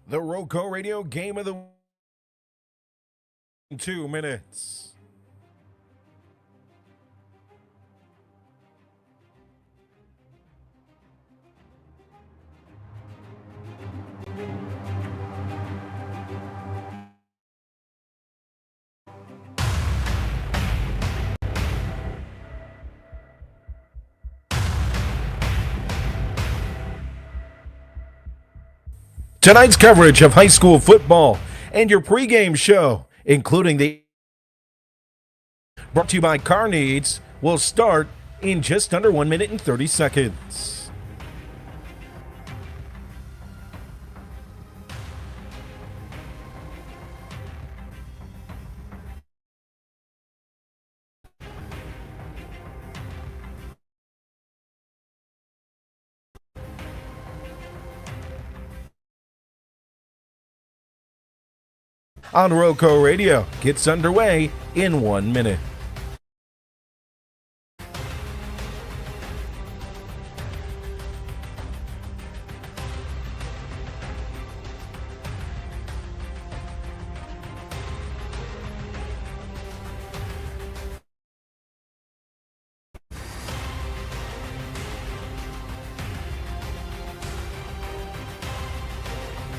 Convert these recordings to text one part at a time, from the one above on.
The RoCo Radio Game of the 2 minutes. Tonight's coverage of high school football and your pregame show, including the brought to you by Car Needs, will start in just under 1 minute and 30 seconds. On RoCo Radio gets underway in 1 minute.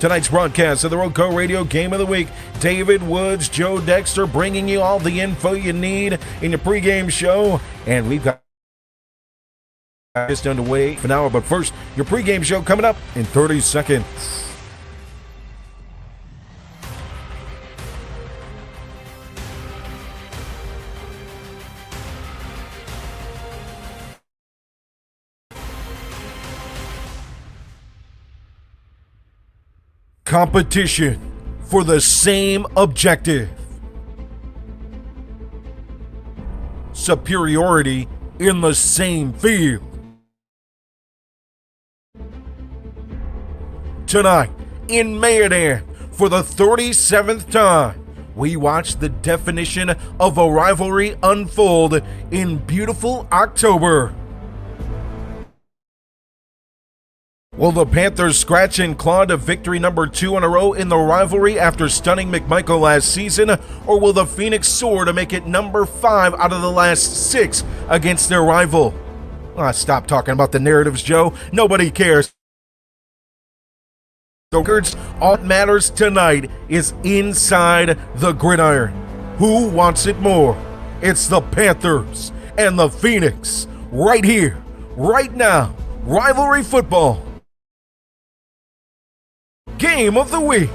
Tonight's broadcast of the RoCo Radio Game of the Week, David Woods, Joe Dexter, bringing you all the info you need in your pregame show. And we've got just underway for an hour, but first, your pregame show coming up in 30 seconds. Competition for the same objective. Superiority in the same field. Tonight, in Mayodan, for the 37th time, we watch the definition of a rivalry unfold in beautiful October. Will the Panthers scratch and claw to victory number 2 in a row in the rivalry after stunning McMichael last season, or will the Phoenix soar to make it number 5 out of the last 6 against their rival? Stop talking about the narratives, Joe. Nobody cares. All that matters tonight is inside the gridiron. Who wants it more? It's the Panthers and the Phoenix right here, right now. Rivalry football. Game of the Week.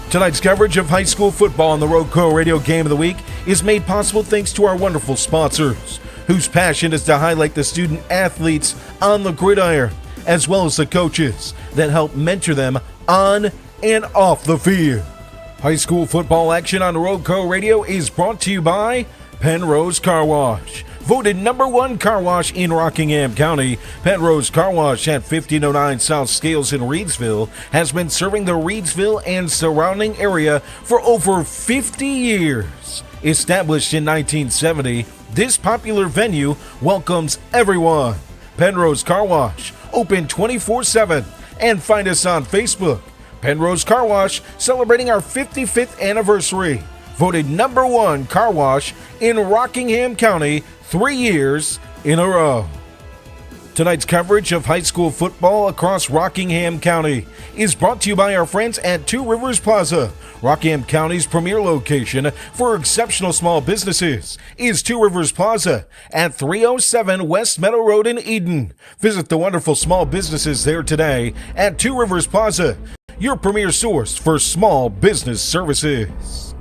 Tonight's coverage of high school football on the RoCo Radio Game of the Week is made possible thanks to our wonderful sponsors, whose passion is to highlight the student athletes on the gridiron, as well as the coaches that help mentor them on and off the field. High school football action on RoCo Radio is brought to you by Penrose Car Wash. Voted number 1 car wash in Rockingham County, Penrose Car Wash at 1509 South Scales in Reidsville has been serving the Reidsville and surrounding area for over 50 years. Established in 1970, this popular venue welcomes everyone. Penrose Car Wash, open 24/7, and find us on Facebook. Penrose Car Wash, celebrating our 55th anniversary. Voted number 1 car wash in Rockingham County 3 years in a row. Tonight's coverage of high school football across Rockingham County is brought to you by our friends at Two Rivers Plaza. Rockingham County's premier location for exceptional small businesses is Two Rivers Plaza at 307 West Meadow Road in Eden. Visit the wonderful small businesses there today at Two Rivers Plaza, your premier source for small business services.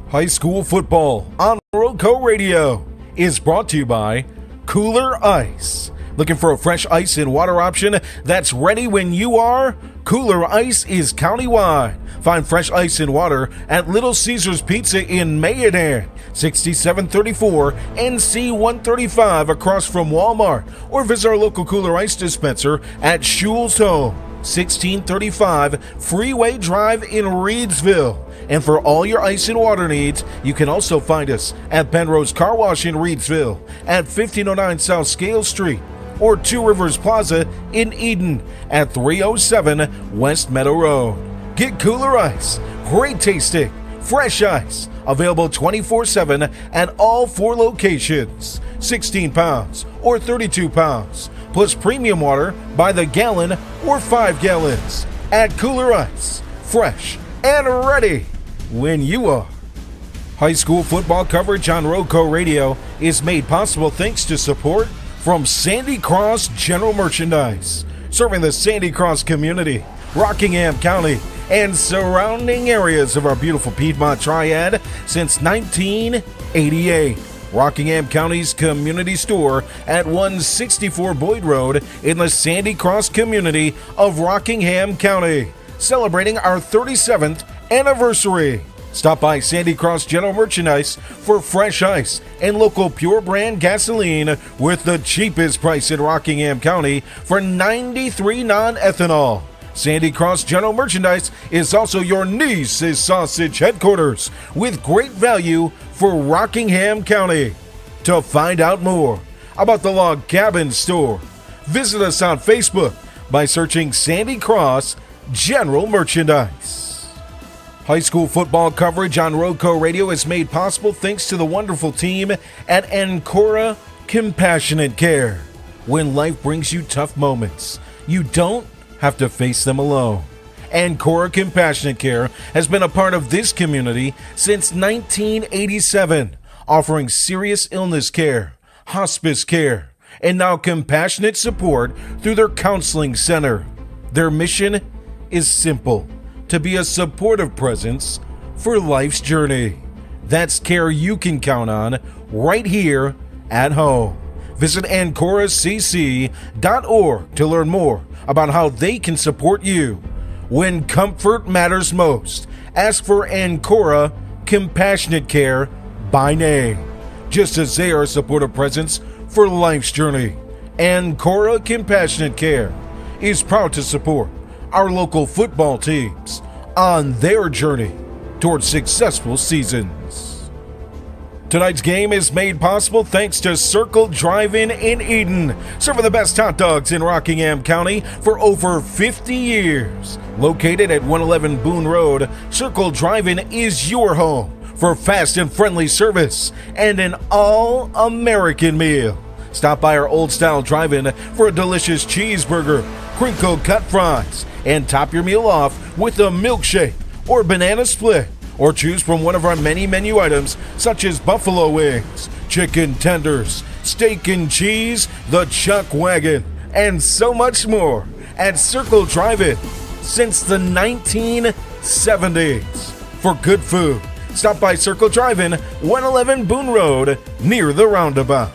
High school football on RoCo Radio is brought to you by Kooler Ice. Looking for a fresh ice and water option that's ready when you are? Kooler Ice is countywide. Find fresh ice and water at Little Caesars Pizza in Mayodan, 6734 NC 135 across from Walmart, or visit our local Kooler Ice dispenser at Schul's Home. 1635 Freeway Drive in Reidsville. And for all your ice and water needs, you can also find us at Penrose Car Wash in Reidsville, at 1509 South Scale Street, or Two Rivers Plaza in Eden at 307 West Meadow Road. Get Kooler Ice, great tasting, fresh ice, available 24/7 at all 4 locations, 16 pounds or 32 pounds, plus premium water by the gallon or 5 gallons at Kooler Ice, fresh and ready when you are. High school football coverage on RoCo Radio is made possible thanks to support from Sandy Cross General Merchandise, serving the Sandy Cross community, Rockingham County, and surrounding areas of our beautiful Piedmont Triad since 1988. Rockingham County's community store at 164 Boyd Road in the Sandy Cross community of Rockingham County, celebrating our 37th anniversary. Stop by Sandy Cross General Merchandise for fresh ice and local pure brand gasoline with the cheapest price in Rockingham County for 93 non-ethanol. Sandy Cross General Merchandise is also your niece's sausage headquarters with great value for Rockingham County. To find out more about the Log Cabin Store, visit us on Facebook by searching Sandy Cross General Merchandise. High school football coverage on RoCo Radio is made possible thanks to the wonderful team at Ancora Compassionate Care. When life brings you tough moments, you don't have to face them alone. Ancora Compassionate Care has been a part of this community since 1987, offering serious illness care, hospice care, and now compassionate support through their counseling center. Their mission is simple: to be a supportive presence for life's journey. That's care you can count on right here at home. Visit AncoraCC.org to learn more about how they can support you. When comfort matters most, ask for Ancora Compassionate Care by name, just as they are a supportive presence for life's journey. Ancora Compassionate Care is proud to support our local football teams on their journey towards successful seasons. Tonight's game is made possible thanks to Circle Drive-In in Eden, serving the best hot dogs in Rockingham County for over 50 years. Located at 111 Boone Road, Circle Drive-In is your home for fast and friendly service and an all-American meal. Stop by our old-style drive-in for a delicious cheeseburger, crinkle-cut fries, and top your meal off with a milkshake or banana split. Or choose from one of our many menu items such as buffalo wings, chicken tenders, steak and cheese, the chuck wagon, and so much more at Circle Drive-In since the 1970s. For good food, stop by Circle Drive-In, 111 Boone Road, near the roundabout.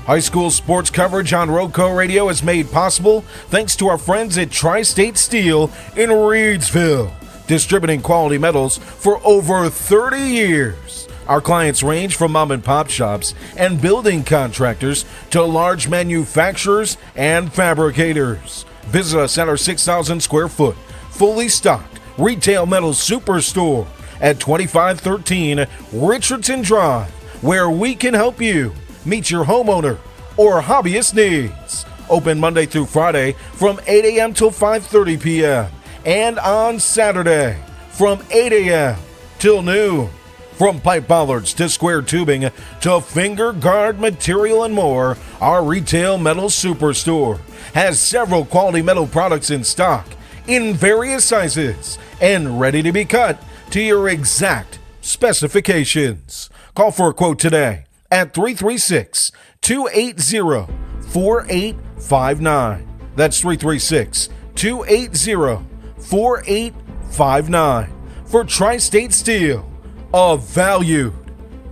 High school sports coverage on RoCo Radio is made possible thanks to our friends at Tri-State Steel in Reidsville, distributing quality metals for over 30 years. Our clients range from mom and pop shops and building contractors to large manufacturers and fabricators. Visit us at our 6,000 square foot, fully stocked retail metal superstore at 2513 Richardson Drive, where we can help you meet your homeowner or hobbyist needs. Open Monday through Friday from 8 a.m. till 5:30 p.m. and on Saturday from 8 a.m. till noon. From pipe bollards to square tubing to finger guard material and more, our retail metal superstore has several quality metal products in stock in various sizes and ready to be cut to your exact specifications. Call for a quote today at 336-280-4859. That's 336-280-4859 for Tri-State Steel, a valued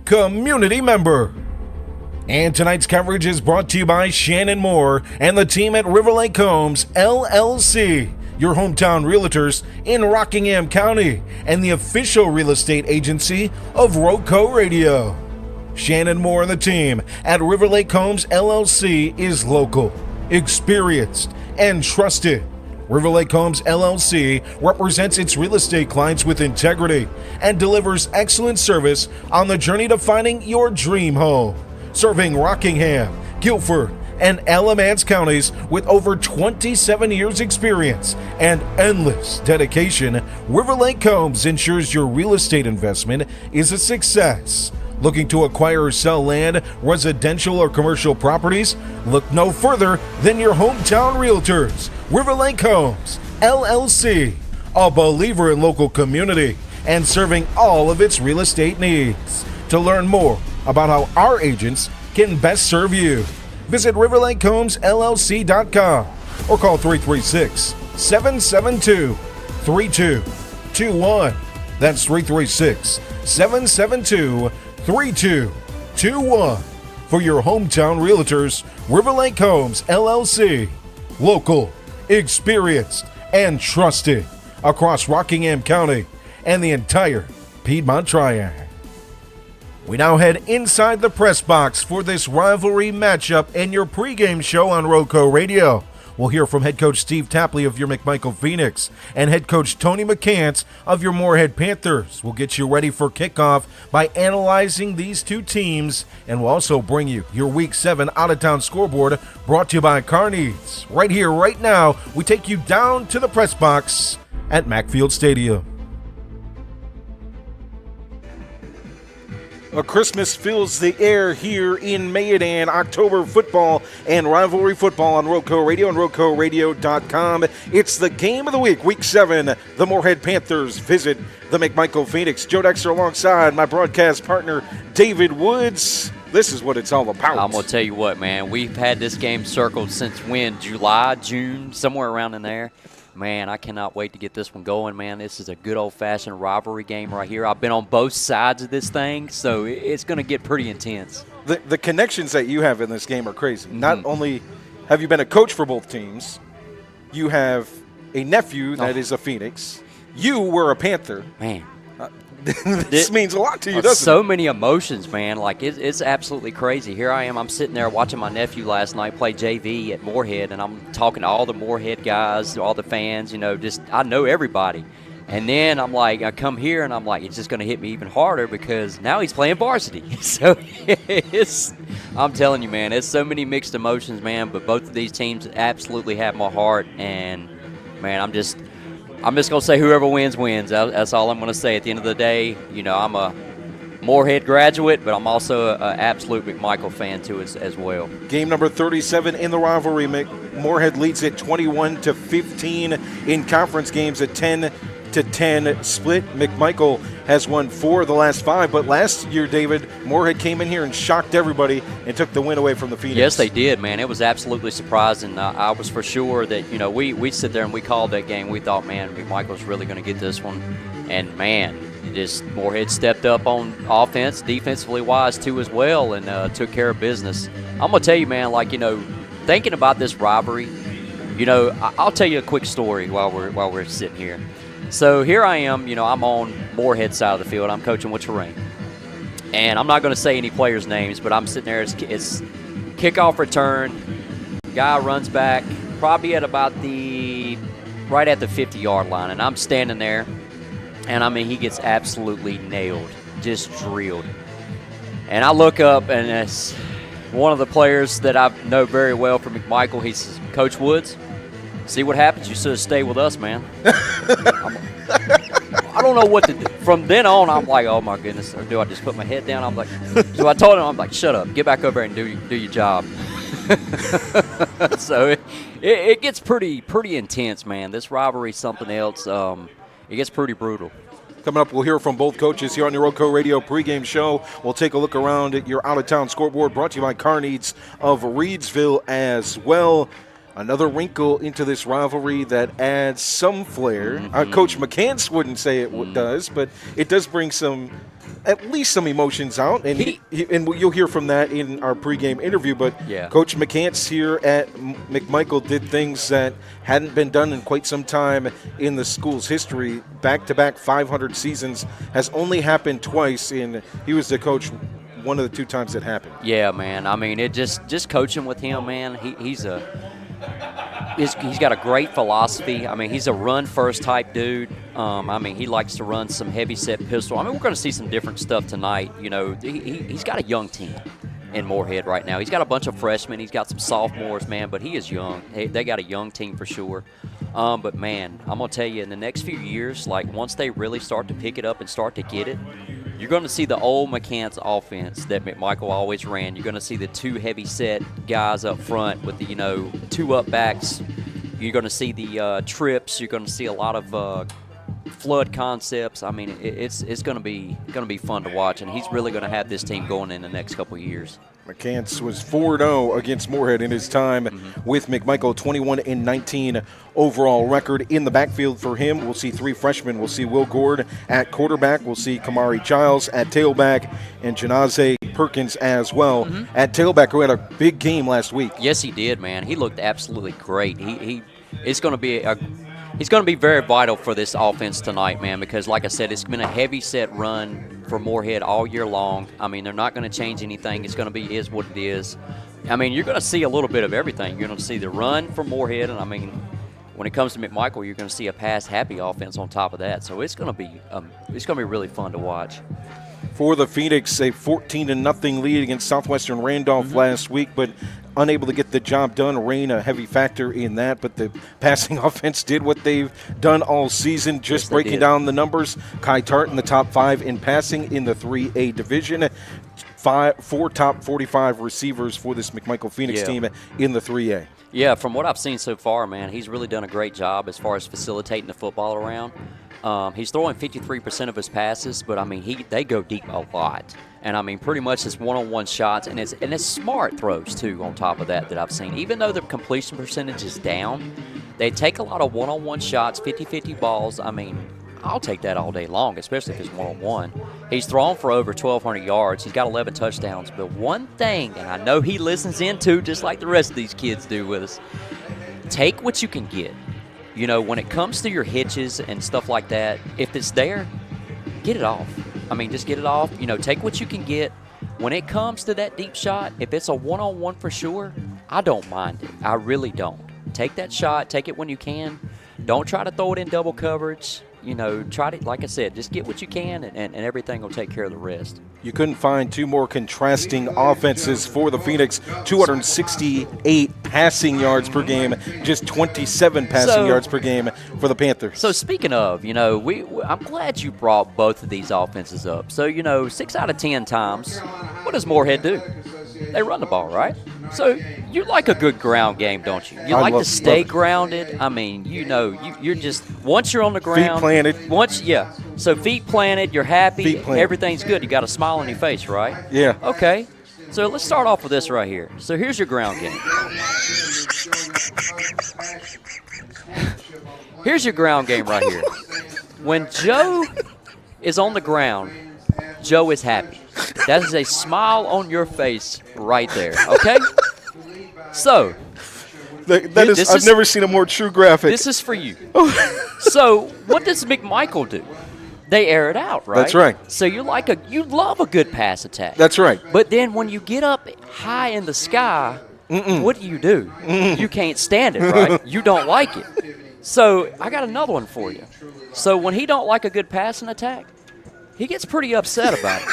community member. And tonight's coverage is brought to you by Shannon Moore and the team at River Lake Homes, LLC, your hometown realtors in Rockingham County and the official real estate agency of RoCo Radio. Shannon Moore and the team at River Lake Homes, LLC is local, experienced, and trusted River Lake Homes LLC represents its real estate clients with integrity and delivers excellent service on the journey to finding your dream home. Serving Rockingham, Guilford, and Alamance counties with over 27 years experience and endless dedication, River Lake Homes ensures your real estate investment is a success. Looking to acquire or sell land, residential or commercial properties? Look no further than your hometown realtors. River Lake Homes, LLC, a believer in local community and serving all of its real estate needs. To learn more about how our agents can best serve you, visit riverlakehomesllc.com or call 336-772-3221. That's 336-772-3221. For your hometown realtors, River Lake Homes LLC. Local, experienced, and trusted across Rockingham County and the entire Piedmont Triad. We now head inside the press box for this rivalry matchup and your pregame show on RoCo Radio. We'll hear from head coach Steve Tapley of your McMichael Phoenix and head coach Tony McCants of your Morehead Panthers. We'll get you ready for kickoff by analyzing these two teams, and we'll also bring you your Week 7 out-of-town scoreboard brought to you by Car Needs. Right here, right now, we take you down to the press box at Macfield Stadium. A Christmas fills the air here in Mayodan. October football and rivalry football on RoCo Radio and RoCoRadio.com. It's the game of the week, Week 7. The Morehead Panthers visit the McMichael Phoenix. Joe Dexter alongside my broadcast partner, David Woods. This is what it's all about. I'm going to tell you what, man. We've had this game circled since when? July, June, somewhere around in there. Man, I cannot wait to get this one going, man. This is a good old-fashioned rivalry game right here. I've been on both sides of this thing, so it's going to get pretty intense. The connections that you have in this game are crazy. Mm-hmm. Not only have you been a coach for both teams, you have a nephew that is a Phoenix. You were a Panther. Man. This means a lot to you, doesn't it? So many emotions, man. Like, it's absolutely crazy. Here I am. I'm sitting there watching my nephew last night play JV at Morehead, and I'm talking to all the Morehead guys, all the fans, I know everybody. And then I'm like, I come here, and I'm like, it's just going to hit me even harder because now he's playing varsity. So I'm telling you, man, it's so many mixed emotions, man, but both of these teams absolutely have my heart, and, man, I'm just going to say whoever wins, wins. That's all I'm going to say. At the end of the day, I'm a Morehead graduate, but I'm also an absolute McMichael fan, too, as well. Game number 37 in the rivalry. Morehead leads at 21-15 in conference games at 10-10 split. McMichael has won 4 of the last 5, but last year, David, Morehead came in here and shocked everybody and took the win away from the Phoenix. Yes, they did, man. It was absolutely surprising. I was for sure that, we sit there and we called that game. We thought, man, McMichael's really going to get this one. And, man, just Morehead stepped up on offense, defensively wise, too, as well, and took care of business. I'm going to tell you, man, thinking about this rivalry, I'll tell you a quick story while we're sitting here. So here I am, I'm on Morehead side of the field. I'm coaching with Terrain. And I'm not going to say any players' names, but I'm sitting there. It's kickoff return. Guy runs back probably at about right at the 50-yard line. And I'm standing there, and, he gets absolutely nailed, just drilled. And I look up, and it's one of the players that I know very well from McMichael. He says, Coach Woods, see what happens? You should have stayed with us, man. I don't know what to do. From then on, I'm like, oh, my goodness. Or do I just put my head down? I'm like, so I told him, I'm like, shut up. Get back over there and do your job. So it gets pretty intense, man. This rivalry is something else. It gets pretty brutal. Coming up, we'll hear from both coaches here on your RoCo Radio pregame show. We'll take a look around at your out-of-town scoreboard brought to you by Car Needs of Reidsville as well. Another wrinkle into this rivalry that adds some flair. Mm-hmm. Coach McCants wouldn't say it does, but it does bring at least some emotions out. And and you'll hear from that in our pregame interview. But yeah. Coach McCants here at McMichael did things that hadn't been done in quite some time in the school's history. Back-to-back 500 seasons has only happened twice, and he was the coach one of the 2 times it happened. Yeah, man. It just coaching with him, man, he's got a great philosophy. I mean, he's a run-first type dude. I mean, he likes to run some heavy-set pistol. I mean, we're going to see some different stuff tonight. You know, he's got a young team in Morehead right now. He's got a bunch of freshmen. He's got some sophomores, man, but he is young. They got a young team for sure. But, man, I'm going to tell you, in the next few years, like once they really start to pick it up and start to get it, you're going to see the old McCants offense that McMichael always ran. You're going to see the two heavy-set guys up front with the, two up backs. You're going to see the trips. You're going to see a lot of flood concepts. I mean, it's going to be fun to watch, and he's really going to have this team going in the next couple of years. McCants was 4-0 against Morehead in his time with McMichael, 21-19 overall record. In the backfield for him, we'll see three freshmen. We'll see Will Gord at quarterback. We'll see Kamari Giles at tailback and Janaze Perkins as well at tailback, who had a big game last week. Yes, he did, man. He looked absolutely great. He's going to be very vital for this offense tonight, man, because like I said, it's been a heavy set run for Morehead all year long. I mean, they're not going to change anything. It's going to be is what it is. I mean, you're going to see a little bit of everything. You're going to see the run from Morehead, and I mean, when it comes to McMichael, you're going to see a pass-happy offense on top of that. So it's going to be really fun to watch. For the Phoenix, a 14-0 lead against Southwestern Randolph last week, but unable to get the job done. Rain, a heavy factor in that, but the passing offense did what they've done all season. Just breaking down the numbers, Kai Tart in the top 5 in passing in the 3A division. 4 top 45 receivers for this McMichael Phoenix team in the 3A. Yeah, from what I've seen so far, man, he's really done a great job as far as facilitating the football around. He's throwing 53% of his passes, but I mean they go deep a lot, and I mean pretty much it's one-on-one shots, and it's smart throws too. On top of that I've seen, even though the completion percentage is down, they take a lot of one-on-one shots, 50-50 balls. I mean, I'll take that all day long, especially if it's one-on-one. He's thrown for over 1,200 yards. He's got 11 touchdowns. But one thing, and I know he listens into just like the rest of these kids do with us, take what you can get. You know, when it comes to your hitches and stuff like that, if it's there, get it off. I mean, just get it off. You know, take what you can get. When it comes to that deep shot, if it's a one-on-one for sure, I don't mind it. I really don't. Take that shot. Take it when you can. Don't try to throw it in double coverage. You know, try to, like I said, just get what you can, and everything will take care of the rest. You couldn't find two more contrasting offenses for the Phoenix. 268 passing yards per game, just 27 passing yards per game for the Panthers. So speaking of, you know, I'm glad you brought both of these offenses up. So, you know, 6 out of 10 times, what does Morehead do? They run the ball, right? So you like a good ground game, don't you? You like to stay grounded. I mean, you know, you're just once you're on the ground, feet planted. So feet planted, you're happy, everything's good. You got a smile on your face, right? Yeah. Okay. So let's start off with this right here. So here's your ground game. Here's your ground game right here. When Joe is on the ground, Joe is happy. That is a smile on your face right there, okay? So, I've never seen a more true graphic. This is for you. So, what does McMichael do? They air it out, right? That's right. So you love a good pass attack. That's right. But then when you get up high in the sky, what do? You can't stand it, right? You don't like it. So I got another one for you. So when he don't like a good passing attack, he gets pretty upset about it.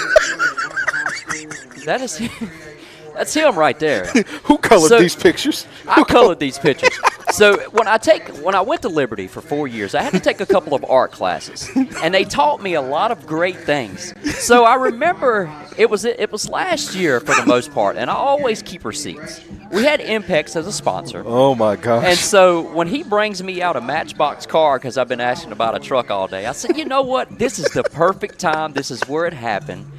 That's him right there. Who colored these pictures? I colored these pictures. So when I went to Liberty for 4 years, I had to take a couple of art classes, and they taught me a lot of great things. So I remember it was last year for the most part, and I always keep receipts. We had Impex as a sponsor. Oh my gosh! And so when he brings me out a Matchbox car because I've been asking about a truck all day, I said, you know what? This is the perfect time. This is where it happened.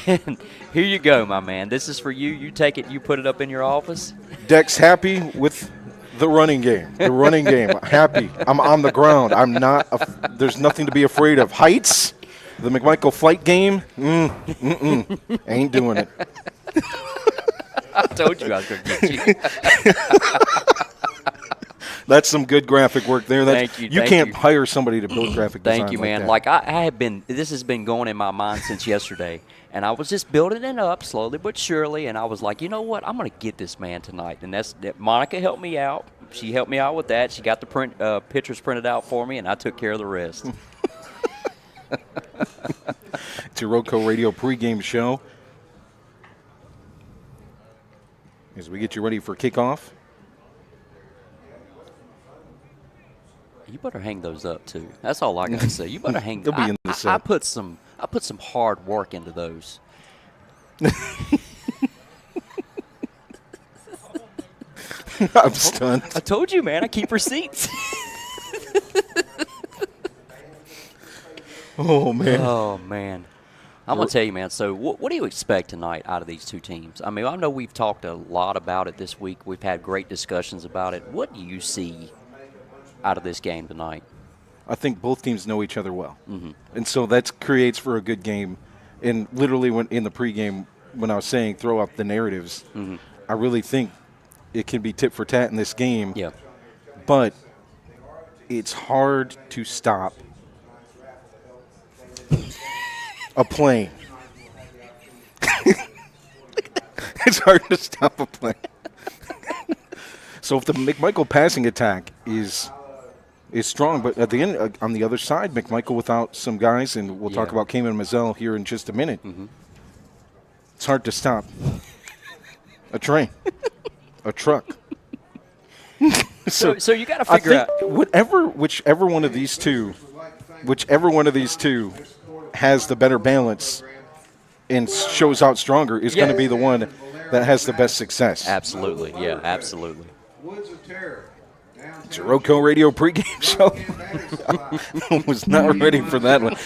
And here you go, my man. This is for you. You take it. You put it up in your office. Dex happy with the running game. The running game. Happy. I'm on the ground. I'm not. There's nothing to be afraid of. Heights. The McMichael flight game. Ain't doing it. I told you I was going to get you. That's some good graphic work there. Thank you. You can't hire somebody to build graphic design. Thank you, man. Like I have been. This has been going in my mind since yesterday, and I was just building it up slowly but surely. And I was like, you know what? I'm going to get this man tonight. And that Monica helped me out. she helped me out with that. She got the pictures printed out for me, and I took care of the rest. It's your RoCo Radio pregame show. As we get you ready for kickoff. You better hang those up too. That's all I got to say. You better hang. They'll be in the set. I put some hard work into those. I'm stunned. I told you, man. I keep receipts. Oh man. Oh man. I'm going to tell you, man, so what do you expect tonight out of these two teams? I mean, I know we've talked a lot about it this week. We've had great discussions about it. What do you see out of this game tonight? I think both teams know each other well. Mm-hmm. And so that creates for a good game. And literally when in the pregame, when I was saying throw up the narratives, mm-hmm. I really think it can be tit for tat in this game. Yeah. But it's hard to stop a plane. It's hard to stop a plane. So if the McMichael passing attack is strong, but at the end, on the other side, McMichael without some guys, and we'll talk about Cayman Mazzell here in just a minute. Mm-hmm. It's hard to stop a train, a truck. So you got to figure out whichever one of these two has the better balance and shows out stronger is going to be the one that has the best success. Absolutely, yeah, absolutely. It's your RoCo Radio pregame show. I was not ready for that one.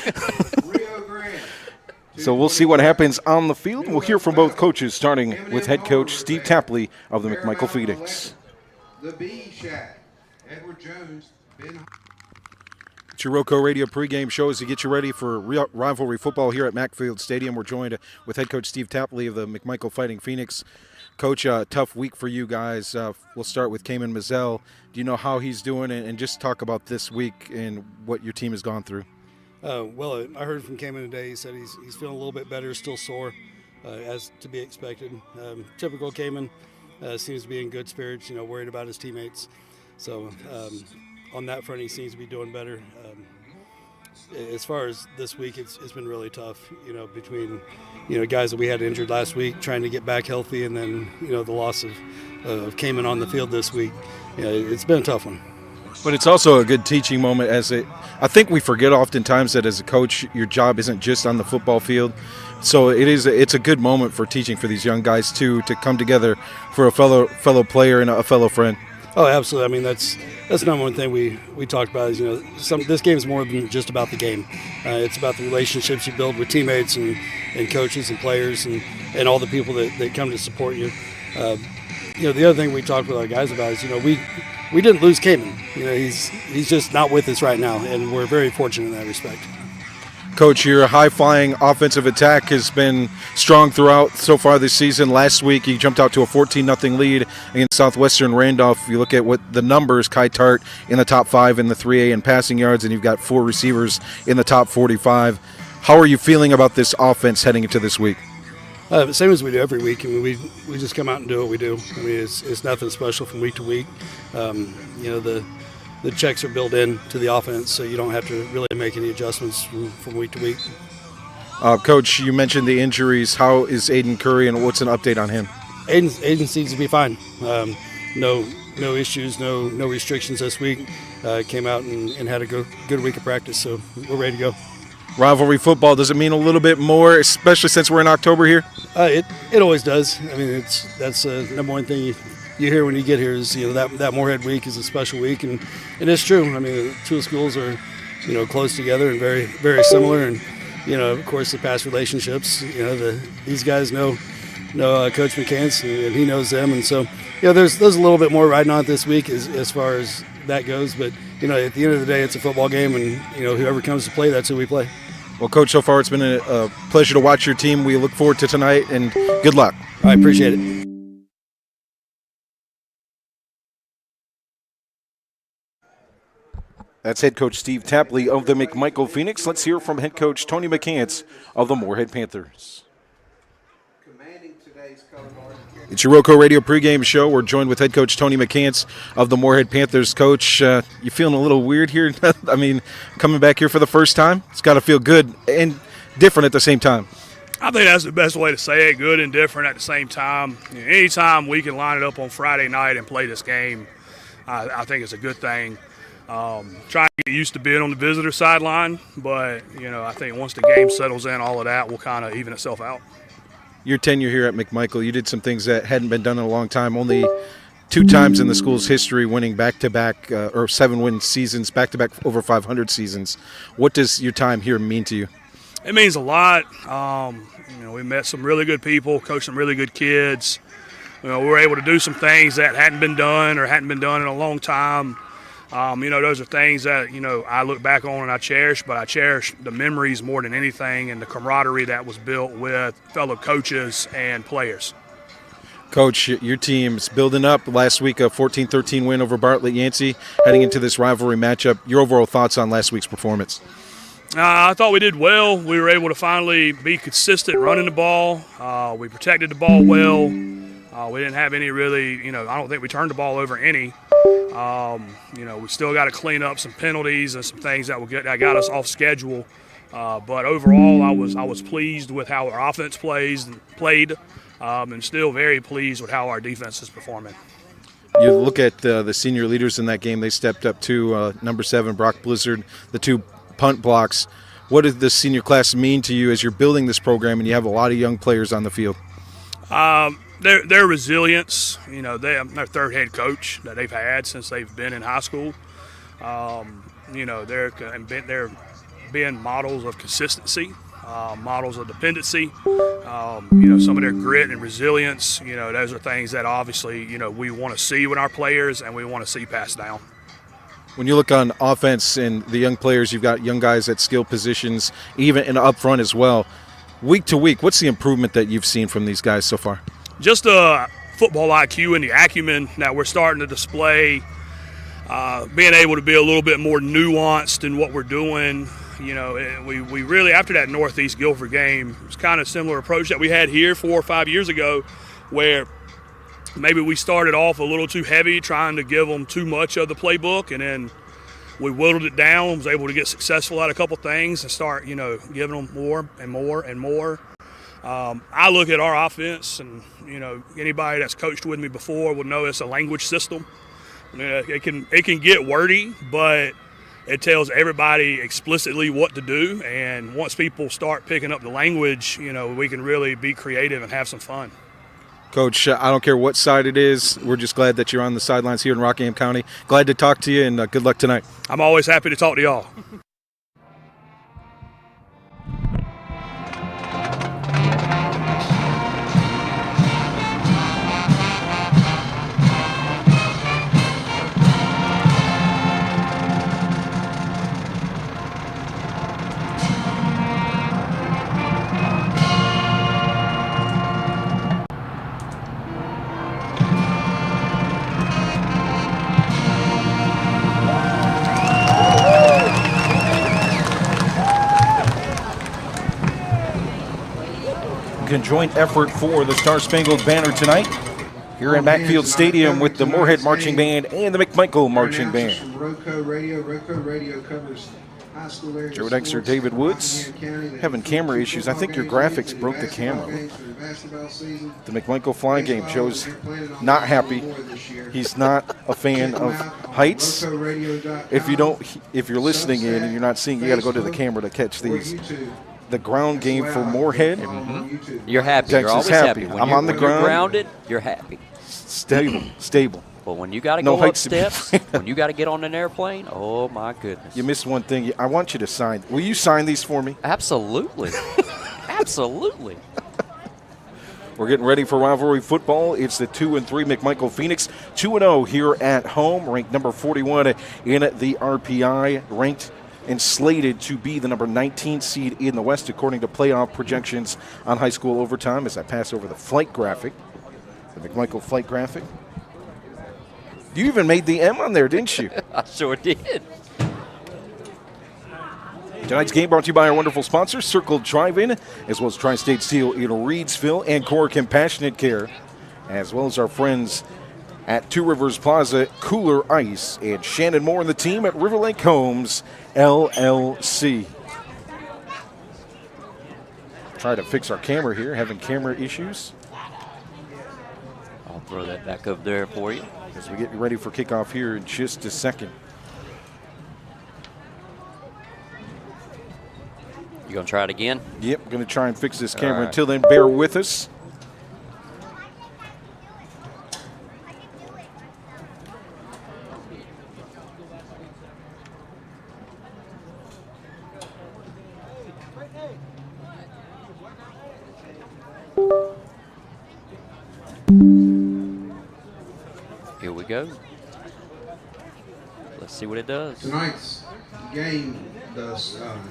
So we'll see what happens on the field. We'll hear from both coaches, starting with head coach Steve Tapley of the McMichael Phoenix. The B Shack, Edward Jones, It's your RoCo Radio pregame show as we get you ready for rivalry football here at Macfield Stadium. We're joined with head coach Steve Tapley of the McMichael Fighting Phoenix. Coach, tough week for you guys. We'll start with Cayman Mazzell. Do you know how he's doing? And just talk about this week and what your team has gone through. Well, I heard from Cayman today. He said he's feeling a little bit better, still sore, as to be expected. Typical Cayman, seems to be in good spirits, worried about his teammates. So on that front, he seems to be doing better. As far as this week, it's been really tough, between, guys that we had injured last week, trying to get back healthy, and then, the loss of Cayman on the field this week. It's been a tough one. But it's also a good teaching moment I think we forget oftentimes that as a coach, your job isn't just on the football field. So it's a good moment for teaching for these young guys too, to come together for a fellow player and a fellow friend. Oh, absolutely. I mean, that's number one thing we talked about is, this game is more than just about the game. It's about the relationships you build with teammates and coaches and players and all the people that come to support you. The other thing we talked with our guys about is, we didn't lose Cayman. He's just not with us right now, and we're very fortunate in that respect. Coach, your high-flying offensive attack has been strong throughout so far this season. Last week, you jumped out to a 14-0 lead against Southwestern Randolph. You look at what the numbers, Kai Tart in the top 5 in the 3A in passing yards, and you've got 4 receivers in the top 45. How are you feeling about this offense heading into this week? Same as we do every week. I mean, we just come out and do what we do. I mean, it's nothing special from week to week. The checks are built in to the offense, so you don't have to really make any adjustments from week to week. Coach, you mentioned the injuries. How is Aiden Curry, and what's an update on him? Aiden seems to be fine. No issues, no restrictions this week. Came out and had a good week of practice, so we're ready to go. Rivalry football, does it mean a little bit more, especially since we're in October here? It always does. I mean, that's the number one thing you hear when you get here is that Morehead week is a special week, and it's true. I mean, the two schools are close together and very, very similar, and of course the past relationships. These guys know Coach McCants, and he knows them, and so there's a little bit more riding on it this week as far as that goes. But at the end of the day, it's a football game, and whoever comes to play, that's who we play. Well, Coach, so far it's been a pleasure to watch your team. We look forward to tonight, and good luck. I appreciate it. That's head coach Steve Tapley of the McMichael Phoenix. Let's hear from head coach Tony McCants of the Morehead Panthers. Commanding today It's your RoCo Radio pregame show. We're joined with head coach Tony McCants of the Morehead Panthers. Coach, you feeling a little weird here? I mean, coming back here for the first time? It's got to feel good and different at the same time. I think that's the best way to say it, good and different at the same time. Anytime we can line it up on Friday night and play this game, I think it's a good thing. Trying to get used to being on the visitor sideline, but, I think once the game settles in, all of that will kind of even itself out. Your tenure here at McMichael, you did some things that hadn't been done in a long time. Only 2 times in the school's history winning back-to-back or 7-win seasons, back-to-back over 500 seasons. What does your time here mean to you? It means a lot. We met some really good people, coached some really good kids. We were able to do some things that hadn't been done in a long time. Those are things that, I look back on and I cherish, but I cherish the memories more than anything and the camaraderie that was built with fellow coaches and players. Coach, your team's building up. Last week, a 14-13 win over Bartlett Yancey, heading into this rivalry matchup. Your overall thoughts on last week's performance? I thought we did well. We were able to finally be consistent running the ball. We protected the ball well. We didn't have any really, I don't think we turned the ball over any. We still got to clean up some penalties and some things that got us off schedule. But overall, I was pleased with how our offense played, and still very pleased with how our defense is performing. You look at the senior leaders in that game. They stepped up to number 7, Brock Blizzard, the 2 punt blocks. What does the senior class mean to you as you're building this program and you have a lot of young players on the field? Their resilience, they're their 3rd head coach that they've had since they've been in high school. They're being models of consistency, models of dependency. Some of their grit and resilience, those are things that obviously, we want to see with our players and we want to see passed down. When you look on offense and the young players, you've got young guys at skill positions, even in up front as well. Week to week, what's the improvement that you've seen from these guys so far? Just the football IQ and the acumen that we're starting to display, being able to be a little bit more nuanced in what we're doing. We really, after that Northeast Guilford game, it was kind of a similar approach that we had here 4 or 5 years ago, where maybe we started off a little too heavy, trying to give them too much of the playbook, and then we whittled it down, was able to get successful at a couple things and start, giving them more and more and more. I look at our offense, and, anybody that's coached with me before will know it's a language system. It can get wordy, but it tells everybody explicitly what to do, and once people start picking up the language, we can really be creative and have some fun. Coach, I don't care what side it is. We're just glad that you're on the sidelines here in Rockingham County. Glad to talk to you, and good luck tonight. I'm always happy to talk to y'all. Conjoint effort for the Star Spangled Banner tonight here at Mackfield Stadium with the Morehead Marching Band and the McMichael Marching Band. RoCo Radio covers high school area. Joe Dexter, David Woods, having camera issues. I think your graphics broke the camera. The McMichael fly game. Joe's not happy. He's not a fan of heights. If you're listening in and you're not seeing, you got to go to the camera to catch these. The ground game for Morehead. Mm-hmm. You're happy. Texas you're always happy. When I'm on the ground. You're grounded, you're happy. Stable. But when you got to No go up heights to be- steps, when you got to get on an airplane, oh, my goodness. You missed one thing. I want you to sign. Will you sign these for me? Absolutely. Absolutely. We're getting ready for rivalry football. It's the 2-3 McMichael Phoenix. 2-0 here at home, ranked number 41 in the RPI, ranked and slated to be the number 19 seed in the West, according to playoff projections on high school overtime. As I pass over the flight graphic, the McMichael flight graphic. You even made the M on there, didn't you? I sure did. Tonight's game brought to you by our wonderful sponsors, Circle Drive-In, as well as Tri-State Steel in Reidsville, Ancora Compassionate Care, as well as our friends at Two Rivers Plaza, Kooler Ice, and Shannon Moore and the team at River Lake Homes, LLC. Try to fix our camera here, having camera issues. I'll throw that back up there for you. As we get ready for kickoff here in just a second. You gonna try it again? Yep, we're going to try and fix this camera. All right. Until then, bear with us. Here we go. Let's see what it does. Tonight's game, the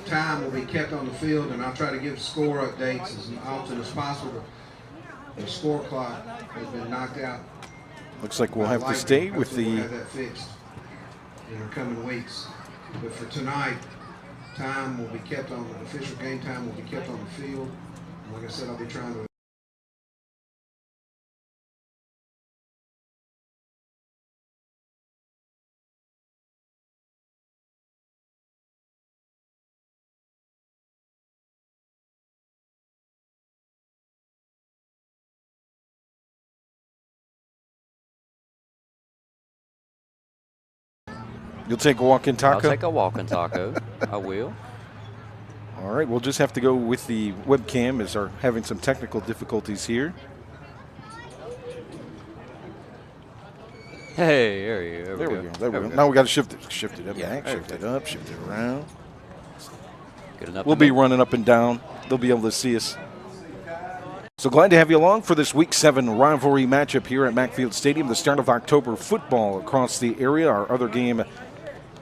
time will be kept on the field, and I'll try to give score updates as often as possible. The score clock has been knocked out. Looks like we'll have to stay with Hopefully we'll the... have that fixed in the coming weeks. But for tonight, time will be kept on, the official game time will be kept on the field. And like I said, I'll be trying to You'll take a walk in taco? I'll take a walking taco. I will. All right, we'll just have to go with the webcam as we're having some technical difficulties here. Hey, there we go. There we go. Now we got to shift it up, Yeah, back, shift it up, shift it around. Good enough. We'll be running up and down. They'll be able to see us. So glad to have you along for this Week 7 rivalry matchup here at Macfield Stadium, the start of October football across the area. Our other game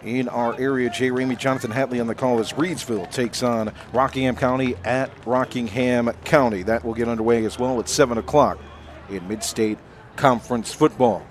in our area, Jay Ramey, Jonathan Hatley on the call as Reidsville takes on Rockingham County at Rockingham County. That will get underway as well at 7 o'clock in Mid-State Conference football.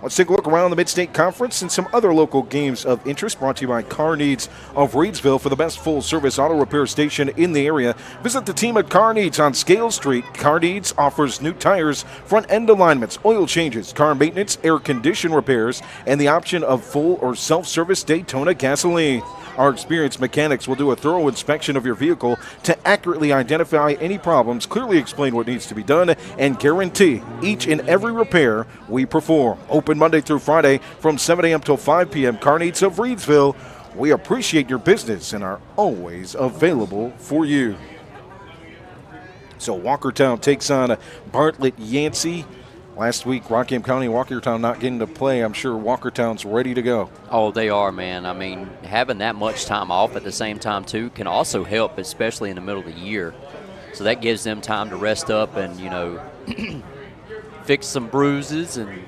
Let's take a look around the Mid-State Conference and some other local games of interest brought to you by Car Needs of Reidsville. For the best full-service auto repair station in the area, visit the team at Car Needs on Scale Street. Car Needs offers new tires, front-end alignments, oil changes, car maintenance, air condition repairs, and the option of full or self-service Daytona gasoline. Our experienced mechanics will do a thorough inspection of your vehicle to accurately identify any problems, clearly explain what needs to be done, and guarantee each and every repair we perform. Open Monday through Friday from 7 a.m. till 5 p.m. Car Needs of Reidsville. We appreciate your business and are always available for you. So Walkertown takes on Bartlett Yancey. Last week, Rockingham County and Walkertown not getting to play. I'm sure Walkertown's ready to go. Oh, they are, man. I mean, having that much time off at the same time, too, can also help, especially in the middle of the year. So that gives them time to rest up and, fix some bruises and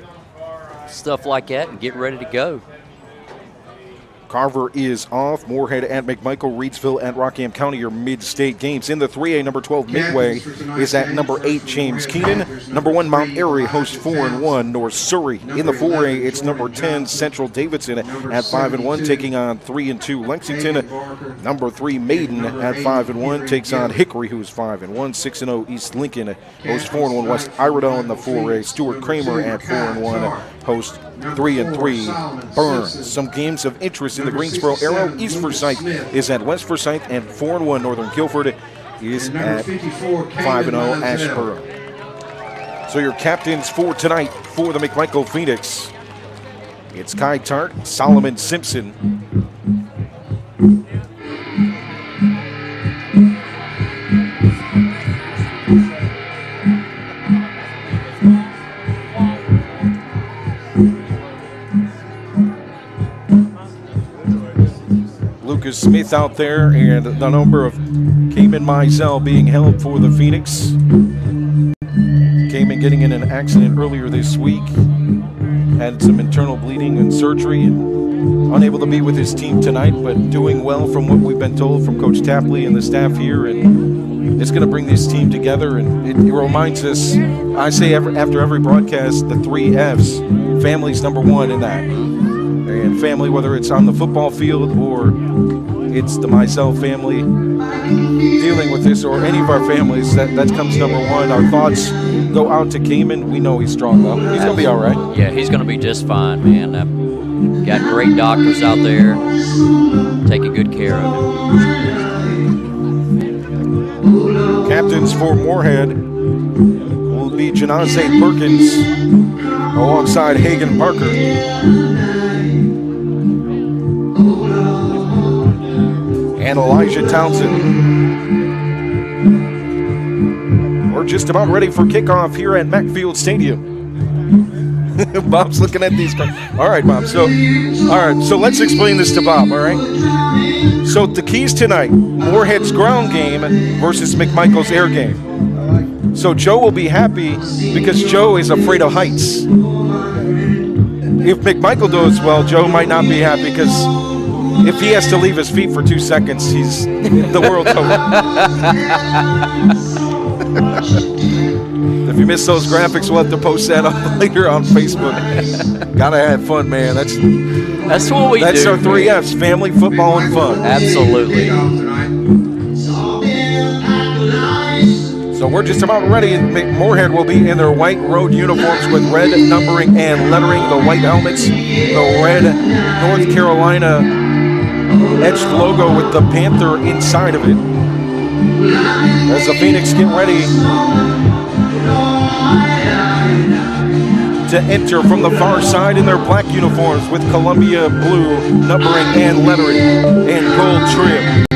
stuff like that and get ready to go. Carver is off. Morehead at McMichael, Reidsville at Rockingham County, your mid-state games. In the 3A, number 12 Midway is at number 8 James Keenan. Number 1 Mount Airy hosts 4-1 North Surrey. In the 4A, it's number 10 Central Davidson at 5-1, taking on 3-2 Lexington. Number 3 Mayodan at 5-1 takes on Hickory, who is 5-1. 6-0 East Lincoln hosts 4-1 West Iredell in the 4A. Stuart Kramer at 4-1 hosts 3-3 Burns. Some games of interest in the Greensboro Arrow. East Forsyth is at West Forsyth, and 4-1 Northern Guilford is at 5-0 Asheboro. So your captains for tonight for the McMichael Phoenix. It's Kai Tart, Solomon Simpson. Lucas Smith out there, and the number of Cayman Mizell being held for the Phoenix. Cayman getting in an accident earlier this week. Had some internal bleeding and surgery, and unable to be with his team tonight, but doing well from what we've been told from Coach Tapley and the staff here. And it's going to bring this team together, and it reminds us, I say after every broadcast, the 3 F's. Family's number 1 in that. And family, whether it's on the football field or it's the Mizell family dealing with this, or any of our families, that comes number one. Our thoughts go out to Cayman. We know he's strong, though. He's going to be all right. Yeah, he's going to be just fine, man. Got great doctors out there taking good care of him. Captains for Morehead will be Janaze Perkins alongside Hagan Parker. And Elijah Townsend. We're just about ready for kickoff here at Macfield Stadium. Bob's looking at these. All right, Bob. So let's explain this to Bob, all right? So the keys tonight, Morehead's ground game versus McMichael's air game. So Joe will be happy because Joe is afraid of heights. If McMichael does well, Joe might not be happy because if he has to leave his feet for 2 seconds, he's the world's over. If you missed those graphics, we'll have to post that up later on Facebook. Gotta have fun, man. That's what we do. That's our 3 F's: family, football, and fun. Absolutely. So we're just about ready. Morehead will be in their white road uniforms with red numbering and lettering, the white helmets, the red North Carolina etched logo with the Panther inside of it. As the Phoenix get ready to enter from the far side in their black uniforms with Columbia blue numbering and lettering and gold trim.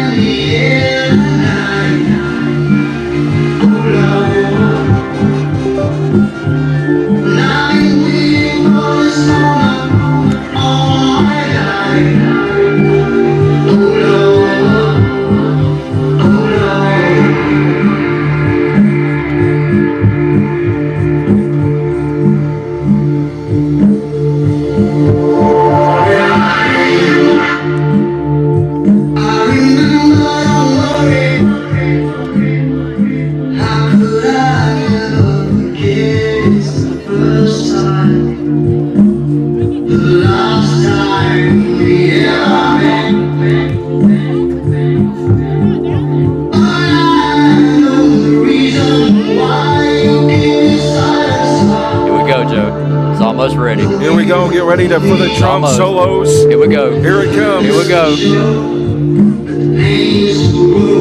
Ready. Here we go. Get ready for the drum solos. Here we go. Here it comes. Here we go.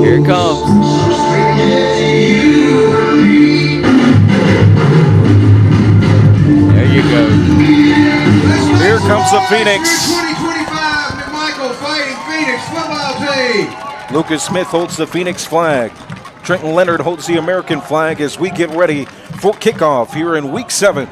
Here it comes. There you go. Here comes the Phoenix. 2025 McMichael Fighting Phoenix football team. Lucas Smith holds the Phoenix flag. Trenton Leonard holds the American flag as we get ready for kickoff here in week 7.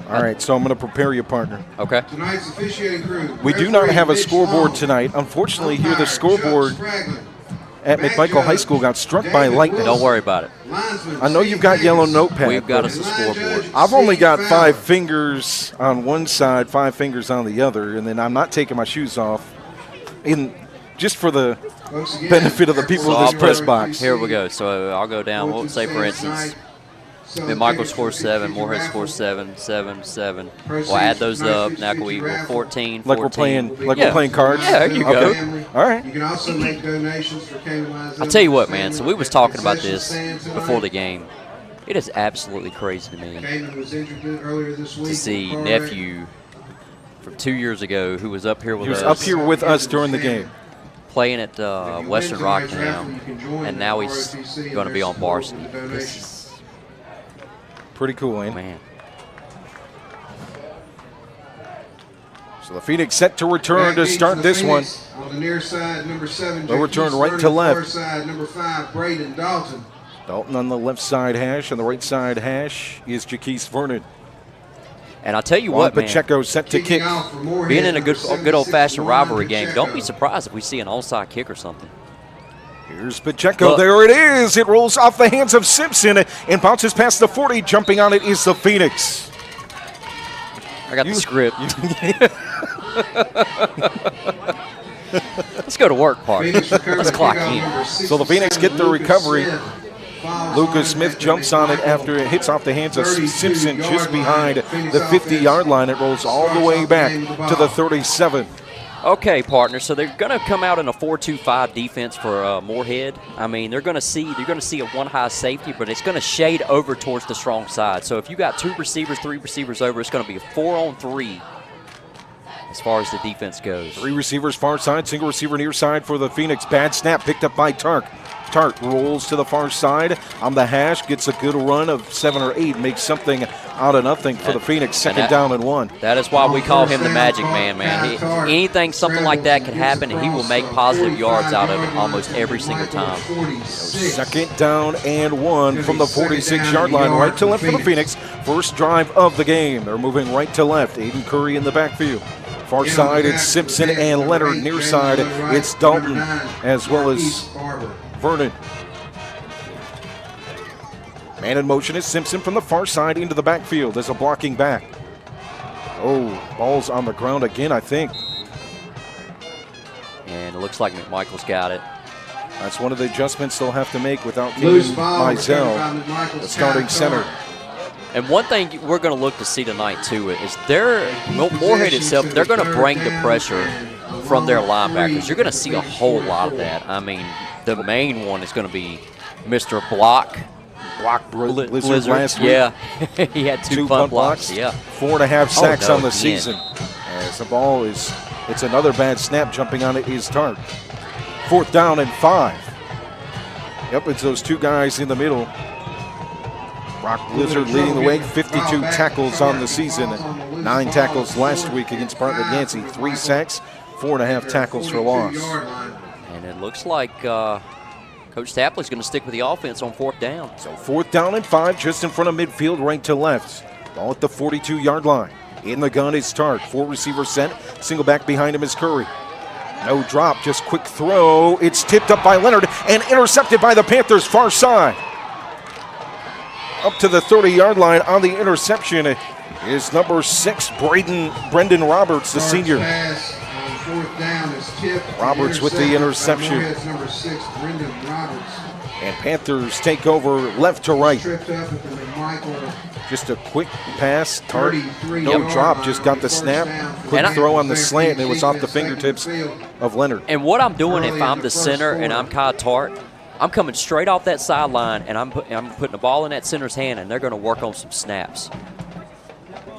All right, so I'm going to prepare you, partner. Okay. Tonight's officiating crew. We do not have a scoreboard tonight. Unfortunately, here the scoreboard at McMichael High School got struck by lightning. Don't worry about it. I know you've got yellow notepad. We've got us a scoreboard. I've only got 5 fingers on one side, 5 fingers on the other, and then I'm not taking my shoes off. Just for the benefit of the people in this press box. Here we go. So I'll go down. We'll say, for instance, McMichael scores 7, Morehead scores 7, 7, 7. We'll add those up. Now we 14, 14. Like we're playing cards? Yeah, there you go. All right. You can also make donations for Cayman. I'll tell you what, man. So we was talking about this before the game. It is absolutely crazy to me to see nephew from 2 years ago who was up here with us. He was up here with us during the game. Playing at Western Rockingham, and now he's going to be on varsity. This is pretty cool, ain't it? Man. So the Phoenix set to return to start this one. On the near side, number 7. They'll return right to left. Side, number 5, Braden Dalton. Dalton on the left side hash. On the right side hash is Jaquise Vernon. And I'll tell you what, man. Pacheco set to kick. Being in a good old-fashioned rivalry game, don't be surprised if we see an onside kick or something. Here's Pacheco. There it is. It rolls off the hands of Simpson and bounces past the 40. Jumping on it is the Phoenix. I got the script. Let's go to work, partner. Let's clock in. So the Phoenix get the recovery. Lucas Smith jumps on it after it hits off the hands of Simpson just behind the 50-yard line. It rolls all the way back to the 37. Okay, partner. So they're going to come out in a 4-2-5 defense for Morehead. I mean, you're going to see a one-high safety, but it's going to shade over towards the strong side. So if you got 2 receivers, 3 receivers over, it's going to be a 4-on-3 as far as the defense goes. 3 receivers far side, single receiver near side for the Phoenix. Bad snap picked up by Tark. Tark rolls to the far side on the hash, gets a good run of 7 or 8, makes something out of nothing for the Phoenix. Second down and 1. That is why we call him the Magic Man, man. Something like that could happen, and he will make positive yards out of it almost every single time. Second down and 1 from the 46-yard line, right to left for the Phoenix. First drive of the game. They're moving right to left. Aiden Curry in the backfield. Far side, it's Simpson and Leonard. Near side, it's Dalton as well as Vernon. Man in motion is Simpson from the far side into the backfield as a blocking back. Oh, ball's on the ground again, I think. And it looks like McMichael's got it. That's one of the adjustments they'll have to make without Keenan Mizell, the starting center. And one thing we're going to look to see tonight, too, is Morehead itself, they're going to bring the pressure from their linebackers. You're going to see a whole lot of that. I mean, the main one is going to be Mr. Block Blizzard last week. Yeah, he had 2 punt blocks. Yeah, 4.5 sacks on the season. As the ball it's another bad snap. Jumping on it is Tark. 4th down and 5. Yep, it's those 2 guys in the middle. Brock Blizzard leading the way, 52 tackles on the season. 9 tackles last week against Bartlett Yancey. 3 sacks, 4.5 tackles for loss. And it looks like Coach Tapley's going to stick with the offense on 4th down. So 4th down and 5, just in front of midfield, right to left. Ball at the 42-yard line. In the gun is Tark. 4 receivers sent. Single back behind him is Curry. No drop, just quick throw. It's tipped up by Leonard and intercepted by the Panthers far side. Up to the 30-yard line on the interception is number 6, Brendan Roberts, the senior. Roberts with the interception. And Panthers take over left to right. Just a quick pass. Tark, no drop, just got the snap. Quick throw on the slant, and it was off the fingertips of Leonard. And what I'm doing if I'm the center and I'm Kai Tark, I'm coming straight off that sideline, and I'm putting the ball in that center's hand, and they're going to work on some snaps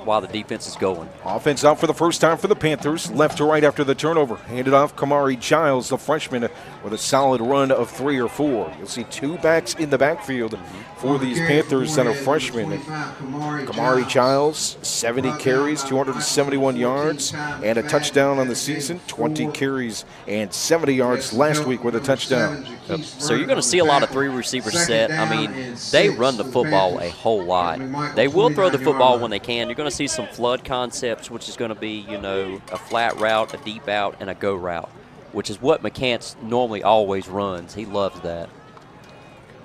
while the defense is going. Offense out for the first time for the Panthers. Left to right after the turnover. Handed off Kamari Giles, the freshman, with a solid run of 3 or 4. You'll see 2 backs in the backfield for these Panthers that are freshmen. Kamari Giles, 70 carries, 271 yards, and a touchdown on the season. 20 carries and 70 yards last week with a touchdown. Yep. So you're going to see a lot of 3 receivers set. I mean, they run the football a whole lot. They will throw the football when they can. You're going to see some flood concepts, which is going to be, a flat route, a deep out, and a go route, which is what McCants normally always runs. He loves that.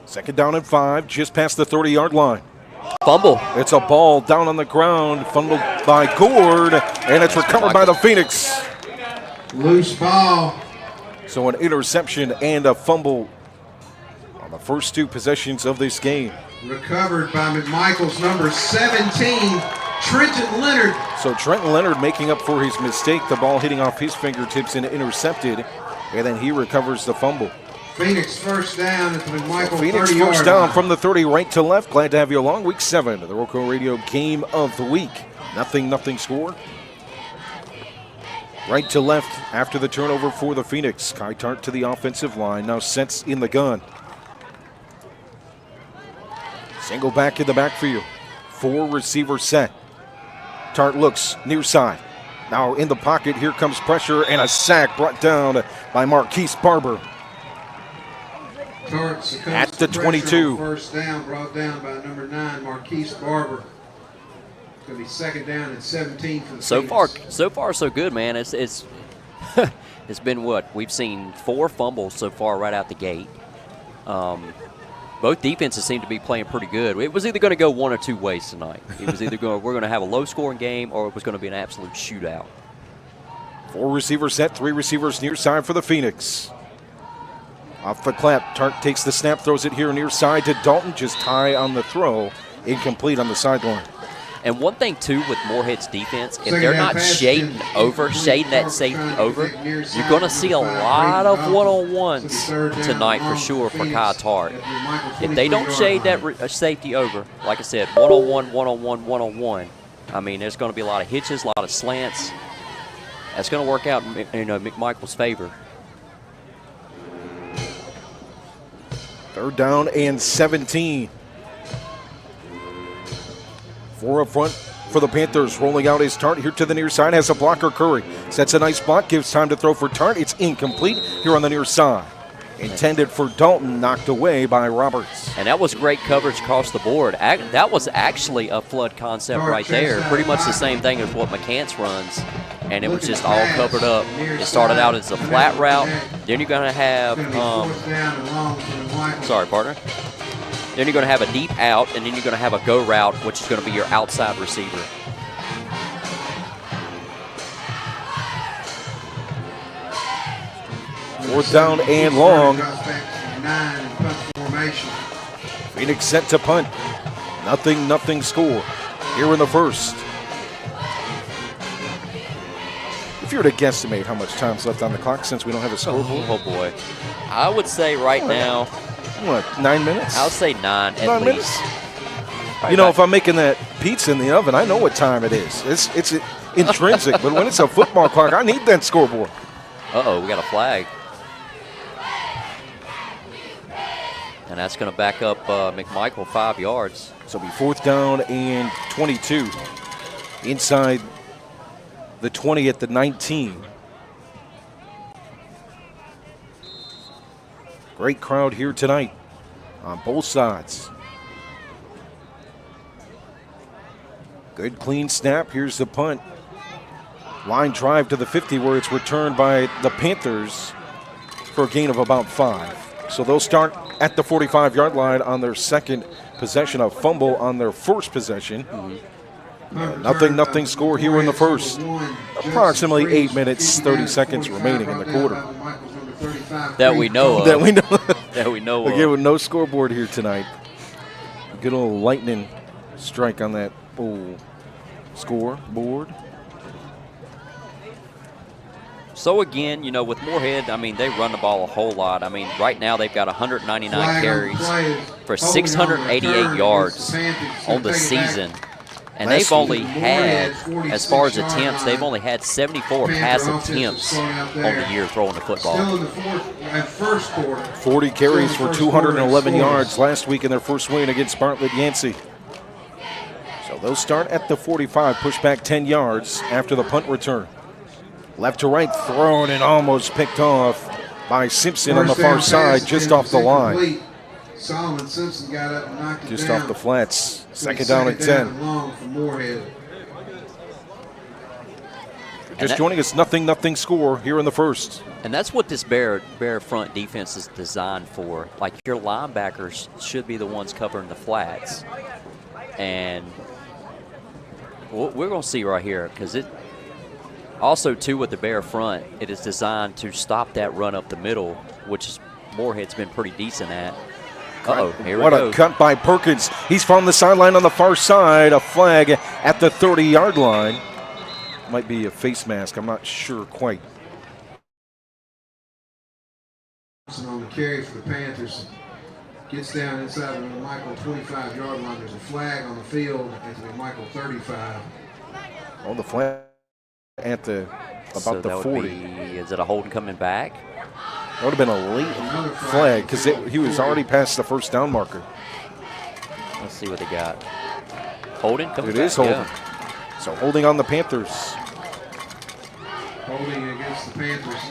2nd down and 5, just past the 30-yard line. Fumble. It's a ball down on the ground, fumbled by Gourd, and it's recovered by the Phoenix. Loose ball. So an interception and a fumble on the first 2 possessions of this game. Recovered by McMichael's number 17, Trenton Leonard. So Trenton Leonard making up for his mistake, the ball hitting off his fingertips and intercepted, and then he recovers the fumble. Phoenix first down at the McMichael Phoenix 30-yard first down line. from the 30 right to left. Glad to have you along. Week 7 of the RoCo Radio Game of the Week. Nothing score. Right to left after the turnover for the Phoenix. Kai Tark to the offensive line, now sets in the gun. Single back in the backfield. 4 receivers set. Tark looks near side. Now in the pocket, here comes pressure and a sack brought down by Marquise Barber. At the 22. First down brought down by number 9, Marquise Barber. It's going to be 2nd down and 17 for the Phoenix. So far, so good, man. It's it's been what? We've seen 4 fumbles so far right out the gate. Both defenses seem to be playing pretty good. It was either going to go one or 2 ways tonight. It was either we're going to have a low-scoring game, or it was going to be an absolute shootout. 4 receivers set, 3 receivers near side for the Phoenix. Off the clap, Tart takes the snap, throws it here near side to Dalton, just high on the throw, incomplete on the sideline. And one thing, too, with Morehead's defense, if they're not shading that safety over, you're going to see a lot of one-on-ones tonight for sure for Kyle Tart. If they don't shade that safety over, like I said, one-on-one, one-on-one, one-on-one, I mean, there's going to be a lot of hitches, a lot of slants. That's going to work out in McMichael's favor. 3rd down and 17. 4 up front for the Panthers. Rolling out is Tart here to the near side. Has a blocker, Curry. Sets a nice block. Gives time to throw for Tart. It's incomplete here on the near side. Intended for Dalton. Knocked away by Roberts. And that was great coverage across the board. That was actually a flood concept right there. Pretty much the same thing as what McCants runs. And it was just all covered up. It started out as a flat route. Then you're going to have, sorry, partner. Then you're going to have a deep out, and then you're going to have a go route, which is going to be your outside receiver. Fourth down and long. Phoenix set to punt. Nothing score here in the first. If you were to guesstimate how much time's left on the clock since we don't have a scoreboard. Oh, boy. I would say right now, what, 9 minutes? I would say 9 at 9 least. minutes? You know, if I'm making that pizza in the oven, I know what time it is. It's intrinsic, but when it's a football clock, I need that scoreboard. Uh-oh, we got a flag. And that's going to back up McMichael 5 yards. So it'll be 4th down and 22. Inside the 20 at the 19. Great crowd here tonight on both sides. Good clean snap. Here's the punt. Line drive to the 50 where it's returned by the Panthers for a gain of about 5. So they'll start at the 45-yard line on their second possession, a fumble on their first possession. Nothing score here in the first. Approximately 8 minutes, 30 seconds remaining in the quarter. That we know of. That we know. That we know of. Again, with no scoreboard here tonight. Good old lightning strike on that scoreboard. So again, you know, with Morehead, I mean, they run the ball a whole lot. I mean, right now they've got 199 carries for 688 yards on the season. And they've only had, as far as attempts, they've only had 74 pass attempts on the year throwing the football. 40 carries for 211 yards last week in their first win against Bartlett Yancey. So they'll start at the 45, push back 10 yards after the punt return. Left to right, thrown and almost picked off by Simpson on the far side, just off the line. Solomon Simpson got up and knocked it just down. Off the flats. Second down and 10. Long for Morehead. Just joining us, nothing score here in the first. And that's what this Bear front defense is designed for. Like, your linebackers should be the ones covering the flats. And we're going to see right here, because it also, too, with the Bear front, it is designed to stop that run up the middle, which is Morehead's been pretty decent at. Uh-oh, here we go. What a cut by Perkins. He's from the sideline on the far side. A flag at the 30-yard line. Might be a face mask. I'm not sure quite. On the carry for the Panthers. Gets down inside the McMichael 25-yard line. There's a flag on the field at the McMichael 35. Oh, the flag at the about So the that 40. would be, is it a holding coming back? That would have been a late flag because he was already past the first down marker. Let's see what they got. Holding coming back. It is holding. Yeah. So holding on the Panthers. Holding against the Panthers.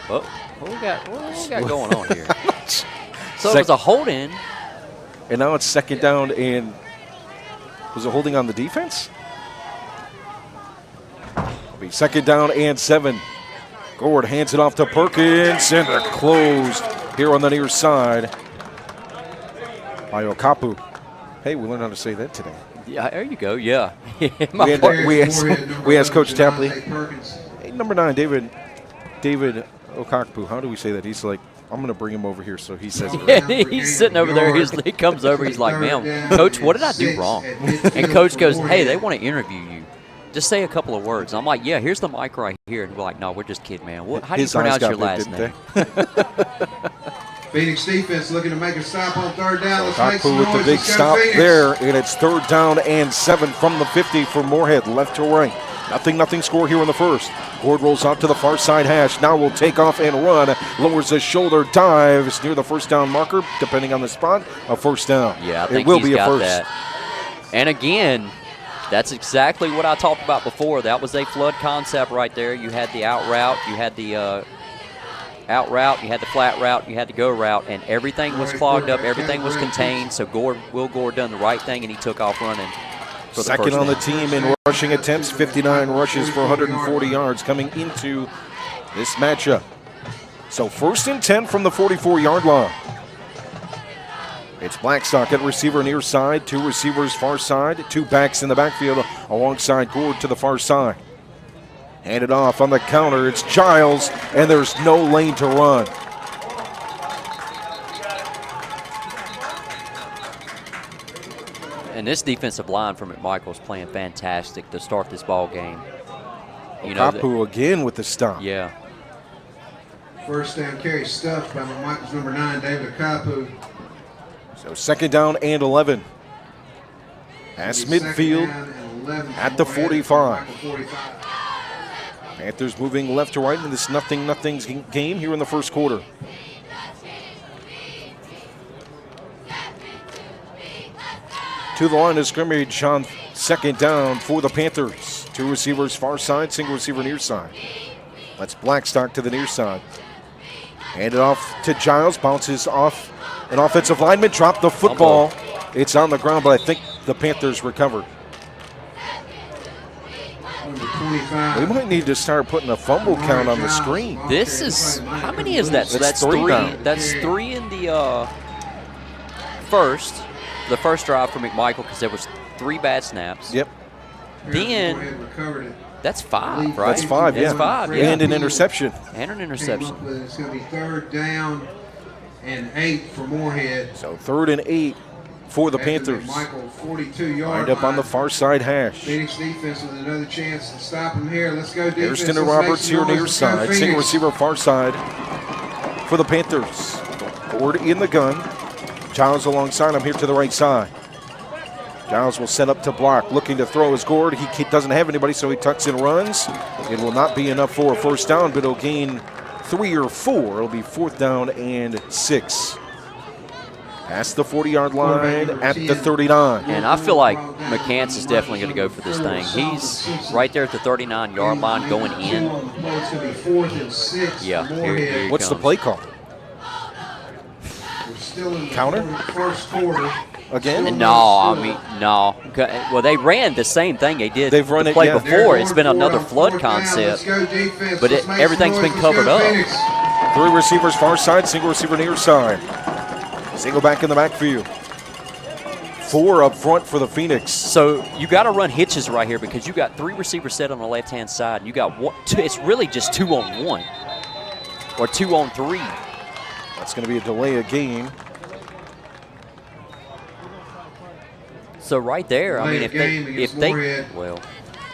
What we got going on here? So it was a hold-in. And now it's second down, and was it holding on the defense? It'll be second down and 7. Gord hands it off to Perkins, and they're closed here on the near side by Okapu. Hey, we learned how to say that today. Yeah, there you go. Yeah. We asked Coach Tapley. Hey, number 9, David Okakpu. How do we say that? He's like, I'm going to bring him over here, so he says it. He's sitting over there. He comes over. He's like, man, Coach, what did I do wrong? And Coach goes, hey, they want to interview you. Just say a couple of words. I'm like, yeah, here's the mic right here. And we're like, no, we're just kidding, man. How do you pronounce your last name? Phoenix defense looking to make a stop on 3rd down. Let's make Okakpu some with the noise. big Let's go, stop Phoenix. there, and it's 3rd down and 7 from the 50 for Morehead, left to right. Nothing score here in the first. Gord rolls out to the far side hash. Now will take off and run. Lowers his shoulder, dives near the first down marker. Depending on the spot, a first down. Yeah, I think it will he's be a got first. that. And again, that's exactly what I talked about before. That was a flood concept right there. You had the out route, you had the out route, you had the flat route, you had the go route, and everything was clogged up, everything was contained. So Will Gord done the right thing, and he took off running. Second on the team in rushing attempts, 59 rushes for 140 yards coming into this matchup. So 1st and 10 from the 44-yard line. It's Blackstock at receiver near side, 2 receivers far side, 2 backs in the backfield alongside Gord to the far side. Handed off on the counter, it's Giles, and there's no lane to run. And this defensive line from McMichael is playing fantastic to start this ball game. Okakpu again with the stop. Yeah. First down carry stuffed by McMichael's number 9, David Okakpu. So 2nd down and 11. Past Second midfield down and 11 at the for Morehead, 45. McMichael 45. Panthers moving left to right in this nothing game here in the first quarter. To the line of scrimmage on 2nd down for the Panthers. 2 receivers far side, single receiver near side. That's Blackstock to the near side. Handed off to Giles, bounces off an offensive lineman, dropped the football. It's on the ground, but I think the Panthers recovered. Number 25. We might need to start putting a fumble count on the screen. This is, how many is that? So that's 3. That's 3 in the first drive for McMichael, because there was 3 bad snaps. Yep. Then Recovered it. that's 5, right? That's 5, yeah. That's 5, yeah. And an interception. And an interception. It's going to be 3rd down and 8 for Morehead. So 3rd and 8 for the After Panthers. McMichael 42-yard Lined up on the far side hash. Phoenix defense with another chance to stop him here. Let's go defense. Hairston and Let's make Roberts some here noise. near Let's go side. Single Phoenix. receiver far side for the Panthers. Ford in the gun. Giles alongside him here to the right side. Giles will set up to block, looking to throw his Gord. He doesn't have anybody, so he tucks and runs. It will not be enough for a first down, but he'll gain 3 or 4. It'll be 4th down and 6. Past the 40-yard line at the 39. And I feel like McCants is definitely going to go for this thing. He's right there at the 39-yard line going in. It's going to be 4th and 6. Yeah, for here Morehead. he What's the comes. play call? We're still in the Counter? first quarter. Again? No. Well, they ran the same thing they did They've run the it, play yeah. before. It's been They're another going flood for it now. concept. Let's go defense. But Let's make some everything's noise. been Let's covered go up. Phoenix. 3 receivers far side, single receiver near side. Single back in the backfield. 4 up front for the Phoenix. So you got to run hitches right here, because you got 3 receivers set on the left-hand side. And you got 1, 2, it's really just 2 on 1 or 2 on 3. That's going to be a delay of game. So right there, I mean, if they, well,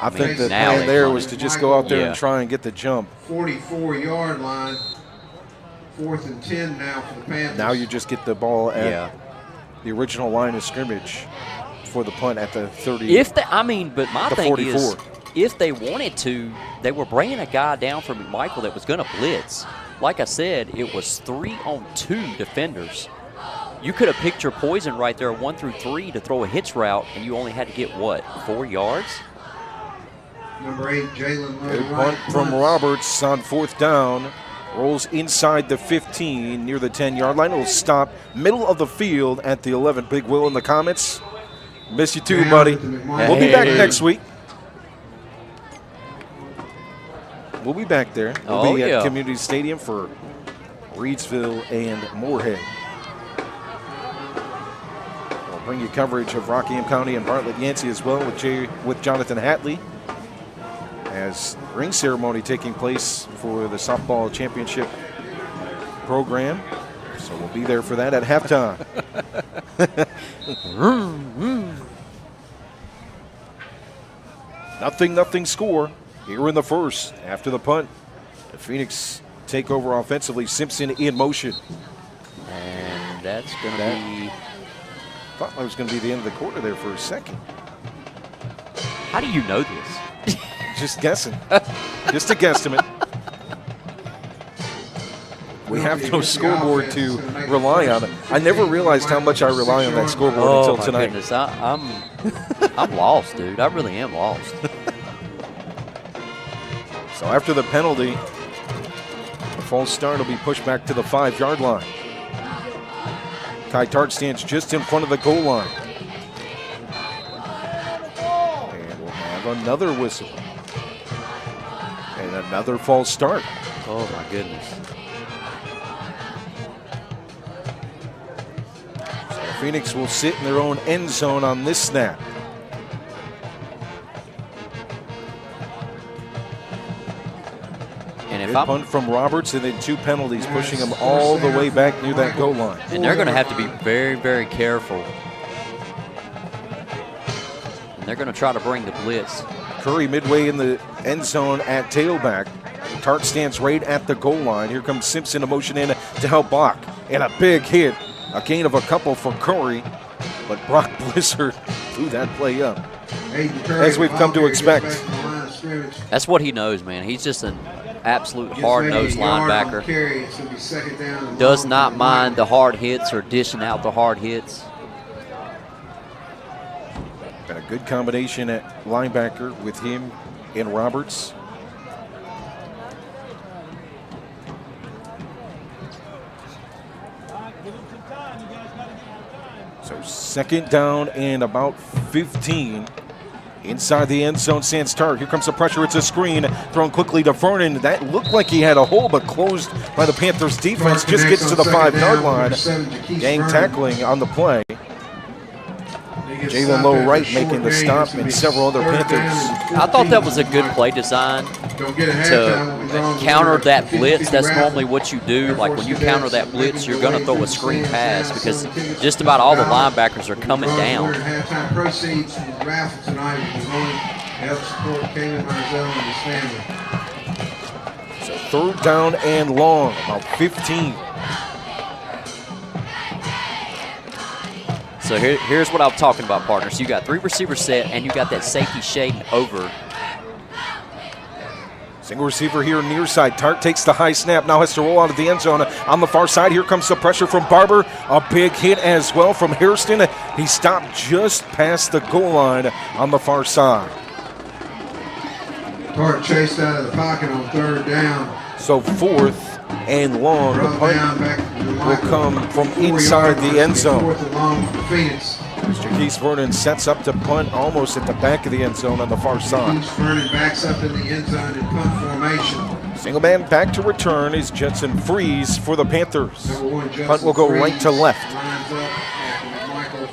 I think the now plan they there run was it. to just go out there Yeah. and try and get the jump. 44-yard line. 4th and 10 now for the Panthers. Now you just get the ball at yeah. the original line of scrimmage for the punt at the 30. But my The thing 44. is, if they wanted to, they were bringing a guy down from McMichael that was going to blitz. Like I said, it was 3 on 2 defenders. You could have picked your poison right there, 1 through 3, to throw a hitch route, and you only had to get, 4 yards? Number 8, Jalen Good Lowe. punt from Roberts on 4th down. Rolls inside the 15 near the 10-yard line. It will stop middle of the field at the 11. Big Will in the comments. Miss you too, buddy. We'll be back next week. We'll be back there. We'll be at Community Stadium for Reidsville and Morehead. bring you coverage of Rockingham County and Bartlett Yancey as well with Jonathan Hatley, as ring ceremony taking place for the softball championship program. So we'll be there for that at halftime. Nothing score here in the first. After the punt, the Phoenix take over offensively. Simpson in motion. And that's going to be... Thought it was going to be the end of the quarter there for a second. How do you know this? Just guessing. Just a guesstimate. We have no scoreboard to rely on. I never realized how much I rely on that scoreboard until tonight. Goodness. I'm lost, dude. I really am lost. So after the penalty, the false start will be pushed back to the 5-yard line. Kai Tart stands just in front of the goal line. And we'll have another whistle. And another false start. Oh, my goodness. So Phoenix will sit in their own end zone on this snap. And if Good punt from Roberts, and then 2 penalties, pushing him all the way back near that goal line. And they're going to have to be very, very careful. And they're going to try to bring the blitz. Curry midway in the end zone at tailback. Tart stands right at the goal line. Here comes Simpson, a motion in to help block. And a big hit. A gain of a couple for Curry. But Brock Blizzard threw that play up, as we've come to expect. That's what he knows, man. He's just an absolute hard-nosed linebacker. Does not mind the hard hits or dishing out the hard hits. Got a good combination at linebacker with him and Roberts. So 2nd down and about 15. Inside the end zone, stands Tart. Here comes the pressure. It's a screen thrown quickly to Vernon. That looked like he had a hole, but closed by the Panthers defense. Just gets to the 5-yard line. Gang tackling on the play. Jalen Lowe Wright making the stop, and several other Panthers. I thought that was a good play design to counter that blitz. That's normally what you do. Like when you counter that blitz, you're going to throw a screen pass because just about all the linebackers are coming down. Halftime proceeds from the raffle tonight help support Kayla Marzell and his family. So 3rd down and long, about 15. So here's what I'm talking about, partners. You got 3 receivers set, and you got that safety shading over. Single receiver here near side. Tart takes the high snap, now has to roll out of the end zone. On the far side, here comes the pressure from Barber. A big hit as well from Hairston. He stopped just past the goal line on the far side. Tart chased out of the pocket on 3rd down. So 4th and long. The punt will come from inside the end zone. 4th and long for Phoenix. Jaquise Vernon sets up to punt almost at the back of the end zone on the far side. Jaquise Vernon backs up in the end zone in punt formation. Single man back to return is Jetson Freeze for the Panthers. Punt will go right to left. Lines up at the McMichael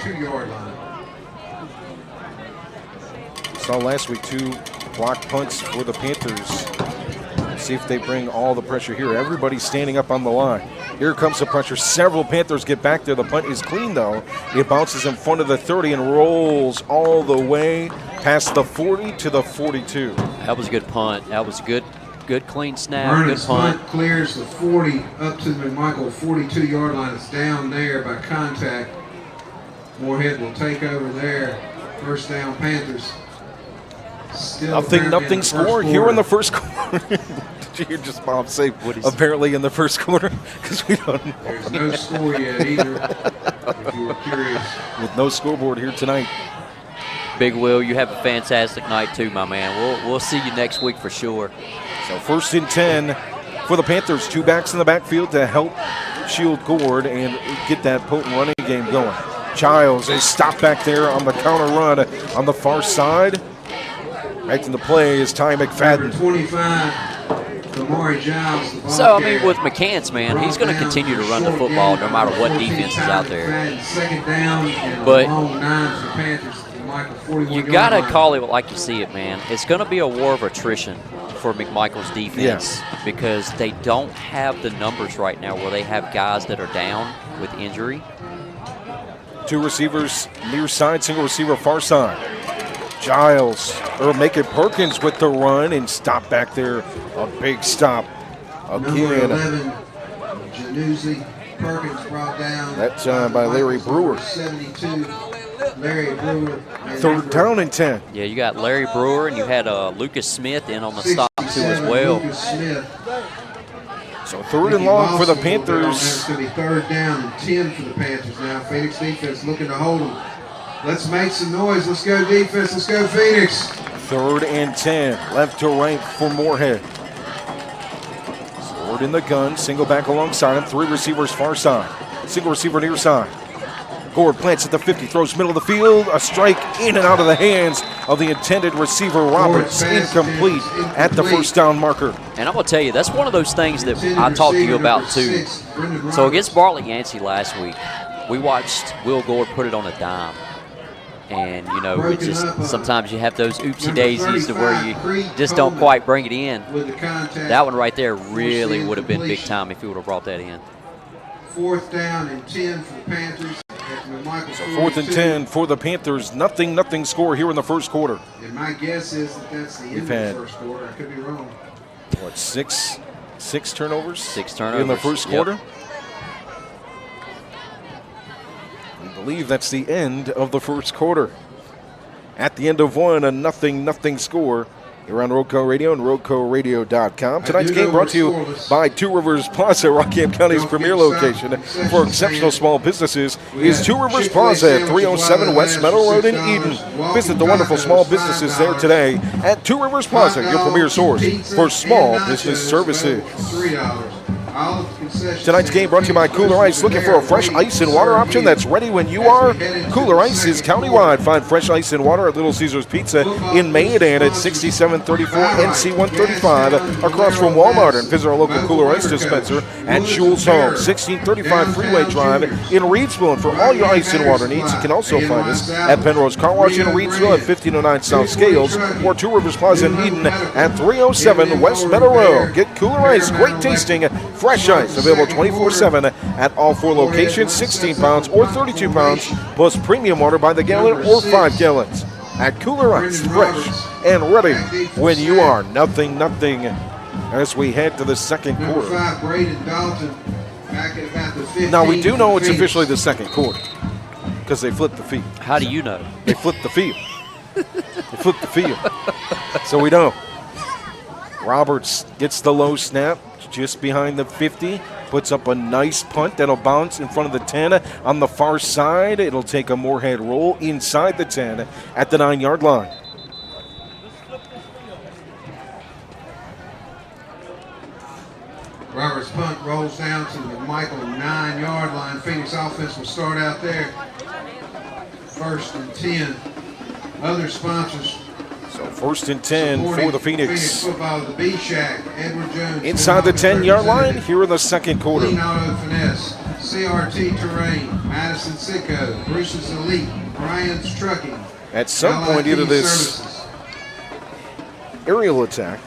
42-yard line. Saw last week 2 block punts for the Panthers. See if they bring all the pressure here. Everybody's standing up on the line. Here comes the pressure. Several Panthers get back there. The punt is clean, though. It bounces in front of the 30 and rolls all the way past the 40 to the 42. That was a good punt. That was a good clean snap. Vernon's good punt. clears the 40 up to the McMichael 42-yard line. It's down there by contact. Morehead will take over there. 1st down, Panthers. Still Nothing score here in the first quarter. Did you hear just Bob say apparently in the first quarter? Because we don't know. There's no score yet either, if you were curious. With no scoreboard here tonight. Big Will, you have a fantastic night too, my man. We'll see you next week for sure. So 1st and 10 for the Panthers. 2 backs in the backfield to help shield Gord and get that potent running game going. Childs is stopped back there on the counter run on the far side. Making the play is Ty McFadden. Number 25. Kamari Giles, the ball So, I mean, carrier. with McCants, man, he's going to continue to run the football no matter what defense is out there. Second down and But a long 9 for the Panthers. McMichael, 41 you got to call it like you see it, man. It's going to be a war of attrition for McMichael's defense because they don't have the numbers right now where they have guys that are down with injury. 2 receivers near side, single receiver far side. Giles, or make it Perkins with the run and stop back there. A big stop Number again. 11, Januzzi Perkins brought down. That's by Larry Brewer. 72, Larry Brewer. And 3rd down and 10. Yeah, you got Larry Brewer and you had Lucas Smith in on the stop too as 67, well. Lucas Smith. So 3rd and long for the Panthers. It's going to be 3rd down and 10 for the Panthers now. Phoenix defense looking to hold them. Let's make some noise. Let's go defense. Let's go Phoenix. 3rd and 10, left to right for Morehead. Sword in the gun, single back alongside him, 3 receivers far side, single receiver near side. Gord plants at the 50, throws middle of the field, a strike in and out of the hands of the intended receiver Roberts, incomplete at the 1st down marker. And I'm going to tell you, that's one of those things that I talked to you about too. So against Bartlett Yancey last week, we watched Will Gord put it on a dime. And, you know, it just sometimes you have those oopsie daisies to where you just don't quite bring it in. That one right there really would have been big time if he would have brought that in. 4th down and 10 for the Panthers. So 4th and 10 for the Panthers. Nothing score here in the first quarter. And my guess is that that's the end of the first quarter. I could be wrong. What, six turnovers? 6 turnovers. In the first quarter? I believe that's the end of the first quarter. At the end of one, a nothing score here on RoCo Radio and RoCoRadio.com. Tonight's game brought to you by Two Rivers Plaza, Rockingham County's premier location for exceptional small businesses is Two Rivers Plaza at 307 West Meadow Road in Eden. Visit the wonderful small businesses there today at Two Rivers Plaza, your premier source for small business services. Tonight's game brought to you by Kooler Ice. Looking for a fresh ice and water option that's ready when you are? Kooler Ice is countywide. Find fresh ice and water at Little Caesars Pizza in Mayodan at 6734 NC 135 across from Walmart, and visit our local Kooler Ice dispenser at Jules Home, 1635 Freeway Drive in Reidsville. And for all your ice and water needs, you can also find us at Penrose Car Wash in Reidsville at 1509 South Scales or Two Rivers Plaza in Eden at 307 West Meadow Road. Get Kooler Ice, great tasting, fresh ice, available 24/7 at all 4 locations, 16 pounds or 32 pounds, plus premium water by the gallon or 5 gallons. At Kooler Ice, fresh and ready when you are. Nothing as we head to the second quarter. Now we do know it's officially the second quarter because they flipped the field. How do you know? They flipped the field. They flipped the field. So we know. Roberts gets the low snap just behind the 50, puts up a nice punt that'll bounce in front of the 10 on the far side. It'll take a Morehead roll inside the 10 at the 9-yard line. Roberts' punt rolls down to the McMichael 9-yard line. Phoenix offense will start out there. 1st and 10. Other sponsors. So 1st and 10 for the Phoenix. Football, the B-Shack, Edward Jones. Inside the 10-yard line here in the second quarter. Clean Auto Finesse, CRT Terrain, Madison Sicko, Bruce's Elite, Brian's Trucking. At some point, either this aerial attack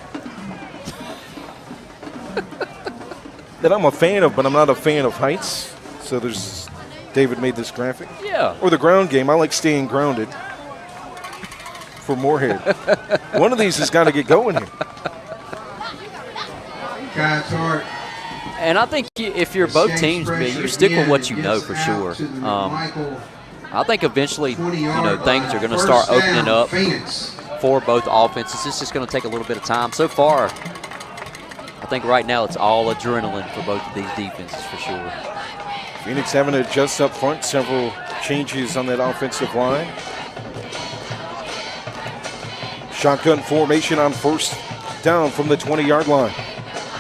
that I'm a fan of, but I'm not a fan of heights. So there's David made this graphic. Yeah. Or the ground game. I like staying grounded for Morehead. One of these has got to get going here. And I think if you're both teams, you stick with what you know for sure. I think eventually, things are going to start opening up for both offenses. It's just going to take a little bit of time. So far, I think right now it's all adrenaline for both of these defenses for sure. Phoenix having to adjust up front, several changes on that offensive line. Shotgun formation on 1st down from the 20-yard line.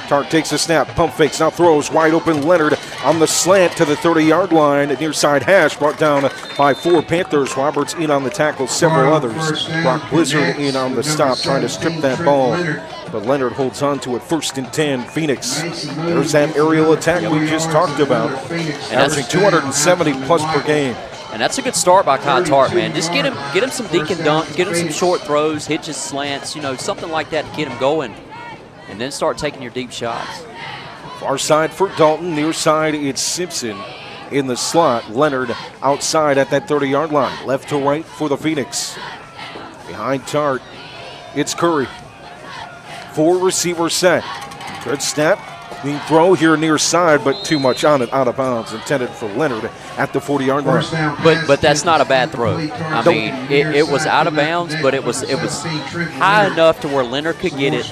Tart takes a snap, pump fakes, now throws wide open. Leonard on the slant to the 30-yard line. Near side hash brought down by 4 Panthers. Roberts in on the tackle, several others. Brock Blizzard in on the stop, trying to strip that ball but Leonard holds on to it. 1st and 10, Phoenix. There's that aerial attack we just talked about. Averaging 270 plus per game. And that's a good start by Kai Tart, man. Just get him some deke and dunks, get him some short throws, hitches, slants, something like that to get him going. And then start taking your deep shots. Far side for Dalton. Near side, it's Simpson in the slot. Leonard outside at that 30-yard line. Left to right for the Phoenix. Behind Tart, it's Curry. 4 receiver set. Good snap. Clean throw here near side, but too much on it, out of bounds. Intended for Leonard at the 40-yard line. But that's not a bad throw. I mean, it was out of bounds, but it was high enough to where Leonard could get it.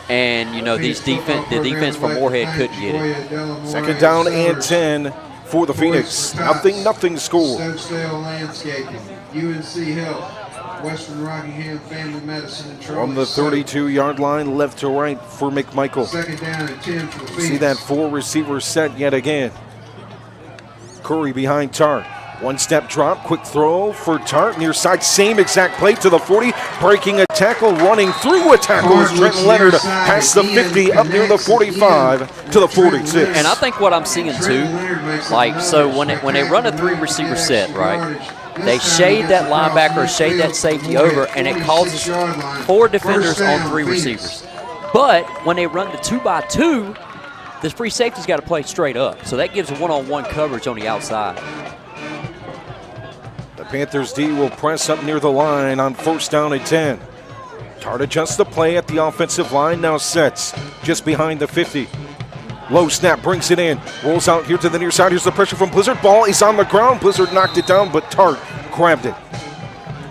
And, the defense from Morehead couldn't get it. 2nd down and 10 for the Phoenix. Nothing score. Soapsdale Landscaping, UNC Health, Western Rockingham Family Medicine, and From the 32-yard line, left to right for McMichael. 2nd down and 10 for the Phoenix. See that 4 receiver set yet again. Curry behind Tart. 1-step drop, quick throw for Tart. Near side, same exact play to the 40. Breaking a tackle, running through a tackle is Trenton Leonard past the 50, up near the 45 to the 46. And I think what I'm seeing too, so when they run a 3 receiver set, right? They shade that linebacker, shade that safety over, and it causes 4 defenders on 3 receivers. But when they run the 2x2, the free safety's got to play straight up. So that gives a one-on-one coverage on the outside. The Panthers D will press up near the line on 1st down and 10. Tart adjusts the play at the offensive line, now sets just behind the 50. Low snap, brings it in, rolls out here to the near side. Here's the pressure from Blizzard. Ball is on the ground. Blizzard knocked it down, but Tart grabbed it.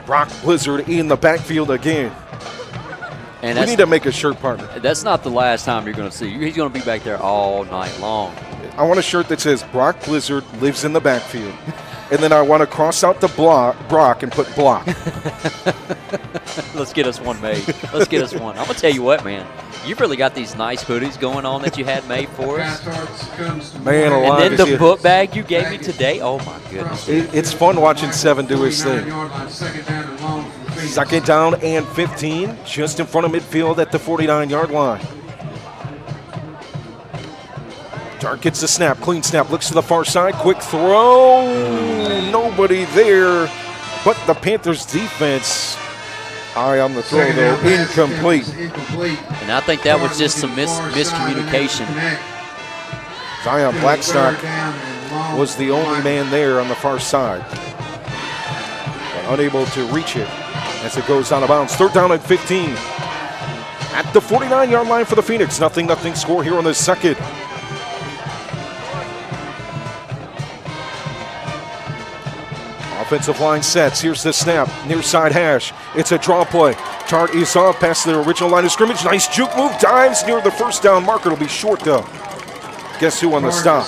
Brock Blizzard in the backfield again. And we need to make a shirt partner. That's not the last time you're going to see. He's going to be back there all night long. I want a shirt that says Brock Blizzard lives in the backfield. And then I want to cross out the Brock and put block. Let's get us one made. Let's get us one. I'm going to tell you what, man. You've really got these nice hoodies going on that you had made for us. Man alive. And then the book bag you gave me today. Oh, my goodness. It's fun watching Seven do his thing. 2nd down and 15, just in front of midfield at the 49-yard line. Tart gets the snap, clean snap, looks to the far side, quick throw. Nobody there, but the Panthers defense, eye on the throw though, incomplete. And I think that was just some miscommunication. Zion Blackstock was the only man there on the far side, but unable to reach it as it goes out of bounds. 3rd down and 15 at the 49-yard line for the Phoenix. Nothing score here on the 2nd. Offensive line sets. Here's the snap. Near side hash. It's a draw play. Tart is off past the original line of scrimmage. Nice juke move. Dives near the 1st down marker. It'll be short though. Guess who on the stop?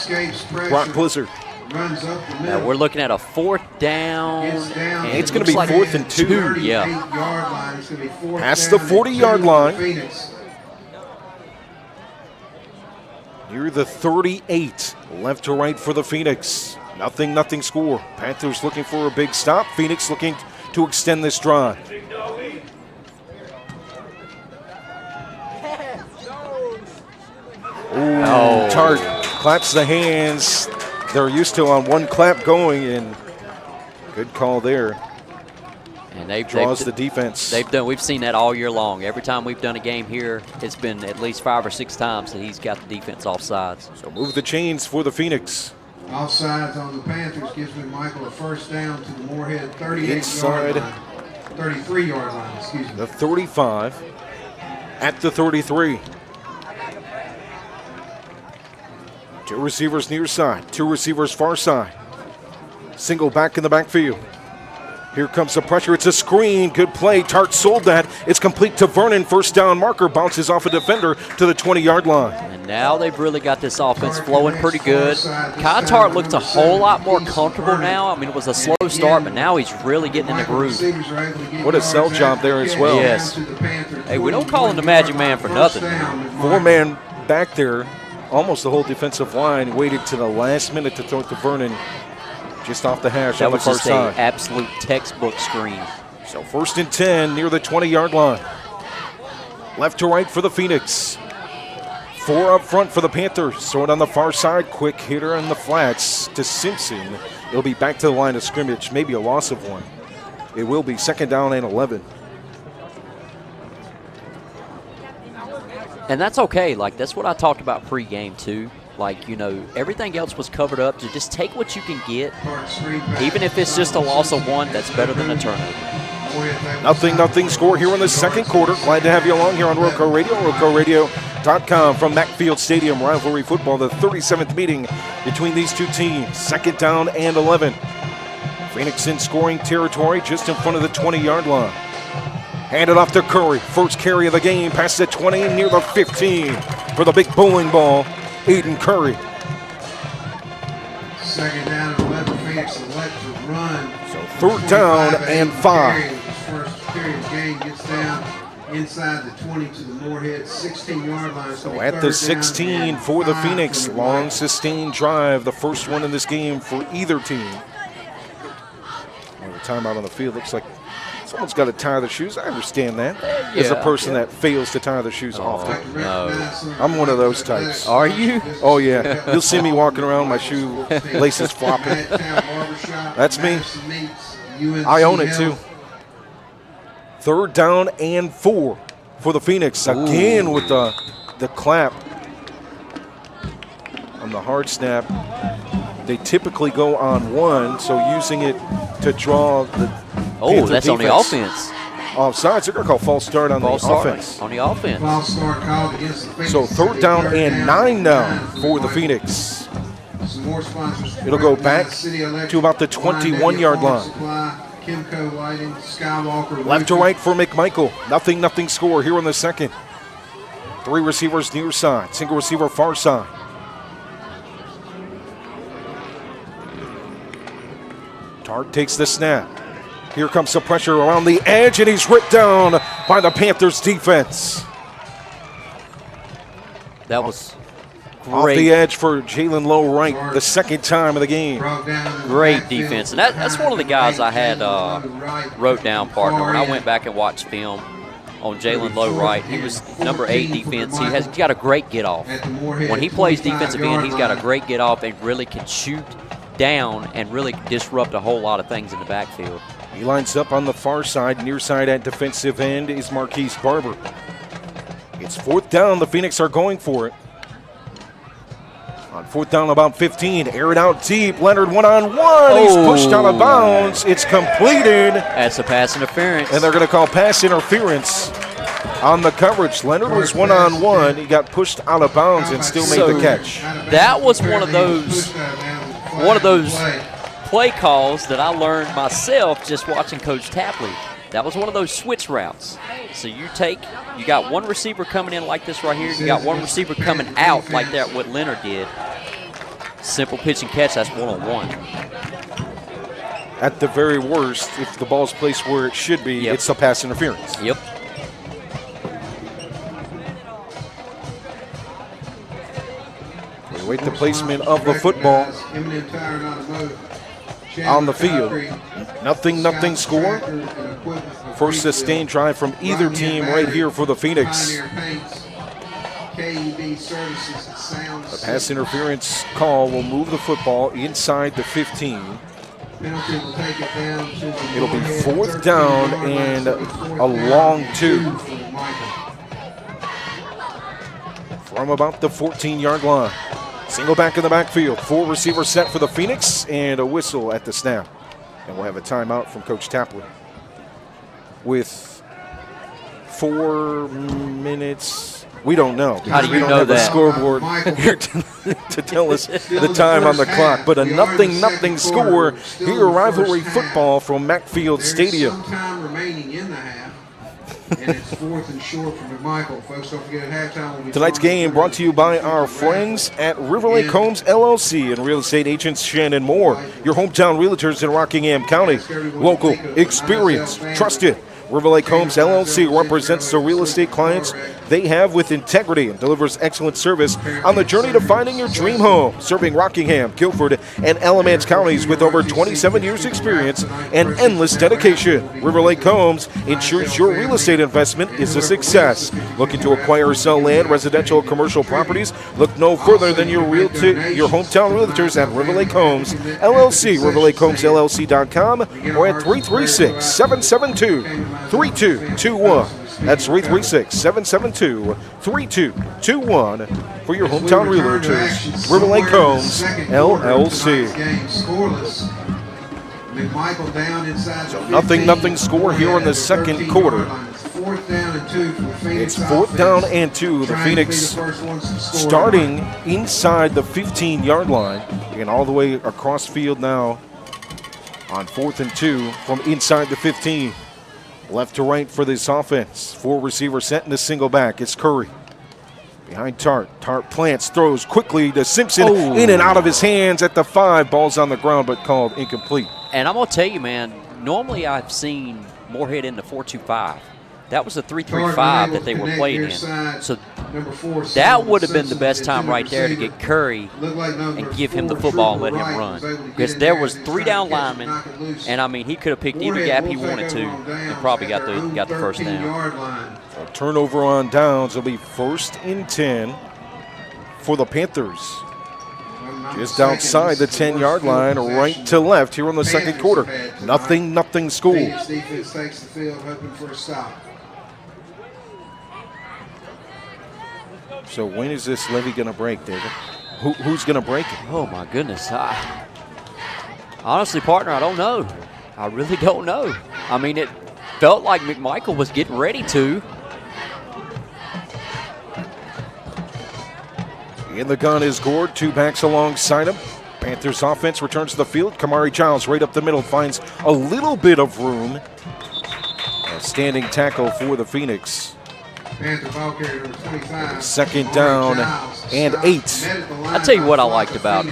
Brock Blizzard. Now we're looking at a 4th down. And it's going to be 4th and 2. Yeah. Past the 40-yard line. Near the 38. Left to right for the Phoenix. Nothing score. Panthers looking for a big stop. Phoenix looking to extend this drive. Ooh, Tart claps the hands. They're used to on one clap going, and good call there. And draws the defense. We've seen that all year long. Every time we've done a game here, it's been at least 5 or 6 times that he's got the defense off sides. So move the chains for the Phoenix. Offsides on the Panthers gives McMichael a 1st down to the Morehead 33-yard line, excuse me. The 35 at the 33. 2 receivers near side, 2 receivers far side. Single back in the backfield. Here comes the pressure. It's a screen. Good play. Tart sold that. It's complete to Vernon. 1st down marker. Bounces off a defender to the 20-yard line. And now they've really got this offense flowing pretty good. Kai Tart looks a whole lot more comfortable now. I mean, it was a slow start, but now he's really getting in the groove. What a sell job there as well. Yes. Hey, we don't call him the Magic Man for nothing. 4-man back there. Almost the whole defensive line waited to the last minute to throw it to Vernon. Just off the hash on the far side. That was just an absolute textbook screen. So 1st and 10 near the 20-yard line. Left to right for the Phoenix. 4 up front for the Panthers. Throw it on the far side. Quick hitter on the flats to Simpson. It'll be back to the line of scrimmage. Maybe a loss of 1. It will be 2nd down and 11. And that's okay. Like, that's what I talked about pregame, too. Like, everything else was covered up. To just take what you can get. Even if it's just a loss of 1, that's better than a turnover. Nothing score here in the second quarter. Glad to have you along here on RoCo Radio, RoCoRadio.com from McField Stadium. Rivalry football, the 37th meeting between these two teams. 2nd down and 11. Phoenix in scoring territory just in front of the 20-yard line. Handed off to Curry. First carry of the game, past the 20, near the 15 for the big bowling ball, Aiden Curry. 2nd down and 11. Phoenix elect to run. So 3rd down and 5. First carry of the game gets down inside the 20 to the Morehead 16-yard line. So at the 16 for the Phoenix. Long sustained drive, the first one in this game for either team. And the timeout on the field looks like someone's got to tie their shoes. I understand that. As a person that fails to tie their shoes often. No. I'm one of those types. Are you? Oh, yeah. You'll see me walking around, my shoe laces flopping. That's me. I own it, too. 3rd down and 4 for the Phoenix. Again with the clap on the hard snap. They typically go on 1, so using it to draw the Panther that's on the offense. Offsides. They're going to call false start on the offense. On the offense. False start called against the Phoenix. So 3rd down and 9 now for the Phoenix. Some more sponsors. It'll go back to about the 21-yard line. Kimco Lighting, Skywalker. Left to right for McMichael. Nothing score here in the second. 3 receivers near side. Single receiver far side. Tart takes the snap. Here comes the pressure around the edge, and he's ripped down by the Panthers defense. That was great. Off the edge for Jalen Lowe Wright, the 2nd time of the game. Great defense. And that's one of the guys I had wrote down, partner. When I went back and watched film on Jalen Lowe Wright, he was number 8 defense. He's got a great get-off. When he plays defensive end, he's got a great get-off and really can shoot down and really disrupt a whole lot of things in the backfield. He lines up on the far side. Near side at defensive end is Marquise Barber. It's 4th down. The Phoenix are going for it. On 4th down, about 15. Air it out deep. Leonard one-on-one. He's pushed out of bounds. It's completed. That's a pass interference. And they're going to call pass interference on the coverage. Leonard was one-on-one. He got pushed out of bounds and still made the catch. That was one of those play calls that I learned myself just watching Coach Tapley. That was one of those switch routes. So you got one receiver coming in like this right here. You got one receiver coming out like that, what Leonard did. Simple pitch and catch, that's one-on-one. At the very worst, if the ball's placed where it should be, it's a pass interference. Yep. We wait the placement of the football on the field. Nothing score. First sustained drive from either team right here for the Phoenix. The pass interference call will move the football inside the 15. It'll be 4th down and a long 2. From about the 14-yard line. Single back in the backfield. 4 receivers set for the Phoenix and a whistle at the snap. And we'll have a timeout from Coach Tapley. With 4 minutes, we don't know. How do you know have that? A scoreboard here to tell us the time on the clock. But a nothing score here, rivalry football from McField Stadium. Some time remaining in the half. And it's 4th and short for McMichael. Folks, don't forget at halftime. Tonight's game brought to you by our friends at Rivalry Homes LLC and real estate agents Shannon Moore. Your hometown realtors in Rockingham County. Local, experienced, trusted. Rivalry Homes LLC represents the real estate clients they have with integrity and delivers excellent service on the journey to finding your dream home. Serving Rockingham, Guilford, and Alamance counties with over 27 years experience and endless dedication. River Lake Homes ensures your real estate investment is a success. Looking to acquire or sell land, residential, or commercial properties? Look no further than your hometown realtors at River Lake Homes, LLC, riverlakehomesllc.com, or at 336-772-3221. That's 336-772-3221 for your hometown realtors. River Lake Homes, LLC. McMichael down inside. So nothing score here in the second quarter. It's 4th down and 2. The Phoenix starting inside the 15-yard line and all the way across field now on 4th and 2 from inside the 15. Left to right for this offense. 4 receivers set in a single back. It's Curry. Behind Tart. Tart plants, throws quickly to Simpson. In and out of his hands at the 5. Ball's on the ground but called incomplete. And I'm going to tell you, man, normally I've seen Morehead in the 4-2-5. That was the 3-3-5 that they were playing in. So that would have been the best time right there to get Curry and give him the football and let him run. Because there was 3 down linemen, and, I mean, he could have picked any gap he wanted to and probably got the first down. A turnover on downs. It'll be 1st and 10 for the Panthers. Just outside the 10-yard line, right to left here in the second quarter. Nothing score. Defense takes the field, hoping for a stop. So when is this levee going to break, David? Who's going to break it? Oh, my goodness. Honestly, partner, I don't know. I really don't know. I mean, it felt like McMichael was getting ready to. In the gun is Gord, 2 backs alongside him. Panthers offense returns to the field. Kamari Giles right up the middle finds a little bit of room. A standing tackle for the Phoenix. Panther ball carrier number 25. 2nd down and 8. I'll tell you what I liked about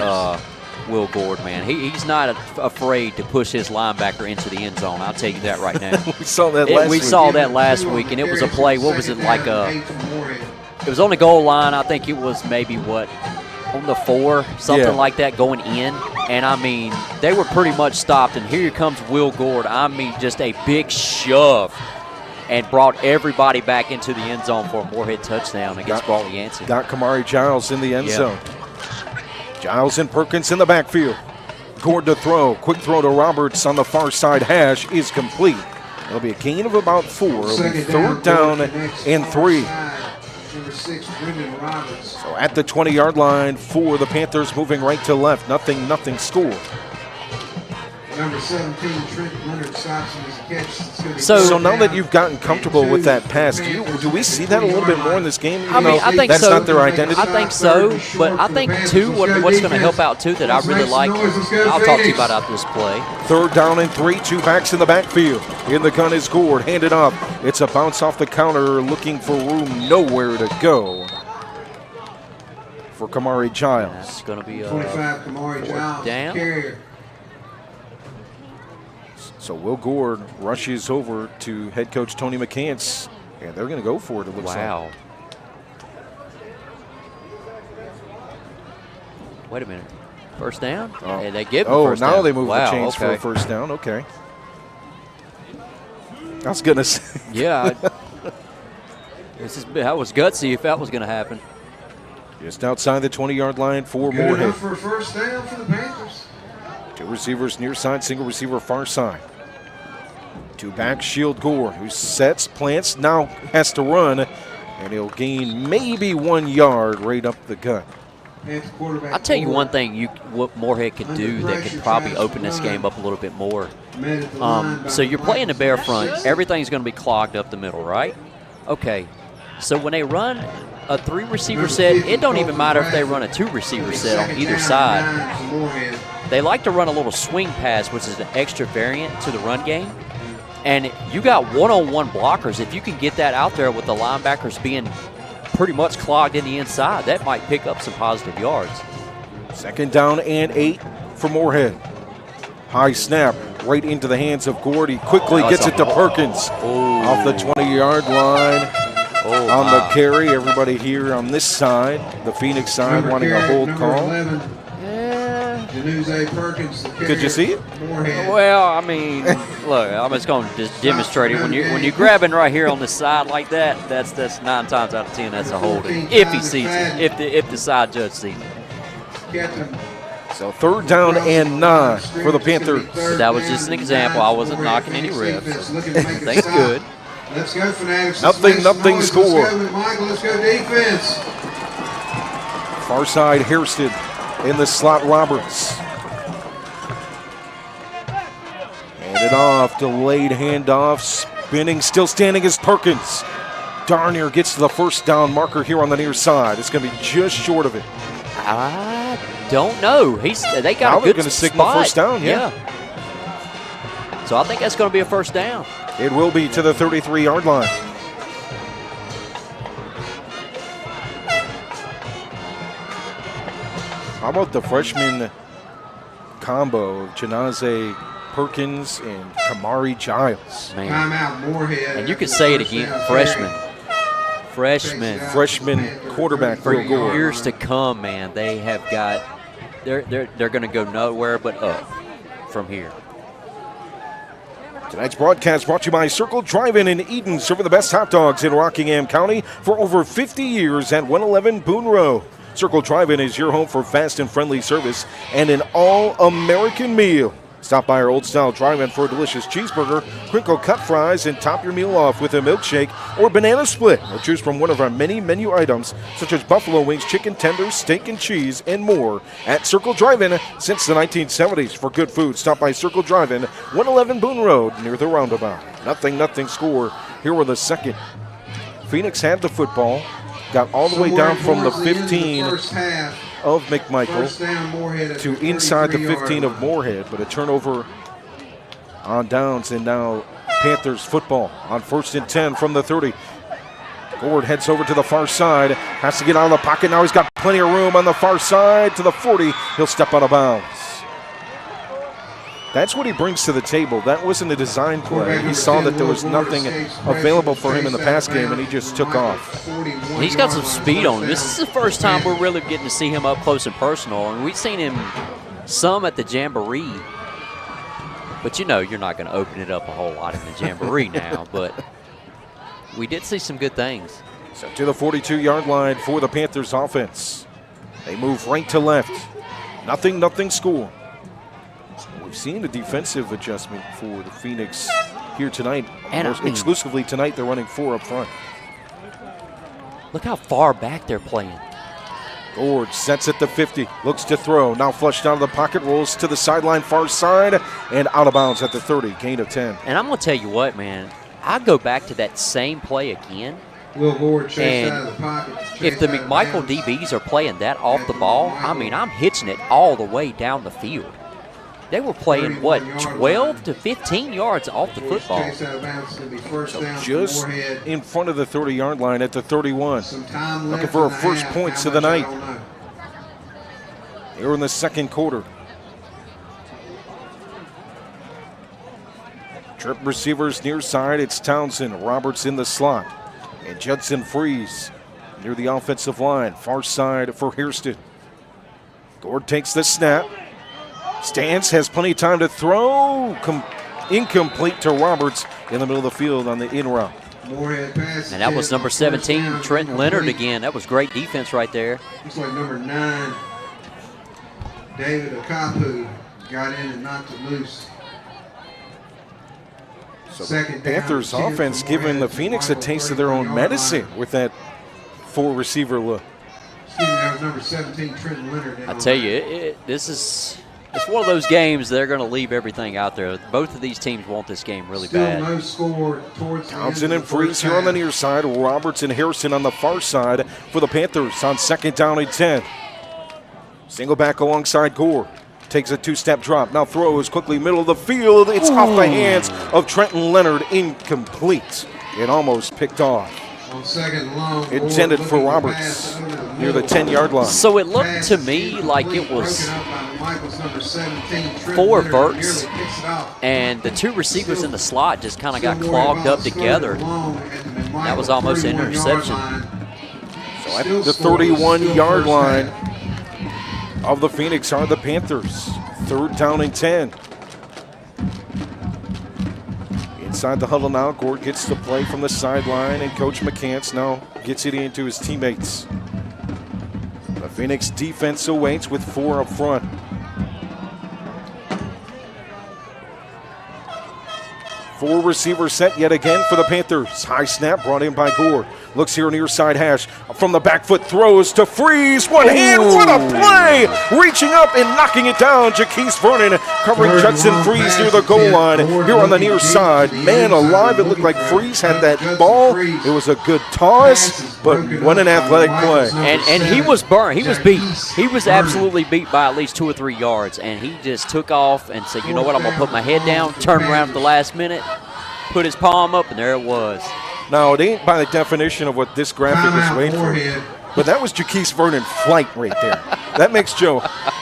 Will Gord, man. He's not afraid to push his linebacker into the end zone. I'll tell you that right now. We saw that last week. We saw that last week, and it was a play. What was it like? It was on the goal line. I think it was maybe, on the 4, something like that, going in. And, I mean, they were pretty much stopped. And here comes Will Gord. I mean, just a big shove and brought everybody back into the end zone for a Morehead touchdown against Brawley Yancey. Got Kamari Giles in the end zone. Giles and Perkins in the backfield. Gord to throw. Quick throw to Roberts on the far side hash is complete. It'll be a gain of about 4. It'll be 3rd down and 3. Number 6, Brendan Roberts. So at the 20-yard line for the Panthers, moving right to left. Nothing score. Number 17, Trent Leonard stops in his catch. So now that you've gotten comfortable with that pass, do we see that a little bit more in this game? I mean, I think that's so. Not their identity. I think so, but I think too what's going to help out too that I really like. I'll talk to you about after this play. 3rd down and 3, 2 backs in the backfield. In the gun is Gord, handed off. It's a bounce off the counter, looking for room, nowhere to go for Kamari Giles. That's going to be 25, Kamari Giles, down. Carrier. So Will Gord rushes over to head coach Tony McCants, and they're going to go for it, it looks like. Wow. Wait a minute. First down? Oh, they give him first down. Now they move the chains for a first down. Okay. I was going to say. Yeah. That was gutsy if that was going to happen. Just outside the 20-yard line for Morehead. Good enough for a first down for the Panthers. 2 receivers near side, single receiver far side. 2 back, shield Gore, who sets, plants, now has to run, and he'll gain maybe 1 yard right up the gut. I'll tell you one thing what Morehead could do that could probably open this game up a little bit more. So you're playing the bare front. Everything's going to be clogged up the middle, right? Okay. So when they run a 3-receiver set, it don't even matter if they run a 2-receiver set on either side. They like to run a little swing pass, which is an extra variant to the run game. And you got one-on-one blockers. If you can get that out there with the linebackers being pretty much clogged in the inside, that might pick up some positive yards. 2nd down and 8 for Morehead. High snap right into the hands of Gord. He quickly gets it to Perkins off the 20-yard line. on the carry. Everybody here on this side, the Phoenix side, wanting a hold call. 11. Perkins, Could you see it? Morehead. Well, I mean, look, I'm just going to just demonstrate it. When you're grabbing right here on the side like that, that's 9 times out of 10 that's a holding. If he sees it, if the side judge sees it. So 3rd down and 9 for the Panthers. That was just an example. I wasn't knocking any ribs. So things good. Let's go, Fanatics. Nothing score. Let's go, McMichael. Let's go defense. Far side, Hairston in the slot, Roberts. Handed off, delayed handoff, spinning, still standing is Perkins. Darnier gets to the 1st down marker here on the near side. It's going to be just short of it. I don't know. They got now a good they're going to signal spot. 1st down, yeah. So I think that's going to be a 1st down. It will be to the 33-yard line. How about the freshman combo of Janaze Perkins and Kamari Giles? Man. Timeout, Morehead. And you could say it again, freshman Quarterback for Will Gore. years to come, man. They have got they're going to go nowhere but up from here. Tonight's broadcast brought to you by Circle Drive-In in Eden, serving the best hot dogs in Rockingham County for over 50 years at 111 Boone Row. Circle Drive-In is your home for fast and friendly service and an all-American meal. Stop by our old-style drive-in for a delicious cheeseburger, crinkle-cut fries, and top your meal off with a milkshake or banana split. Or choose from one of our many menu items, such as buffalo wings, chicken tenders, steak and cheese, and more at Circle Drive-In since the 1970s. For good food, stop by Circle Drive-In, 111 Boone Road, near the roundabout. Nothing score. Here were the second. Phoenix had the football, got all the way down from the 15 of McMichael to inside the 15 of Morehead, but a turnover on downs, and now Panthers football on 1st and 10 from the 30. Gord heads over to the far side, has to get out of the pocket. Now he's got plenty of room on the far side to the 40. He'll step out of bounds. That's what he brings to the table. That wasn't a design play. He saw that there was nothing available for him in the pass game, and he just took off. He's got some speed on him. This is the first time we're really getting to see him up close and personal, and we've seen him some at the Jamboree. But you know you're not going to open it up a whole lot in the Jamboree now, but we did see some good things. So to the 42-yard line for the Panthers offense. They move right to left. Nothing score. We've seen a defensive adjustment for the Phoenix here tonight. And exclusively tonight, they're running 4 up front. Look how far back they're playing. Gord sets at the 50, looks to throw. Now flushed out of the pocket, rolls to the sideline, far side, and out of bounds at the 30, gain of 10. And I'm going to tell you what, man. I go back to that same play again. Will Gord chase And out of the pocket. If the McMichael DBs are playing that off the ball, I mean, I'm hitching it all the way down the field. They were playing, 12 to 15 yards off the football. So just in front of the 30-yard line at the 31. Looking for a first points of the night. Here in the second quarter. Trip receivers near side. It's Townsend. Roberts in the slot. And Judson Freeze near the offensive line. Far side for Hairston. Gord takes the snap. Stance has plenty of time to throw. Incomplete to Roberts in the middle of the field on the in route. And that was number 17, Trent Leonard again. That was great defense right there. Looks like number 9, David Akapu, got in and knocked it loose. So Panthers offense giving the Phoenix a taste of their own medicine with that 4-receiver look. Excuse me, that was number 17, Trent Leonard. I tell you, it's one of those games they're going to leave everything out there. Both of these teams want this game really bad. No score towards Townsend and Freeze here on the near side. Roberts and Harrison on the far side for the Panthers on 2nd down and 10. Single back alongside Gore. Takes a 2-step drop. Now throws quickly middle of the field. It's off the hands of Trenton Leonard. Incomplete. It almost picked off. On 2nd and long. Intended for Roberts near the 10-yard line. So it looked to me like it was 4 verts, and the 2 receivers in the slot just kind of got clogged up together. That was almost an interception. So at the 31-yard line of the Phoenix are the Panthers. 3rd down and 10. Inside the huddle now, Gord gets the play from the sideline, and Coach McCants now gets it into his teammates. The Phoenix defense awaits with 4 up front. Four receivers set yet again for the Panthers. High snap brought in by Gore. Looks here near side hash. From the back foot, throws to Freeze. One hand, what a play! Reaching up and knocking it down. Jaquise Vernon covering Judson Freeze near the goal line. Here on the near side. Man alive, it looked like Freeze had that ball. It was a good toss, but what an athletic play. And he was burned. He was beat. He was absolutely beat by at least 2 or 3 yards, and he just took off and said, you know what, I'm going to put my head down, turn around at the last minute, put his palm up, and there it was. Now, it ain't by the definition of what this graphic was waiting for, but that was Jaquise Vernon flight right there. That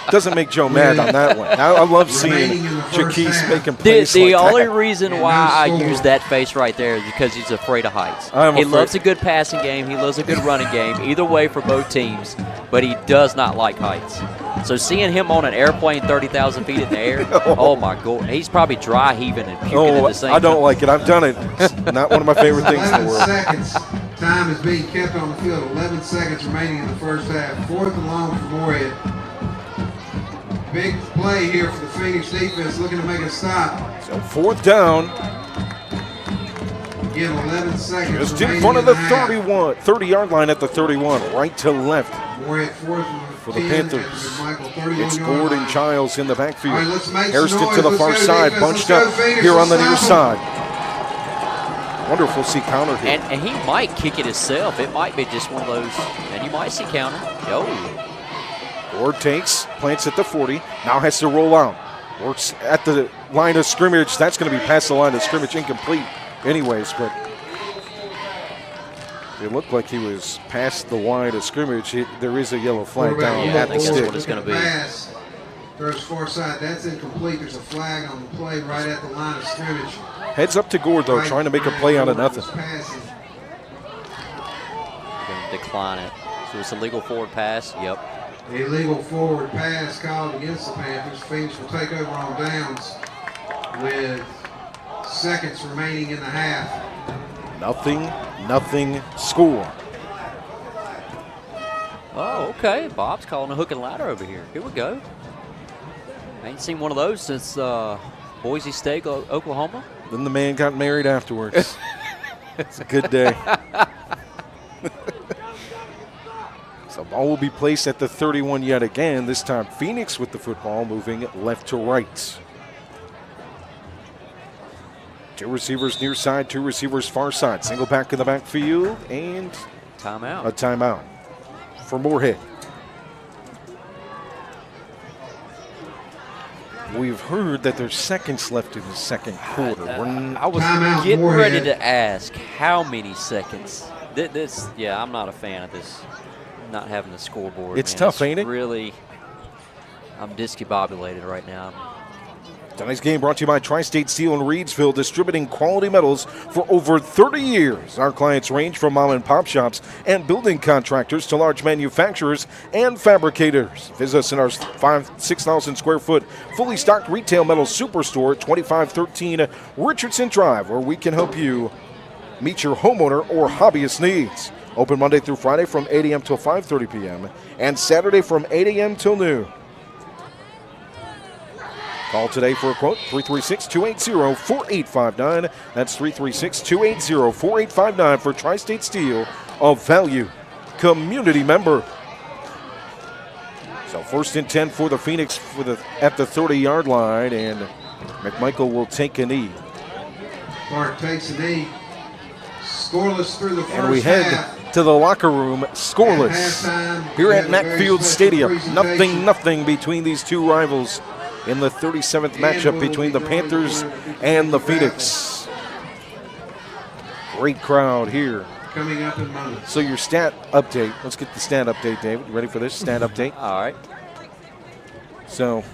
doesn't make Joe mad on that one. I love seeing Jaquise making plays The like only that. reason why I use that face right there is because he's afraid of heights. He loves a good passing game. He loves a good running game, either way for both teams, but he does not like heights. So seeing him on an airplane 30,000 feet in the air, oh my God, he's probably dry heaving and puking at the same time. I don't like it. I've done it. It's not one of my favorite things in the world. 11 seconds. Time is being kept on the field. 11 seconds remaining in the first half. 4th and long for Morehead. Big play here for the Phoenix defense, looking to make a stop. So 4th down. Again, 11 seconds. Just in front of the 30-yard line at the 31, right to left. Morehead 4th for the Panthers. It's Gordon Gordon Childs in the backfield. All right, let's make some Harrison noise. to the Let's far go side, defense. bunched Let's go up Phoenix. here on the Let's near stop side. Wonderful see counter here. And he might kick it himself. It might be just one of those, and you might see counter. Yo. Gord takes, plants at the 40, now has to roll out. Works at the line of scrimmage. That's going to be past the line of scrimmage, incomplete anyways, but it looked like he was past the line of scrimmage. There is a yellow flag down Yeah, I at the think that's stick. what it's going to be. Pass. Throws far side. That's incomplete. There's a flag on the play right at the line of scrimmage. Heads up to Gord, though, trying to make a play out of nothing. Passing. We're going to decline it. So it's a legal forward pass. Yep. Illegal forward pass called against the Panthers. Phoenix will take over on downs with seconds remaining in the half. Nothing score. Oh, okay. Bob's calling a hook and ladder over here. Here we go. I ain't seen one of those since Boise State, Oklahoma. Then the man got married afterwards. It's a good day. So ball will be placed at the 31 yet again. This time Phoenix with the football, moving left to right. 2 receivers near side, 2 receivers far side. Single back in the backfield, and Timeout. a timeout for Morehead. We've heard that there's seconds left in the second quarter. I was Timeout, getting Morehead. ready to ask how many seconds. Yeah, I'm not a fan of this, not having the scoreboard. It's man. tough, ain't it? Really, I'm discombobulated right now. Tonight's game brought to you by Tri-State Steel in Reidsville, distributing quality metals for over 30 years. Our clients range from mom and pop shops and building contractors to large manufacturers and fabricators. Visit us in our 6,000 square foot fully stocked retail metals superstore at 2513 Richardson Drive, where we can help you meet your homeowner or hobbyist needs. Open Monday through Friday from 8 a.m. till 5:30 p.m. and Saturday from 8 a.m. till noon. Call today for a quote, 336-280-4859. That's 336-280-4859 for Tri-State Steel, a value community member. So 1st and 10 for the Phoenix at the 30-yard line, and McMichael will take a knee. Clark takes a knee. Scoreless through the first And we head half. to the locker room, scoreless. Here at Macfield Stadium, nothing between these two rivals in the 37th matchup between the Panthers and the Phoenix. Great crowd here. Coming up in moments. So your stat update. Let's get the stat update, David. You ready for this stat update? All right. So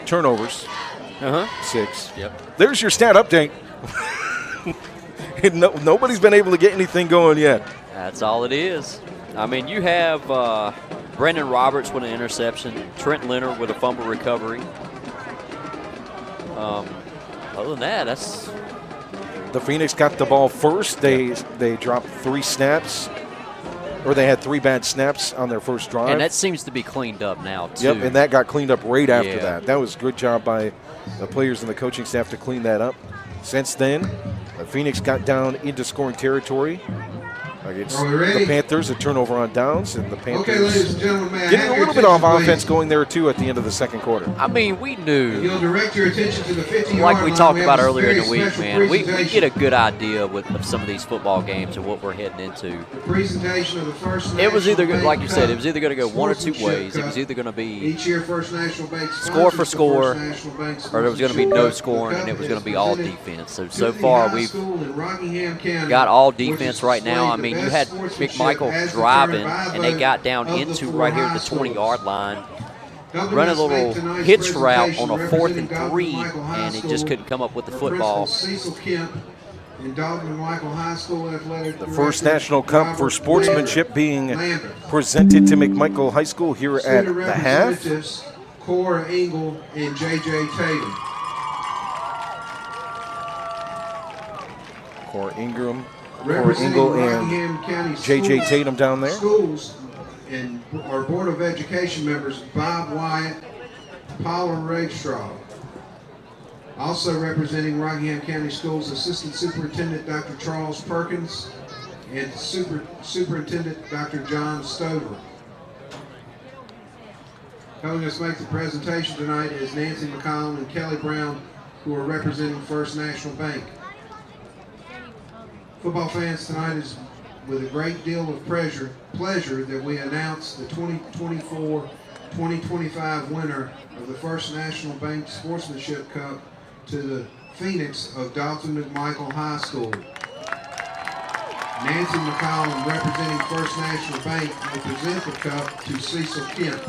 turnovers, 6. Yep. There's your stat update. Nobody's been able to get anything going yet. That's all it is. I mean, you have Brendan Roberts with an interception, Trent Leonard with a fumble recovery. Other than that, that's... The Phoenix got the ball first. They dropped 3 snaps, or they had 3 bad snaps on their first drive. And that seems to be cleaned up now, too. Yep, and that got cleaned up right after that. That was a good job by the players and the coaching staff to clean that up. Since then, the Phoenix got down into scoring territory against the Panthers, a turnover on downs, and the Panthers ladies and gentlemen, may I getting have a your little bit of attention, offense please? going there, too, at the end of the second quarter. I mean, we knew, You'll direct your attention to the 50-yard like we line. talked have about a earlier in very the week, special man, we presentation. get a good idea of some of these football games and what we're heading into. The presentation of the first It was either, National like you Bank said, it was either going to go one or two Sportsmanship ways. It Cup. was either going to be Each year, First National Bank score for sponsors the score, First National Bank or there was going to be Sportsmanship no Cup. scoring, The and it was cup going to be is all presented defense. So Tiffany far, High we've School in Rockingham County, got all which defense is right now. I displayed mean, the you best had sportsmanship McMichael as driving, determined by and they vote got down of the into 4 right here at high the schools. 20-yard line, Helping run a us make little tonight's hitch route on a presentation 4th and representing 3, Dr. McMichael High and he School, just couldn't come up with the our football. Principal Cecil Kemp and Dr. McMichael High School Athletic The Director first National Cup for Robert sportsmanship being Lambert. presented to McMichael High School here at Student the half. representatives Cora Engel and J.J. Tatum. Cora Engel Representing and Rockingham County J.J. Schools- Tatum down there. Schools and our Board of Education members, Bob Wyatt, Paula Rakestraw. Also representing Rockingham County Schools, Assistant Superintendent Dr. Charles Perkins and Superintendent Dr. John Stover. Helping us make the presentation tonight is Nancy McCollum and Kelly Brown, who are representing First National Bank. Football fans, tonight is with a great deal of pleasure that we announce the 2024-2025 winner of the First National Bank Sportsmanship Cup to the Phoenix of Dr. McMichael High School. Nancy McCollum, representing First National Bank, will present the cup to Cecil Kemp.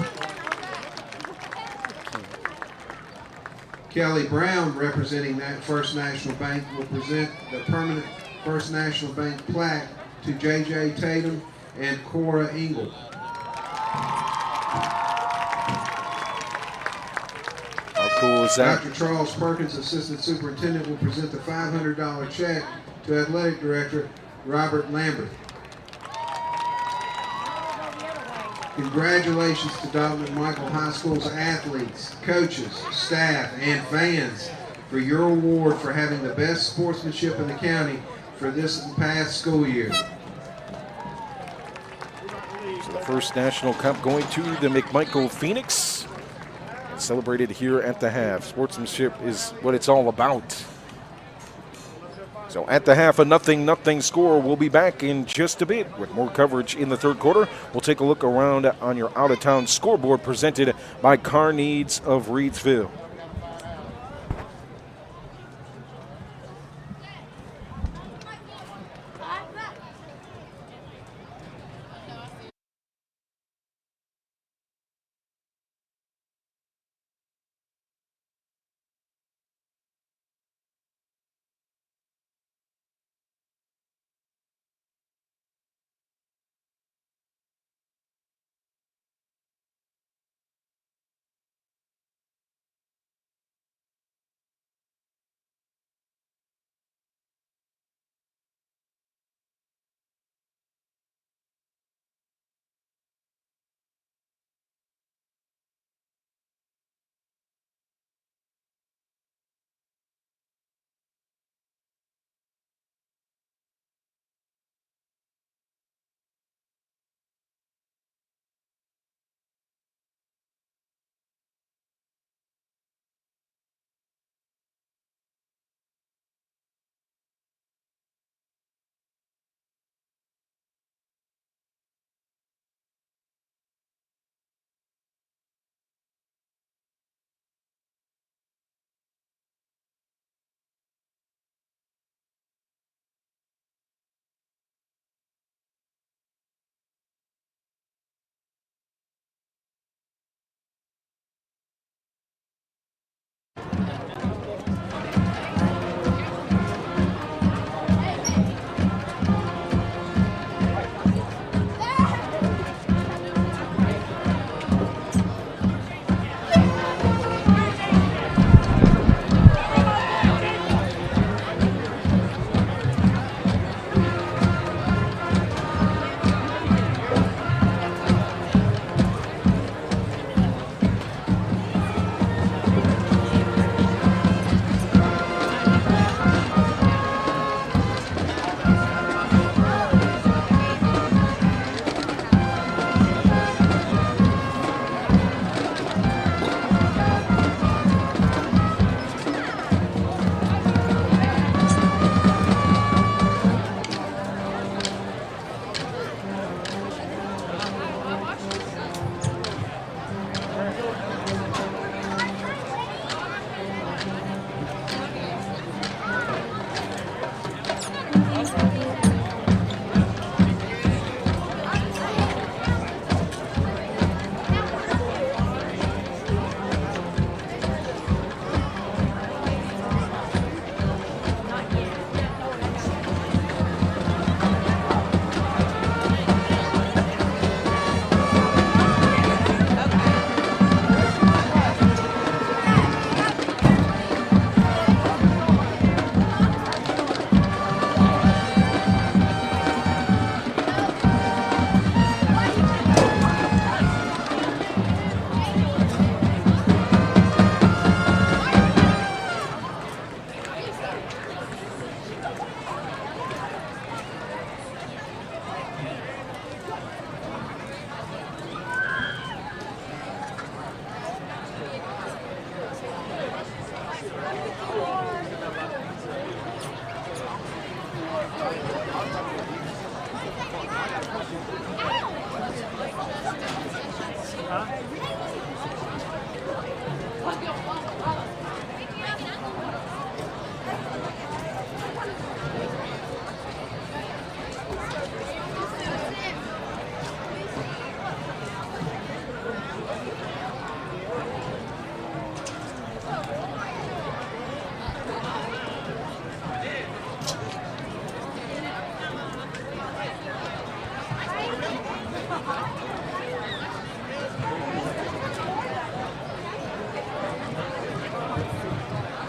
Kelly Brown, representing that First National Bank, will present the permanent First National Bank plaque to J.J. Tatum and Cora Engel. How cool is that? Dr. Charles Perkins, Assistant Superintendent, will present the $500 check to Athletic Director Robert Lambert. Congratulations to Dr. McMichael High School's athletes, coaches, staff, and fans for your award for having the best sportsmanship in the county for this past school year. So the first National Cup going to the McMichael Phoenix. Celebrated here at the half. Sportsmanship is what it's all about. So at the half, a 0-0 score. We'll be back in just a bit with more coverage in the third quarter. We'll take a look around on your out-of-town scoreboard presented by Car Needs of Reidsville.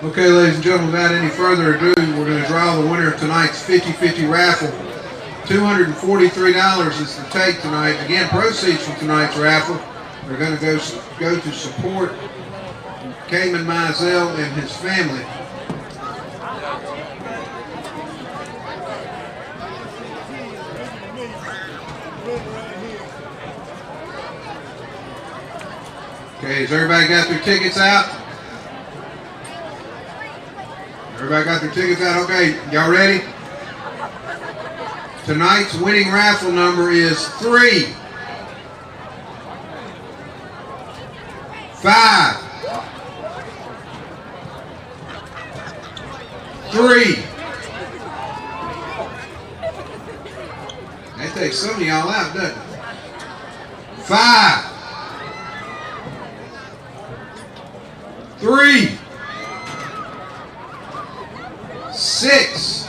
Okay, ladies and gentlemen, without any further ado, we're going to draw the winner of tonight's 50-50 raffle. $243 is the take tonight. Again, proceeds from tonight's raffle are going to go to support Cayman Mizell and his family. Okay, has everybody got their tickets out? Everybody got their tickets out? Okay, y'all ready? Tonight's winning raffle number is 3, 5, 3. That takes some of y'all out, doesn't it? 5, 3, 6,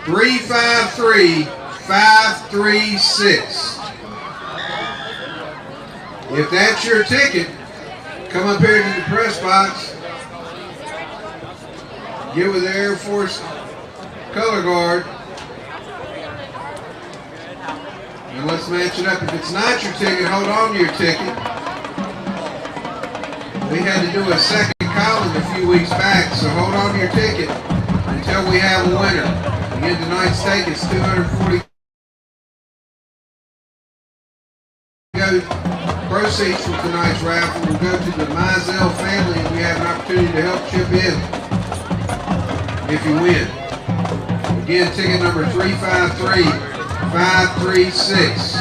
353 536. If that's your ticket, come up here to the press box. Get with the Air Force color guard. And let's match it up. If it's not your ticket, hold on to your ticket. We had to do a second column a few weeks back, so hold on to your ticket until we have a winner. Again, tonight's stake is $240. Proceeds from tonight's raffle will go to the Mizell family, and we have an opportunity to help chip in if you win. Again, ticket number 353 536.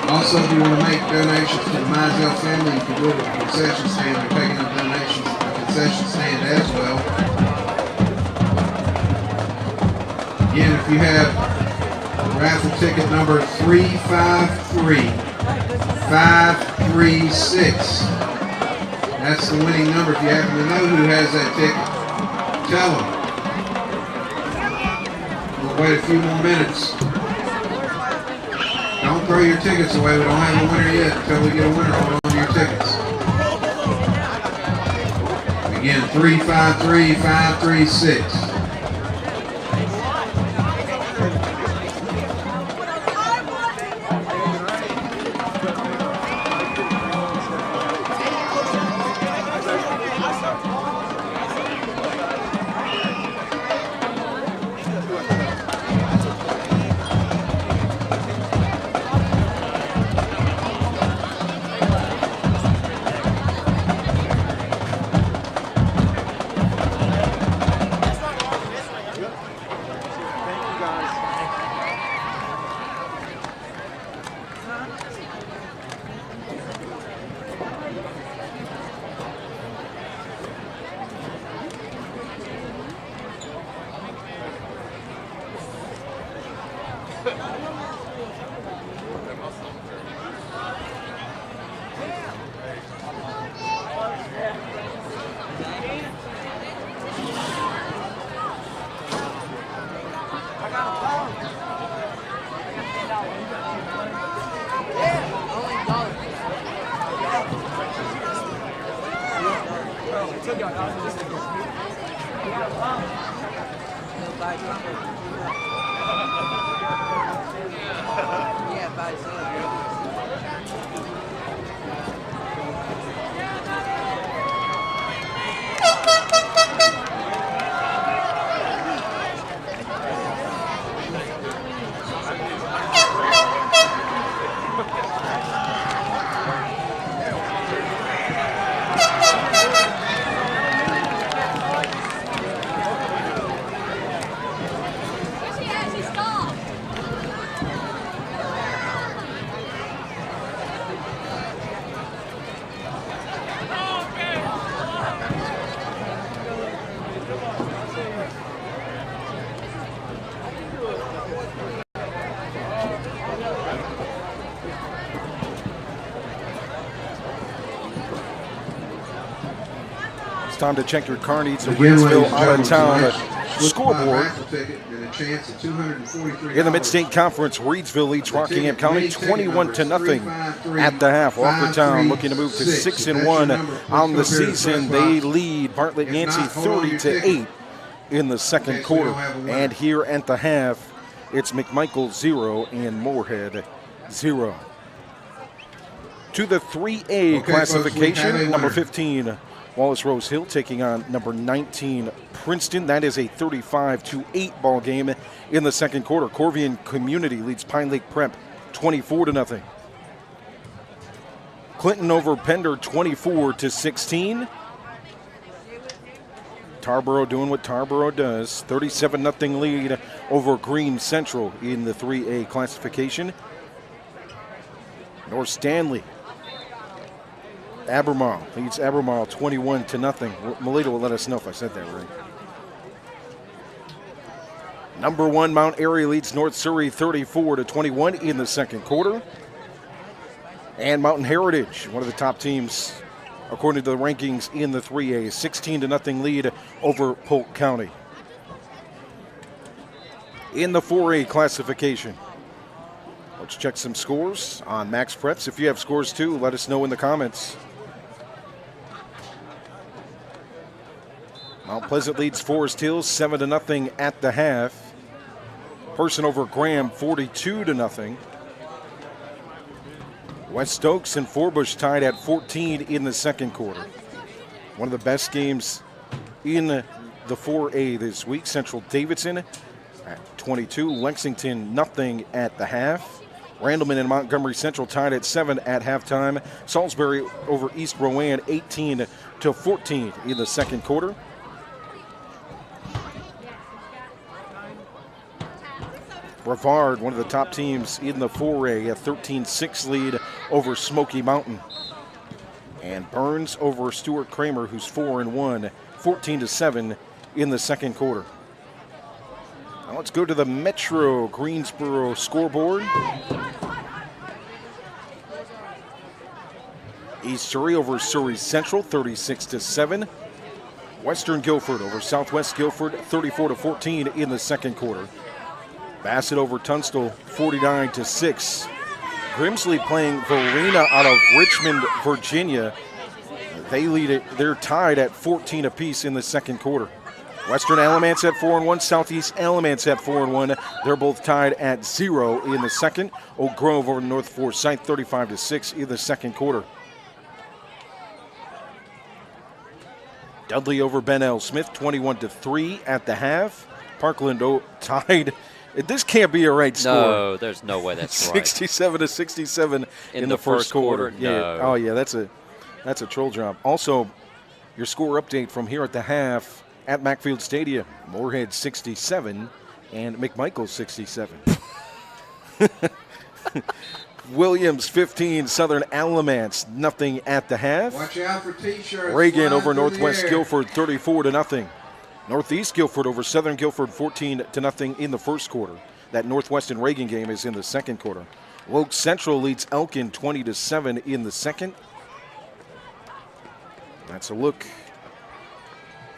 Also, if you want to make donations to the Mizell family, you can go to the concession stand. They're taking up donations to the concession stand as well. Again, if you have raffle ticket number 353 536, that's the winning number. If you happen to know who has that ticket, tell them. We'll wait a few more minutes. Don't throw your tickets away. We don't have a winner yet until we get a winner. Hold on to your tickets. Again, 353 536. Time to check your car needs of Again, ladies Reidsville and out of gentlemen, town tonight's scoreboard. raffle ticket and a chance at $243. In the Mid-State Conference, Reidsville leads Rockingham County 21-0 at the half. Walkertown looking to move to 6-1 on the season. They lead Bartlett Yancey 30-8 in the second quarter. And here at the half, it's McMichael 0 and Morehead 0. To the 3A classification, number 15. Wallace Rose Hill taking on number 19 Princeton. That is a 35-8 ball game in the second quarter. Corvian Community leads Pine Lake Prep 24-0. Clinton over Pender 24-16. Tarboro doing what Tarboro does. 37-0 lead over Green Central in the 3A classification. North Stanley. Albemarle leads Albemarle 21-0. Melita will let us know if I said that right. Number 1 Mount Airy leads North Surrey 34-21 in the second quarter. And Mountain Heritage, one of the top teams according to the rankings in the 3A, 16-0 lead over Polk County. In the 4A classification, let's check some scores on Max Preps. If you have scores too, let us know in the comments. Mount Pleasant leads Forest Hills 7-0 at the half. Person over Graham 42-0. West Stokes and Forbush tied at 14 in the second quarter. One of the best games in the 4A this week. Central Davidson at 22. Lexington nothing at the half. Randleman and Montgomery Central tied at 7 at halftime. Salisbury over East Rowan 18-14 in the second quarter. Brevard, one of the top teams in the 4A, a 13-6 lead over Smoky Mountain. And Burns over Stuart Kramer, who's 4-1, 14-7 in the second quarter. Now let's go to the Metro Greensboro scoreboard. East Surrey over Surrey Central, 36-7. Western Guilford over Southwest Guilford, 34-14 in the second quarter. Bassett over Tunstall, 49-6. Grimsley playing Verena out of Richmond, Virginia. They lead it. They're tied at 14 apiece in the second quarter. Western Alamance at 4-1. Southeast Alamance at 4-1. They're both tied at 0 in the second. Oak Grove over North Forsyth, 35-6 in the second quarter. Dudley over Ben L. Smith, 21-3 at the half. Parkland tied. This can't be a right score. No, there's no way that's right. 67-67 in the first quarter. No. Yeah. Oh yeah, that's a troll job. Also, your score update from here at the half at Mackfield Stadium: Morehead 67 and McMichael 67. Williams 15, Southern Alamance nothing at the half. Watch out for T-shirts. Reagan over Northwest Guilford 34-0. Northeast Guilford over Southern Guilford 14-0 in the first quarter. That Northwest and Reagan game is in the second quarter. Woke Central leads Elkin 20-7 in the second. That's a look.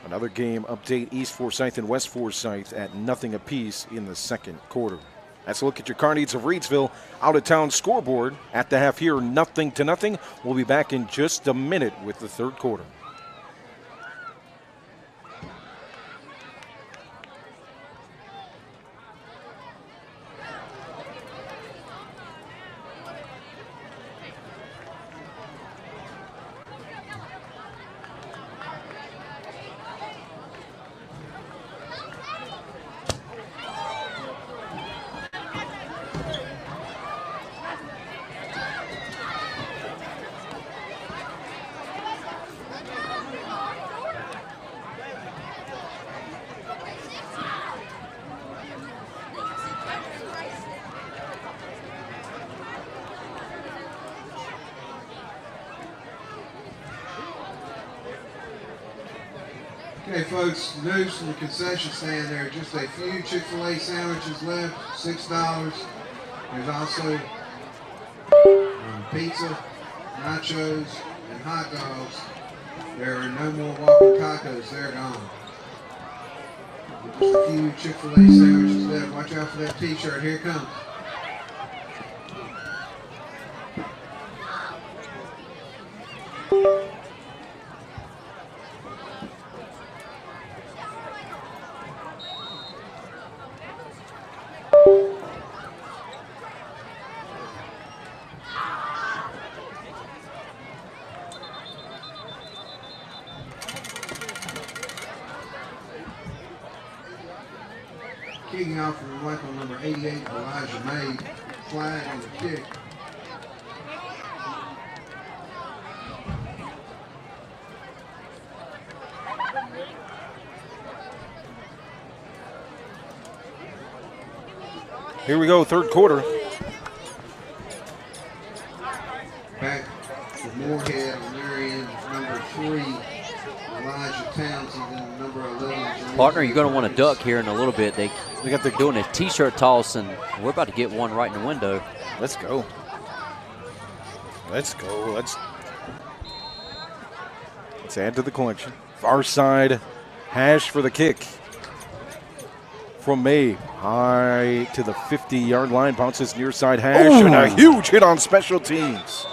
Another game update: East Forsyth and West Forsyth at nothing apiece in the second quarter. That's a look at your car needs of Reidsville out of town scoreboard at the half here, 0-0. We'll be back in just a minute with the third quarter. Okay, folks, news from the concession stand there. Just a few Chick-fil-A sandwiches left, $6. There's also pizza, nachos, and hot dogs. There are no more Whopper tacos. They're gone. Just a few Chick-fil-A sandwiches left. Watch out for that T-shirt. Here it comes. Kicking off from McMichael, number 88, Elijah May. Flag on the kick. Here we go, third quarter. Back to Morehead on their end, number 3, Elijah Townsend, and number 11. Partner, you're going to want to duck here in a little bit. They got they're doing a T-shirt toss, and we're about to get one right in the window. Let's go. Let's go. Let's add to the collection. Far side hash for the kick. From May, high to the 50-yard line, bounces near side hash, and a huge hit on special teams.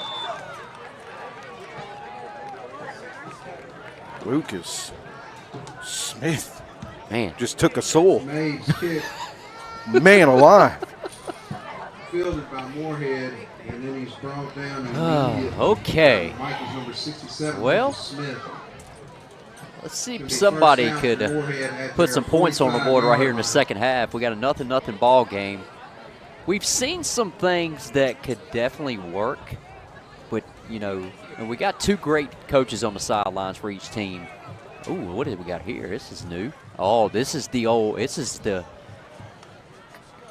Lucas Smith, man, just took a soul. May's kick. Man alive. Fielded by Morehead, and then he's brought down. Immediately. Okay. Michael's number 67. Well, Smith. Let's see if somebody could put some points on the board right here in the second half. We got a nothing ball game. We've seen some things that could definitely work, but and we got 2 great coaches on the sidelines for each team. Ooh, what did we got here? This is new. Oh, this is the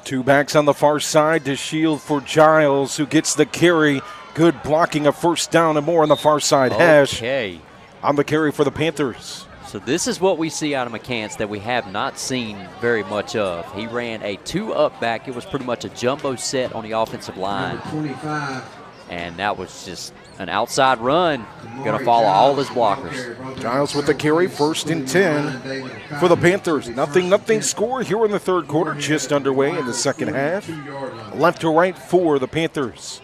2 backs on the far side to shield for Giles, who gets the carry. Good blocking, a first down and more on the far side hash. Okay. On the carry for the Panthers. So this is what we see out of McCants that we have not seen very much of. He ran a 2-up back. It was pretty much a jumbo set on the offensive line. Number 25. And that was just an outside run. Going to follow all his blockers. Giles with the carry, 1st and 10 for the Panthers. Nothing score here in the third quarter, just underway in the second half. Left to right for the Panthers.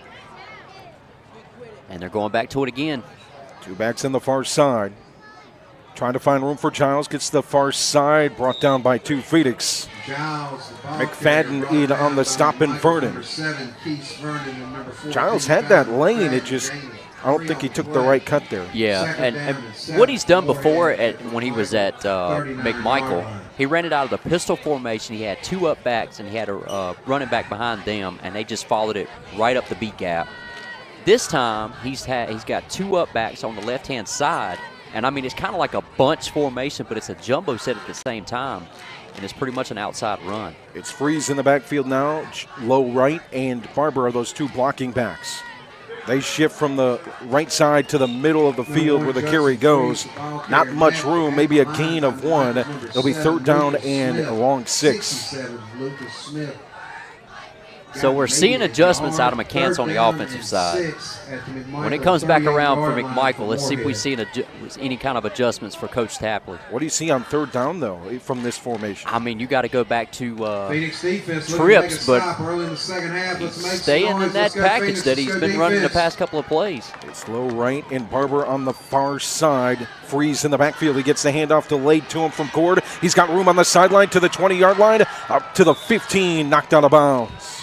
And they're going back to it again. 2 backs on the far side. Trying to find room for Giles. Gets the far side. Brought down by 2 Phoenix. McFadden in on the stop and Vernon. Giles had that lane. I don't think he took the right cut there. Yeah, and what he's done before when he was at McMichael, he ran it out of the pistol formation. He had 2 up backs, and he had a running back behind them, and they just followed it right up the B gap. This time, he's got 2 up backs on the left-hand side, and I mean, it's kind of like a bunch formation, but it's a jumbo set at the same time, and it's pretty much an outside run. It's Freeze in the backfield now. Low right and Barber are those 2 blocking backs. They shift from the right side to the middle of the field where the carry goes. Not much room, maybe a gain of 1. It'll be 3rd down and a long 6. So we're seeing adjustments out of McCants on the offensive side. When it comes back around for McMichael, let's see if we see any kind of adjustments for Coach Tapley. What do you see on 3rd down, though, from this formation? I mean, you got to go back to trips, but staying in that package that he's been running the past couple of plays. It's low right and Barber on the far side. Freeze in the backfield. He gets the handoff delayed to him from Cord. He's got room on the sideline to the 20-yard line, up to the 15, knocked out of bounds.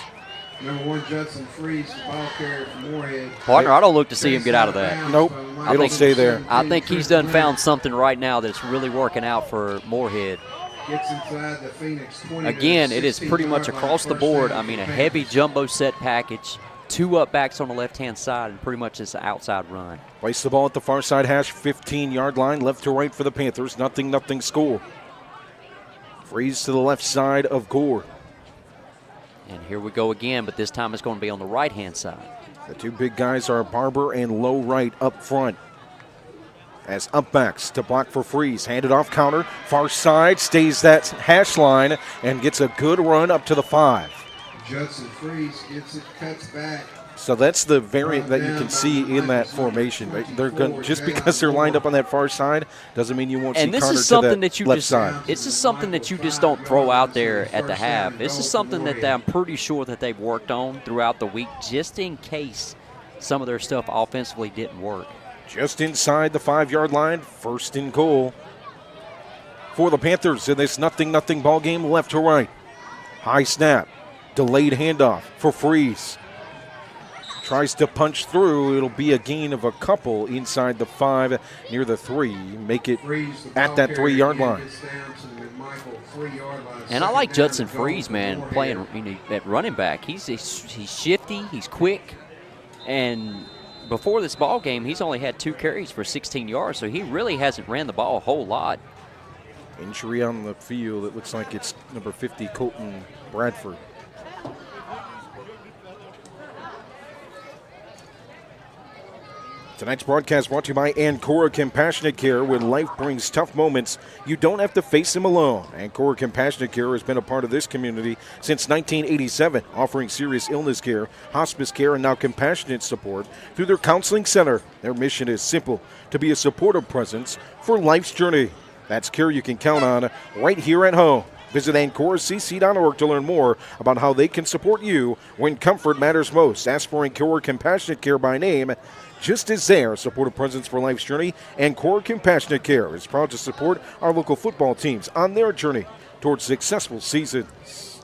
Number 1, Judson Freeze, ball carrier from Morehead. Partner, I don't look to see him get out of that. Nope, it'll stay there. I think he's done found something right now that's really working out for Morehead. Gets inside the Phoenix 20. Again, it is pretty much across the board. I mean, a heavy jumbo set package, 2 up backs on the left-hand side, and pretty much it's an outside run. Place the ball at the far side hash, 15-yard line, left to right for the Panthers. Nothing score. Freeze to the left side of Gore. And here we go again, but this time it's going to be on the right-hand side. The 2 big guys are Barber and low right up front. as up backs to block for Freeze. Handed off counter, far side, stays that hash line, and gets a good run up to the 5. Judson Freeze gets it, cuts back. So that's the variant that you can see in that formation. They're going just because they're lined up on that far side doesn't mean you won't see Connor to the left side. This is something that you just don't throw out there at the half. This is something that I'm pretty sure that they've worked on throughout the week, just in case some of their stuff offensively didn't work. Just inside the 5-yard line, first and goal for the Panthers in this 0-0 ball game, left to right. High snap, delayed handoff for Freeze. Tries to punch through. It'll be a gain of a couple inside the 5, near the 3. Make it at that 3-yard line. And I like Judson Freeze, man, playing at running back. He's shifty. He's quick. And before this ball game, he's only had 2 carries for 16 yards, so he really hasn't ran the ball a whole lot. Injury on the field. It looks like it's number 50, Colton Bradford. Tonight's broadcast brought to you by Ancora Compassionate Care. When life brings tough moments, you don't have to face them alone. Ancora Compassionate Care has been a part of this community since 1987, offering serious illness care, hospice care, and now compassionate support through their counseling center. Their mission is simple: to be a supportive presence for life's journey. That's care you can count on right here at home. Visit AncoraCC.org to learn more about how they can support you when comfort matters most. Ask for Ancora Compassionate Care by name. Just as their supportive presence for life's journey, Ancora Compassionate Care is proud to support our local football teams on their journey towards successful seasons.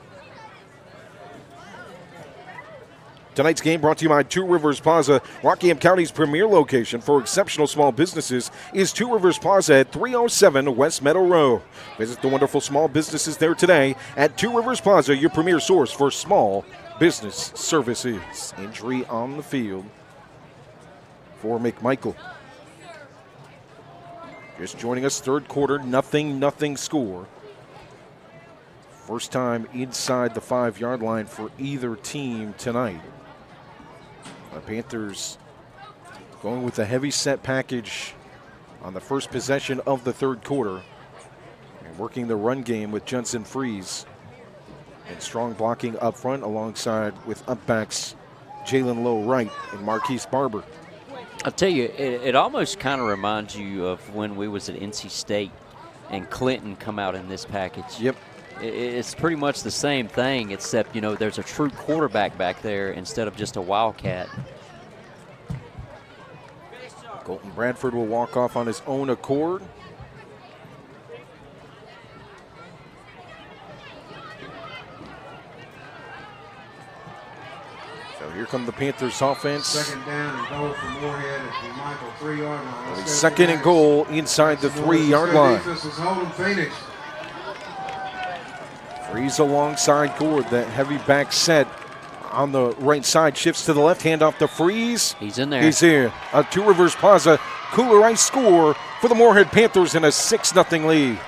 Tonight's game brought to you by Two Rivers Plaza. Rockingham County's premier location for exceptional small businesses is Two Rivers Plaza at 307 West Meadow Road. Visit the wonderful small businesses there today at Two Rivers Plaza, your premier source for small business services. Injury on the field for McMichael. Just joining us, third quarter, 0-0 score. First time inside the 5-yard line for either team tonight. The Panthers going with a heavy set package on the first possession of the third quarter and working the run game with Judson Freeze and strong blocking up front alongside with upbacks Jalen Lowe Wright and Marquise Barber. I'll tell you, it almost kind of reminds you of when we was at NC State and Clinton come out in this package. Yep. It's pretty much the same thing, except, you know, there's a true quarterback back there instead of just a wildcat. Colton Bradford will walk off on his own accord. So here come the Panthers offense. Second down and goal for Morehead at the McMichael 3-yard line. Second and goal inside the 3-yard line. Defense is holding Phoenix. Freeze alongside Gord. That heavy back set on the right side shifts to the left. Hand off to Freeze. He's in there. He's here. A Two Rivers Plaza Kooler Ice score for the Morehead Panthers in a 6-0 lead.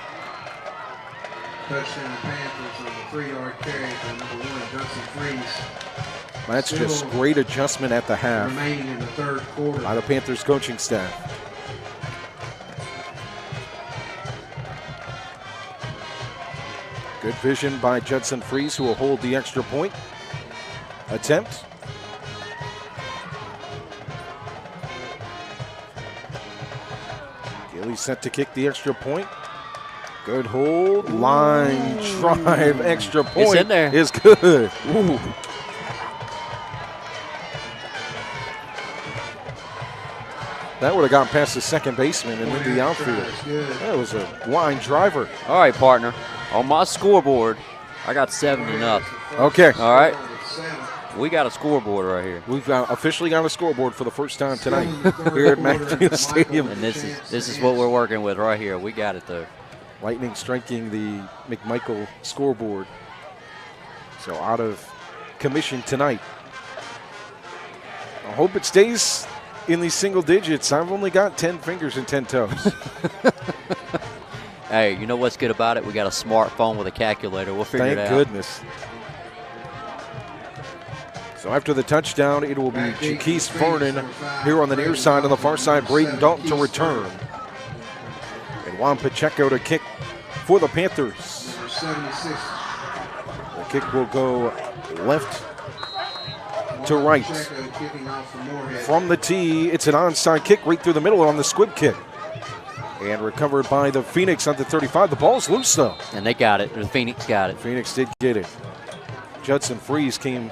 Touchdown Panthers on the 3-yard carry for number 1, Judson Freeze. That's just great adjustment at the half Remaining in the third quarter. by the Panthers coaching staff. Good vision by Judson Freeze, who will hold the extra point attempt. Gilly set to kick the extra point. Good hold. Line drive. Extra point. It's in there. Is good. Ooh. That would have gone past the second baseman and into the outfield. That was a line driver. All right, partner. On my scoreboard, I got 7-0. Okay. All right. We got a scoreboard right here. We've officially got a scoreboard for the first time tonight here at McMichael Stadium. And this is what we're working with right here. We got it, though. Lightning striking the McMichael scoreboard. So out of commission tonight. I hope it stays in these single digits. I've only got 10 fingers and 10 toes. Hey, you know what's good about it? We got a smartphone with a calculator. We'll figure it out. Thank goodness. So after the touchdown, it will be Jaquise Vernon here on the near side. On the far side, Braden Dalton to return. Juan Pacheco to kick for the Panthers. Number 76. The kick will go left to right. Pacheco kicking off for Morehead. From the tee, it's an onside kick right through the middle on the squib kick. And recovered by the Phoenix on the 35. The ball's loose, though. And they got it. The Phoenix got it. Phoenix did get it. Judson Freeze came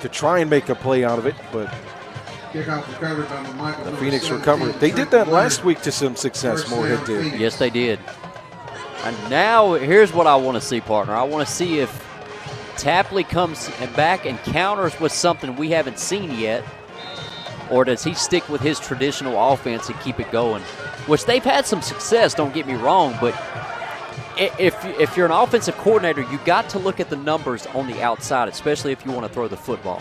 to try and make a play out of it, but Kickoff recovered by McMichael. the Phoenix recovered. They did that last week to some success, Morehead did. Yes, they did. And now here's what I want to see, partner. I want to see if Tapley comes back and counters with something we haven't seen yet, or does he stick with his traditional offense and keep it going? Which they've had some success, don't get me wrong, but if you're an offensive coordinator, you got to look at the numbers on the outside, especially if you want to throw the football.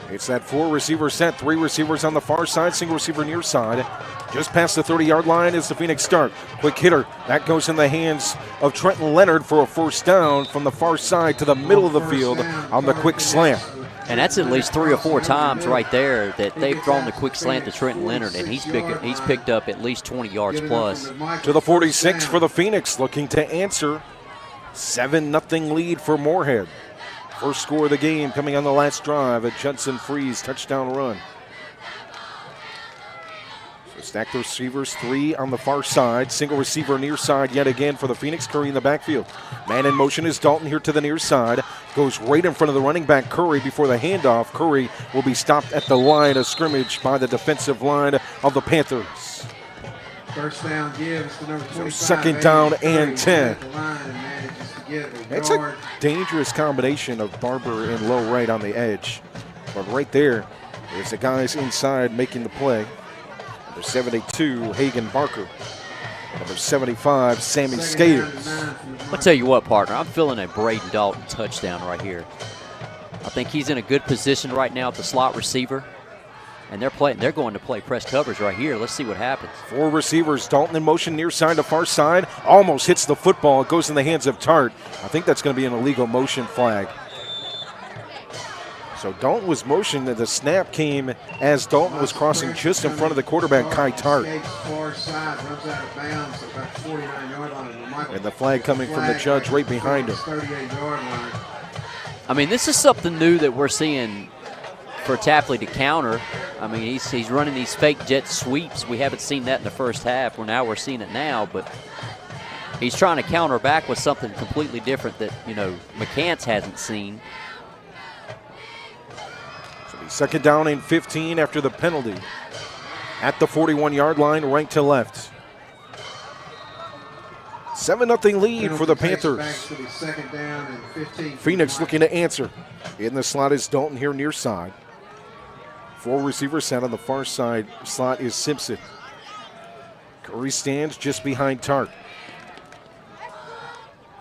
It's that 4-receiver set, 3 receivers on the far side, single receiver near side. Just past the 30-yard line is the Phoenix start. Quick hitter, that goes in the hands of Trenton Leonard for a first down from the far side to the middle of the field on the quick slant. And that's at least 3 or 4 times right there that they've thrown the quick slant to Trenton Leonard, and he's picked up at least 20 yards plus. To the 46 for the Phoenix, looking to answer. 7-0 lead for Morehead. First score of the game coming on the last drive, a Judson Freeze touchdown run. So stack the receivers, 3 on the far side. Single receiver near side yet again for the Phoenix. Curry in the backfield. Man in motion is Dalton here to the near side. Goes right in front of the running back Curry before the handoff. Curry will be stopped at the line of scrimmage by the defensive line of the Panthers. First down gives to number 25. Second down and 10. At the line and manages to get a It's yard. a dangerous combination of Barber and low right on the edge. But right there is the guys inside making the play. Number 72, Hagan Barker. Number 75, Sammy Scales. I'll tell you what, partner, I'm feeling a Braden Dalton touchdown right here. I think he's in a good position right now at the slot receiver. And they're going to play press coverage right here. Let's see what happens. 4 receivers, Dalton in motion near side to far side. Almost hits the football. It goes in the hands of Tart. I think that's going to be an illegal motion flag. So Dalton was motioned, and the snap came as Dalton was crossing just in front of the quarterback, Kai Tart. Far side, runs out of bounds about 49-yard line. And the flag coming from the judge right behind him. 38-yard line. I mean, this is something new that we're seeing for Tapley to counter. I mean, he's running these fake jet sweeps. We haven't seen that in the first half. Well, now we're seeing it now, but he's trying to counter back with something completely different that, McCants hasn't seen. So be second down and 15 after the penalty. At the 41-yard line, right to left. 7-0 lead for the Panthers. Second down and 15. Phoenix looking to answer. In the slot is Dalton here near side. 4 receivers set on the far side. Slot is Simpson. Curry stands just behind Tart.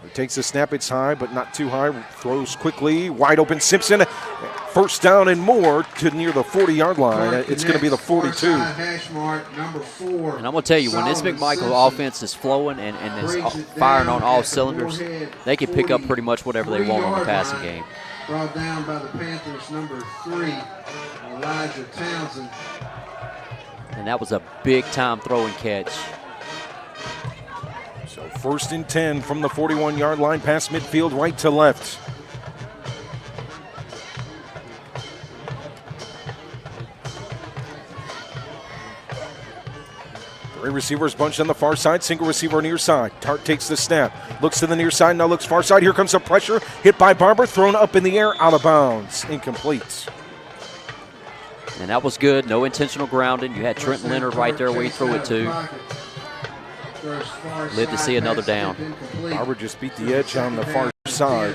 He takes the snap. It's high, but not too high. Throws quickly. Wide open Simpson. First down and more to near the 40-yard line. It's going to be the 42. Hash mark, number 4. And I'm going to tell you, when this McMichael offense is flowing and is firing on all cylinders, they can pick up pretty much whatever they want on the passing game. Brought down by the Panthers, number 3, Elijah Townsend. And that was a big-time throw and catch. So first and 10 from the 41-yard line, past midfield, right to left. Three receivers bunched on the far side, single receiver near side. Tart takes the snap, looks to the near side, now looks far side. Here comes the pressure, hit by Barber, thrown up in the air, out of bounds, incomplete. And that was good, no intentional grounding. You had Trenton Leonard right there where he threw it to. Live to see another down. Barber just beat the edge on the far side.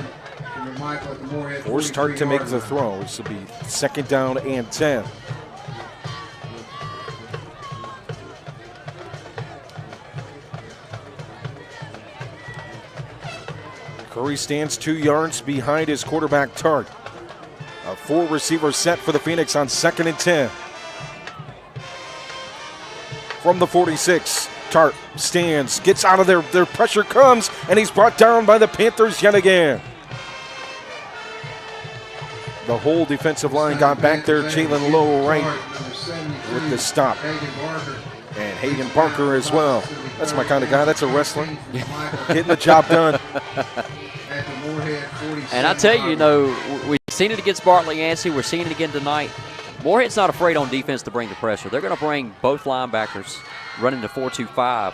Forced Tart to make the throw. This will be second down and 10. Curry stands 2 yards behind his quarterback, Tart. A 4 receiver set for the Phoenix on second and 10. From the 46, Tart stands, gets out of there. Their pressure comes, and he's brought down by the Panthers yet again. The whole defensive line got back there. Jalen Lowe right with the stop. And Hayden Parker as well. That's my kind of guy. That's a wrestler. Getting the job done. And I tell you, we've seen it against Bartley Yancey. We're seeing it again tonight. Morehead's not afraid on defense to bring the pressure. They're going to bring both linebackers running the 4-2-5.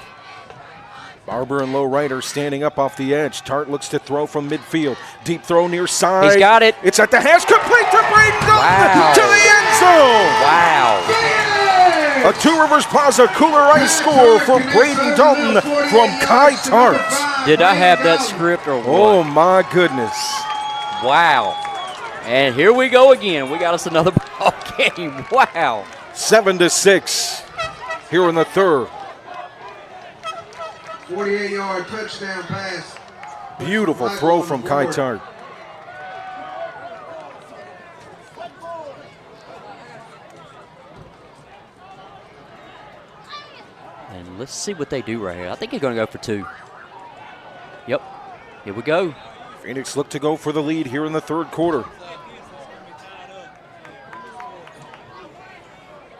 Barber and low right are standing up off the edge. Tart looks to throw from midfield. Deep throw near side. He's got it. It's at the hash. Complete to Braden Dalton to the end zone. Wow. A Two Rivers Plaza Kooler Ice score for Braden Dalton from Kai Tart. Did I have that script or what? Oh, my goodness. Wow. And here we go again. We got us another ball game. Wow. 7-6 here in the third. 48-yard touchdown pass. Beautiful throw from Kai Tart. And let's see what they do right here. I think he's going to go for 2. Yep. Here we go. Phoenix look to go for the lead here in the third quarter.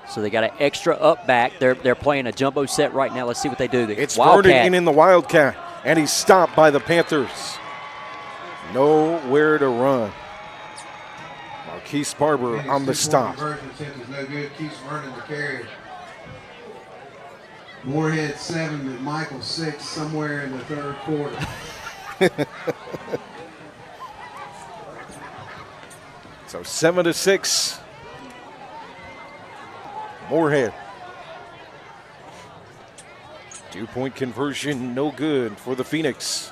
So they got an extra up back. They're playing a jumbo set right now. Let's see what they do. It's Vernon in the Wildcat, and he's stopped by the Panthers. Nowhere to run. Marquise Barber on the stop. No good. Keeps Vernon the carrier. Morehead 7, McMichael 6, somewhere in the third quarter. So 7-6. Morehead. 2-point conversion, no good for the Phoenix.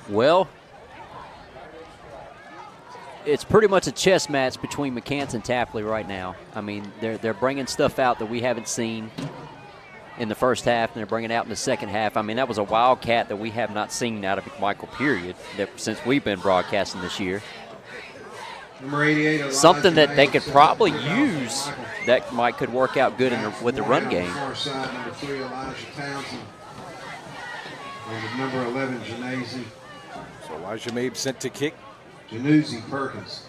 Well, it's pretty much a chess match between McCants and Tapley right now. I mean, they're bringing stuff out that we haven't seen in the first half, and they're bringing it out in the second half. I mean, that was a wildcat that we have not seen out of McMichael, period, since we've been broadcasting this year. Number 88, something that they could probably use that could work out good with the run game. Far side, number 3, Elijah Townsend. And number 11, Janese. So Elijah Mabe sent to kick. Januzzi Perkins.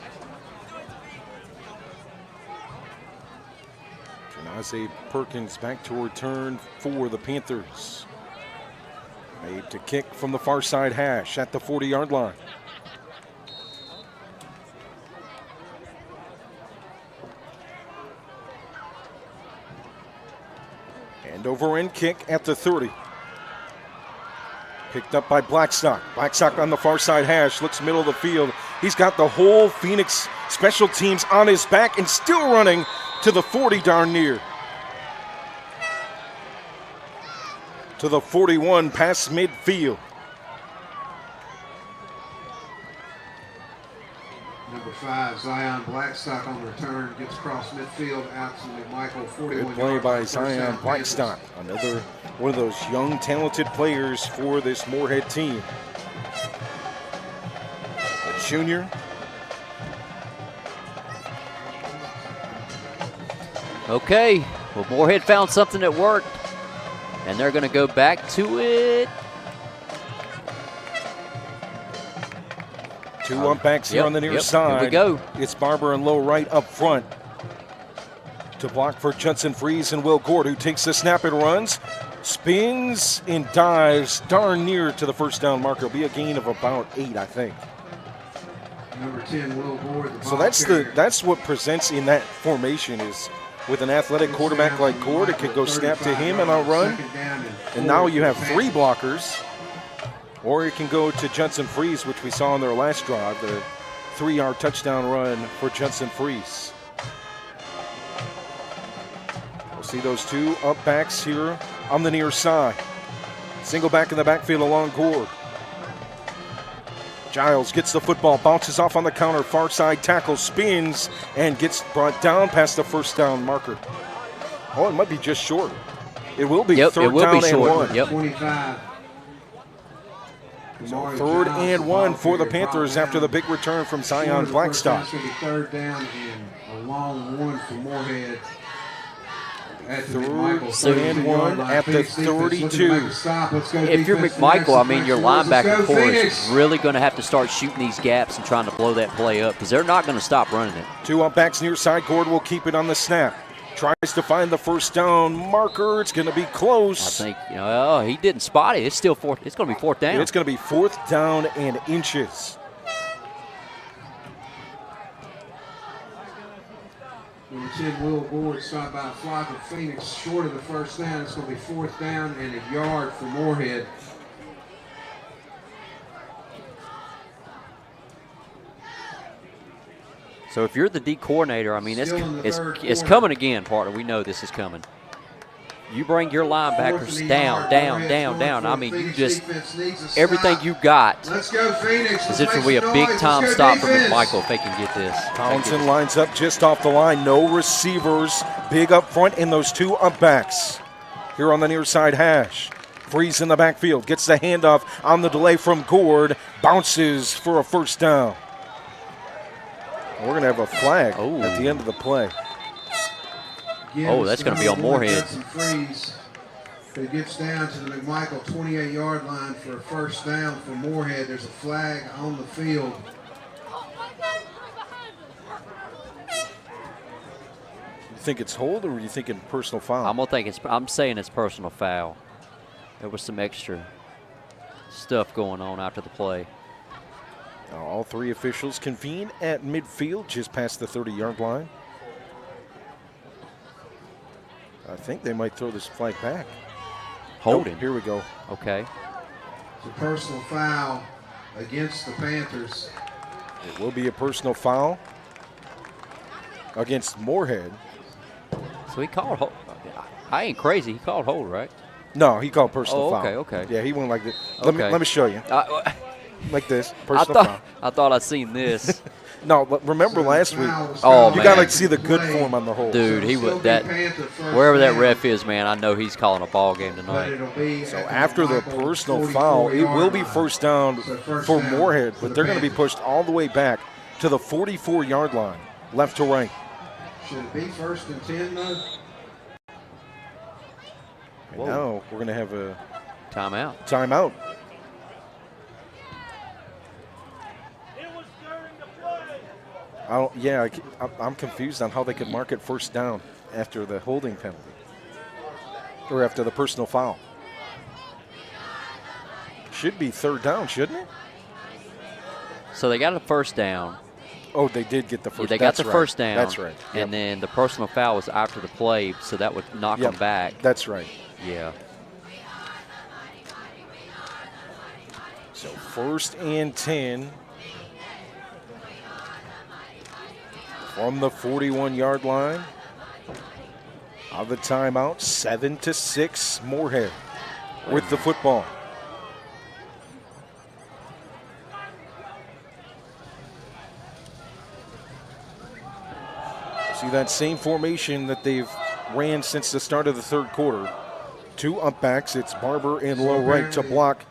Janazze Perkins back to return for the Panthers. Made to kick from the far side hash at the 40-yard line. Hand over and kick at the 30. Picked up by Blackstock. Blackstock on the far side hash, looks middle of the field. He's got the whole Phoenix special teams on his back and still running to the 40 darn near. To the 41 past midfield. Number 5, Zion Blackstock on the return, gets across midfield out to McMichael. 41 Good play by Zion Blackstock. Another one of those young, talented players for this Morehead team. A junior. Okay, well, Morehead found something that worked, and they're going to go back to it. Two up backs here on the near side. Here we go. It's Barber and low right up front. To block for Judson Freeze and Will Gord, who takes the snap and runs. Spins and dives darn near to the first down marker. It'll be a gain of about 8, I think. Number 10, Will Gord. So that's what presents in that formation is with an athletic quarterback like Gord, it could go snap to him and outrun. And now you have 3 blockers. Or it can go to Judson Freeze, which we saw on their last drive, the 3-yard touchdown run for Judson Freeze. We'll see those 2 up backs here on the near side. Single back in the backfield along Gord. Giles gets the football, bounces off on the counter, far side tackle, spins, and gets brought down past the first down marker. Oh, it might be just short. It will be third down and 1. Yep. 25. So 3rd and 1 for the Panthers after the big return from Zion Blackstock. It's going to be 3rd down and a long 1 for Morehead. at the McMichael. So- 3-1 at the 32. If you're McMichael, I mean, your linebacker core is really going to have to start shooting these gaps and trying to blow that play up because they're not going to stop running it. 2 up backs near side. Gord will keep it on the snap. Tries to find the first down marker. It's going to be close. I think, he didn't spot it. It's still fourth. It's going to be fourth down. It's going to be 4th down and inches. Number 10, Will Gord stopped by a flock of Phoenix short of the first down. It's going to be 4th down and a yard for Morehead. So if you're the D coordinator, I mean, Still in the third it's quarter. coming again, partner. We know this is coming. You bring your linebackers down. I mean, you just everything you got Let's go, Phoenix. is it will be a big-time stop for McMichael if they can get this. Collinson lines up just off the line. No receivers. Big up front in those 2 up backs. Here on the near side hash. Freeze in the backfield. Gets the handoff on the delay from Gord. Bounces for a first down. We're going to have a flag at the end of the play. Oh, that's going to be on Morehead. It gets down to the McMichael 28-yard line for a first down for Morehead. There's a flag on the field. You think it's hold or are you thinking personal foul? I'm saying it's personal foul. There was some extra stuff going on after the play. All 3 officials convene at midfield just past the 30-yard line. I think they might throw this flag back. Holding. Here we go. Okay. It's a personal foul against the Panthers. It will be a personal foul against Morehead. So he called hold. I ain't crazy. He called hold, right? No, he called personal foul. Okay. Yeah, he went like this. Let me show you. Like this. Personal foul. I thought I'd seen this. No, but remember last week. Oh, you man. got to see the good form on the hold. Dude, he would that wherever that ref is, man. I know he's calling a ball game tonight. So after the personal foul, it will be first down for Morehead, but they're going to be pushed all the way back to the 44-yard line, left to right. Should it be 1st and 10 though? And now we're going to have a timeout. I'm confused on how they could mark it first down after the holding penalty or after the personal foul. Should be 3rd down, shouldn't it? So they got a first down. Oh, they did get the first. Yeah, they got the first down. That's right. Yep. And then the personal foul was after the play, so that would knock them back. That's right. Yeah. So 1st and 10 from the 41-yard line. Of the timeout, 7-6 Morehead with the football. See that same formation that they've ran since the start of the 3rd quarter. 2 up backs. It's Barber and low right to block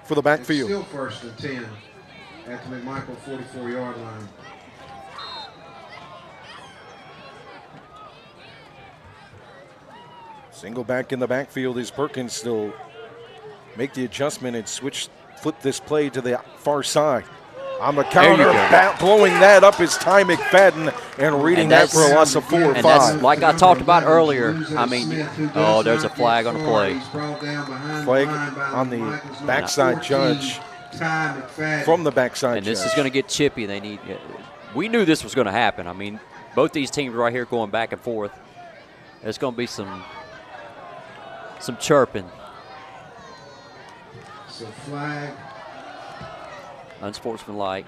for the backfield. It's still 1st and 10 at the McMichael 44-yard line. Single back in the backfield is Perkins. Still make the adjustment and flip this play to the far side. On the counter, blowing that up is Ty McFadden and reading that for a loss of 4 or 5. And that's like I talked about earlier. I mean, there's a flag on the play. Flag on the backside judge from the backside and this judge. is going to get chippy. We knew this was going to happen. I mean, both these teams right here going back and forth. There's going to be some chirping. So flag. Unsportsmanlike.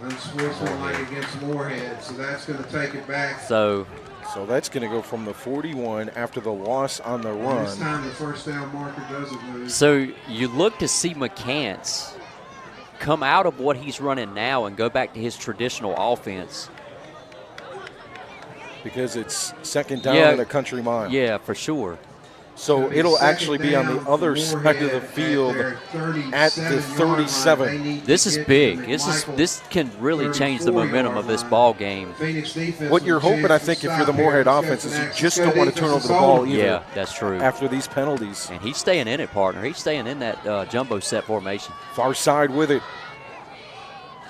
Unsportsmanlike against Morehead. So that's going to take it back. So So that's going to go from the 41 after the loss on the run. This time the first down marker doesn't move. So you look to see McCants come out of what he's running now and go back to his traditional offense. Because it's second down at a country mile. Yeah, for sure. So it'll actually be on the other side of the field at the 37. This is big. This can really change the momentum of this ball game. What you're hoping, I think, if you're the Morehead offense, is you just don't want to turn over the ball either. Yeah, that's true. After these penalties. And he's staying in it, partner. He's staying in that jumbo set formation. Far side with it.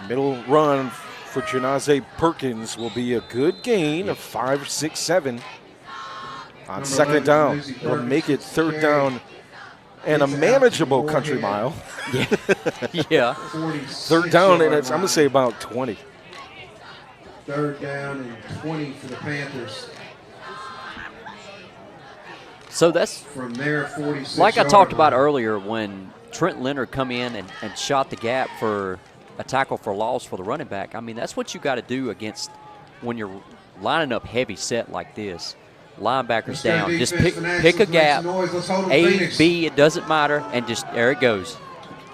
Middle run for Janaze Perkins will be a good gain of 5, 6, 7. On second down, it'll make it third down and a manageable country mile. Yeah. Third down, and it's, I'm going to say about 20. Third down and 20 for the Panthers. So that's from there, 46. Like I talked about earlier, when Trent Leonard come in and shot the gap for a tackle for loss for the running back. I mean, that's what you got to do against when you're lining up heavy set like this. Linebackers down. Just pick a gap. A, B, it doesn't matter, and just there it goes.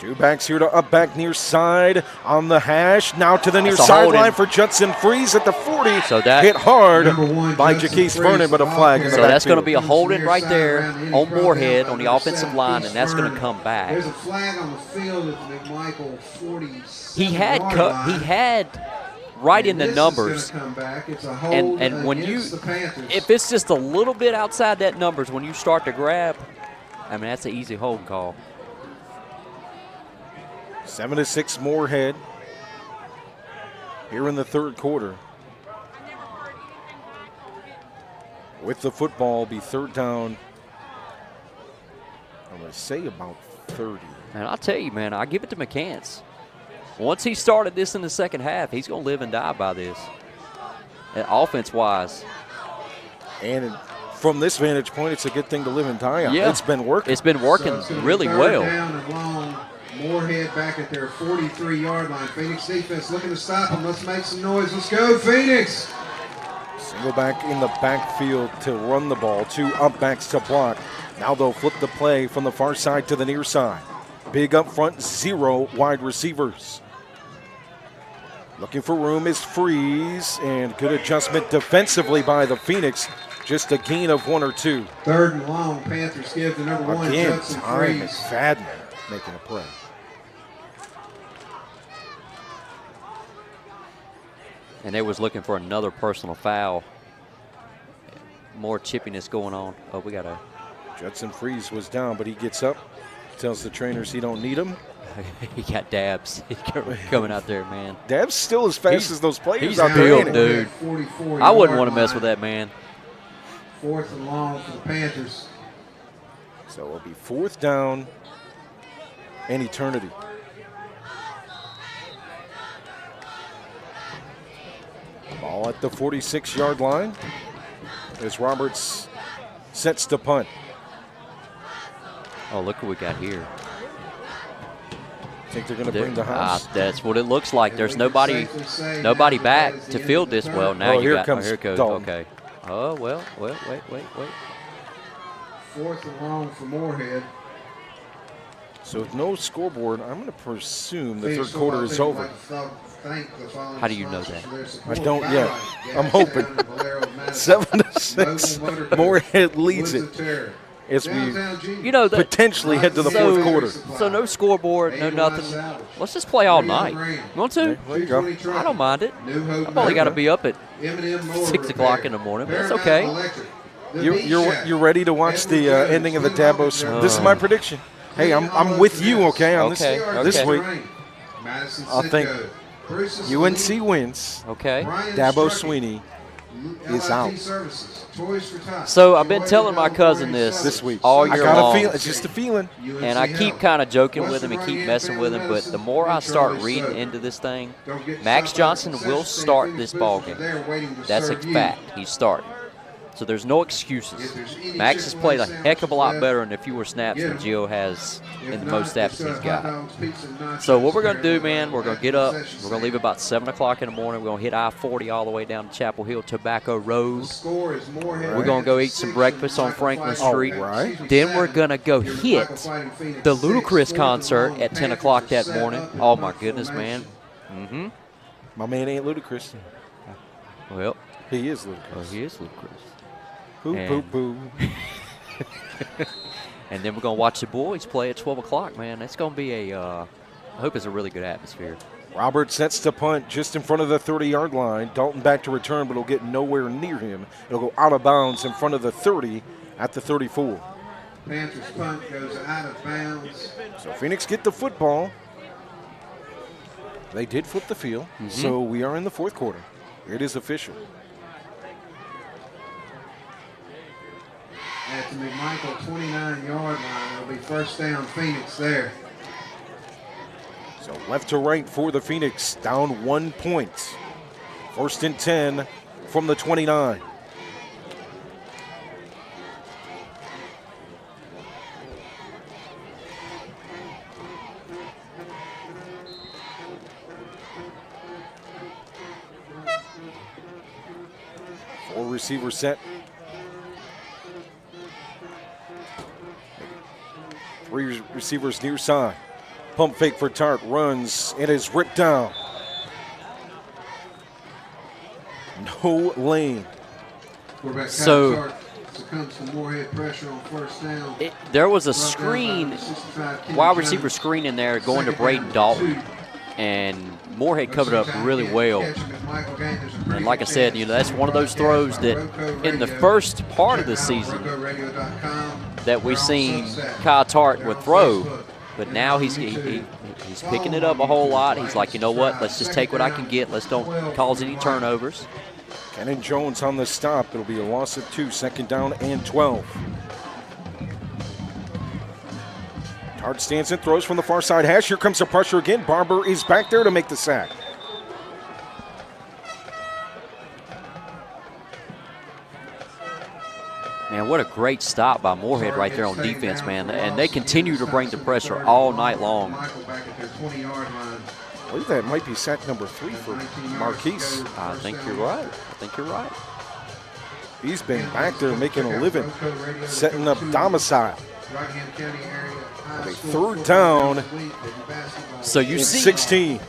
Two backs here to up back near side on the hash. Now to the near sideline for Judson Freeze at the 40. So that hit hard by Jaquise Vernon, but a flag in the So backfield. that's going to be a holding right there on Morehead on the offensive line, and that's going to come back. There's a flag on the field at McMichael 40. He had right in the numbers, and when you, if it's just a little bit outside that numbers, when you start to grab, I mean, that's an easy hold call. 7-6 Morehead here in the third quarter. With the football, be third down. I'm going to say about 30. And I'll tell you, man, I give it to McCants. Once he started this in the second half, he's going to live and die by this, offense-wise. And from this vantage point, it's a good thing to live and die on. Yeah. It's been working. It's been working really well. Down and long. Morehead back at their 43-yard line. Phoenix defense looking to stop them. Let's make some noise. Let's go, Phoenix. Single back in the backfield to run the ball. Two up backs to block. Now they'll flip the play from the far side to the near side. Big up front, 0 wide receivers. Looking for room is Freeze, and good adjustment defensively by the Phoenix. Just a gain of 1 or 2. Third and long. Panthers give the number 1 Again, Judson Ty Freeze. McFadden making a play. And they was looking for another personal foul. More chippiness going on. Oh, we got a. Judson Freeze was down, but he gets up, tells the trainers he don't need him. He got dabs coming out there, man. Dab's still as fast as those players He's out there. built, dude. I wouldn't want to mess with that man. Fourth and long for the Panthers. So it'll be fourth down and eternity. Ball at the 46-yard line as Roberts sets to punt. Oh, look what we got here. Think they're going to bring the house? That's what it looks like. There's nobody back to field this well. Now Oh, you here got. comes Here it goes. Dalton. Okay. Oh well. Wait. Fourth and long for Morehead. So with no scoreboard, I'm going to presume the third quarter is over. How do you know that? I don't yet. I'm hoping. 7-6. Morehead leads it as we potentially head to the fourth quarter. So no scoreboard, no nothing. Let's just play all night. You want to? There you go. I don't mind it. I've only got to be up at 6 o'clock in the morning, but that's okay. You're ready to watch the ending of the Dabo. This is my prediction. Hey, I'm with you, okay, on this week. I think UNC wins. Okay. Dabo Sweeney is out. So I've been telling my cousin this week. all year I got long. a feeling. It's just a feeling. And I keep kind of joking with him and keep messing with him, but the more I start reading into this thing, Max Johnson will start this ball game. That's a fact. He's starting. So there's no excuses. Max has played a heck of a lot better in the fewer snaps than Gio has in the most snaps he's got. So what we're going to do, man, we're going to get up. We're going to leave about 7 o'clock in the morning. We're going to hit I-40 all the way down to Chapel Hill Tobacco Road. We're going to go eat some breakfast on Franklin Street. Then we're going to go hit the Ludacris concert at 10 o'clock that morning. Oh, my goodness, man. Mm-hmm. My man ain't Ludacris. Well, he is Ludacris. Oh, he is Ludacris. Poo, poo, poo. And then we're going to watch the boys play at 12 o'clock, man. That's going to be I hope it's a really good atmosphere. Robert sets to punt just in front of the 30-yard line. Dalton back to return, but it'll get nowhere near him. It'll go out of bounds in front of the 30 at the 34. Panthers punt goes out of bounds. So Phoenix get the football. They did flip the field, so we are in the fourth quarter. It is official. At the McMichael 29-yard line, it'll be first down Phoenix there. So left to right for the Phoenix, down 1 point. First and 10 from the 29. Four receivers set. Three receivers near side. Pump fake for Tart, runs, and is ripped down. No lane. Quarterback So- Tart succumbs to Morehead pressure on first down. There was a screen, wide receiver screen in there going to Braden Dalton. And Morehead covered up really well. And like I said, that's one of those throws that in the first part of the season that we've seen Kyle Tart would throw. But now he's picking it up a whole lot. He's like, you know what, let's just take what I can get. Let's don't cause any turnovers. Kennon Jones on the stop. It'll be a loss of 2, second down and 12. Tart stands and throws from the far side hash. Here comes the pressure again. Barber is back there to make the sack. Man, what a great stop by Morehead right there on defense, man. And they continue to bring the pressure all night long. I believe that might be sack number 3 for Marquise. I think you're right. He's been back there making a living, setting up domicile. Rockingham County area. Third down. So you see 16.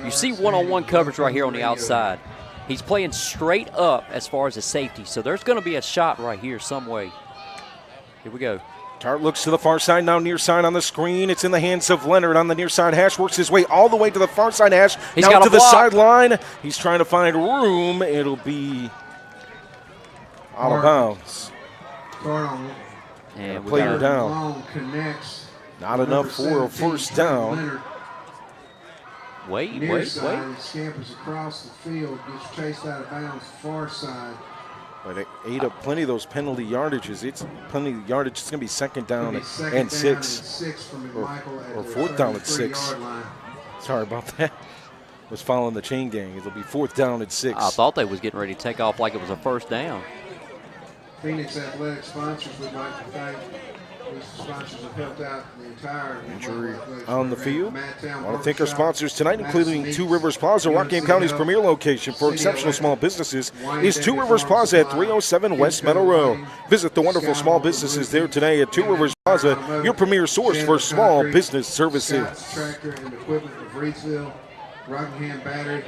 You see one-on-one coverage right here on the outside. He's playing straight up as far as the safety. So there's going to be a shot right here some way. Here we go. Tart looks to the far side, now near side on the screen. It's in the hands of Leonard on the near side hash. Works his way all the way to the far side hash. He's now got to a the block. sideline. He's trying to find room. It'll be out of bounds. And we Player got down. Long connects. Not enough for a first down. Leonard wait. near side, scampers across the field, gets chased out of bounds, far side. But it ate up plenty of those penalty yardages. It's plenty of yardage. It's going to be second down It'll be second and down 6. from Or McMichael at the fourth down at 6. 33-yard line. Sorry about that. Was following the chain gang. It'll be fourth down and 6. I thought they was getting ready to take off like it was a first down. Phoenix Athletic sponsors would like to thank these sponsors have helped out the entire Injury Athletics on the program. field. Madtown I want to thank our Barbershop, sponsors tonight, including Madison Two Rivers Plaza, Eats, Rockingham UNC County's Health, premier location for City exceptional Electric, small businesses. Wine Is Two Decker Rivers Farm Plaza at Supply, 307 West Meadow Road. Visit the wonderful small businesses there today at Two Rivers Plaza, your premier source for small business services. Scott's Tractor and Equipment of Reidsville, Rockingham Battery,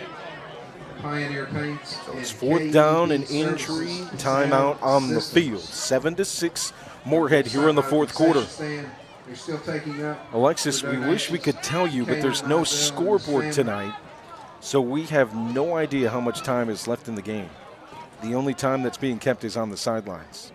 Pioneer Paints. It's and fourth KEP down and Services injury, and timeout on the Systems. field. 7-6 Morehead here in the fourth quarter. They're still taking up. Alexis, we wish we could tell you, but there's no scoreboard tonight, so we have no idea how much time is left in the game. The only time that's being kept is on the sidelines.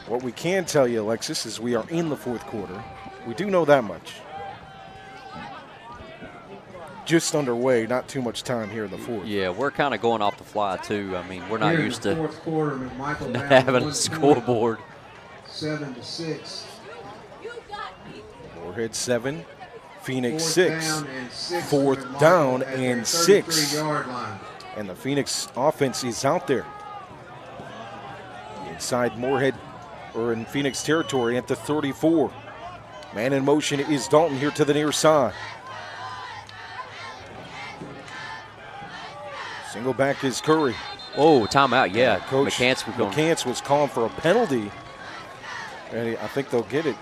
What we can tell you, Alexis, is we are in the fourth quarter. We do know that much. Just underway, not too much time here in the fourth. Yeah, we're kind of going off the fly, too. I mean, we're not Here in used the to fourth quarter, McMichael not down having 1 a point, scoreboard. 7-6. Morehead 7, Phoenix Fourth 6. down and 6 Fourth for McMichael down at their and 6. 33-yard line. And the Phoenix offense is out there. Inside Morehead, or in Phoenix territory at the 34. Man in motion is Dalton here to the near side. Single back is Curry. Oh, timeout, yeah. Coach McCants was calling for a penalty, and I think they'll get it.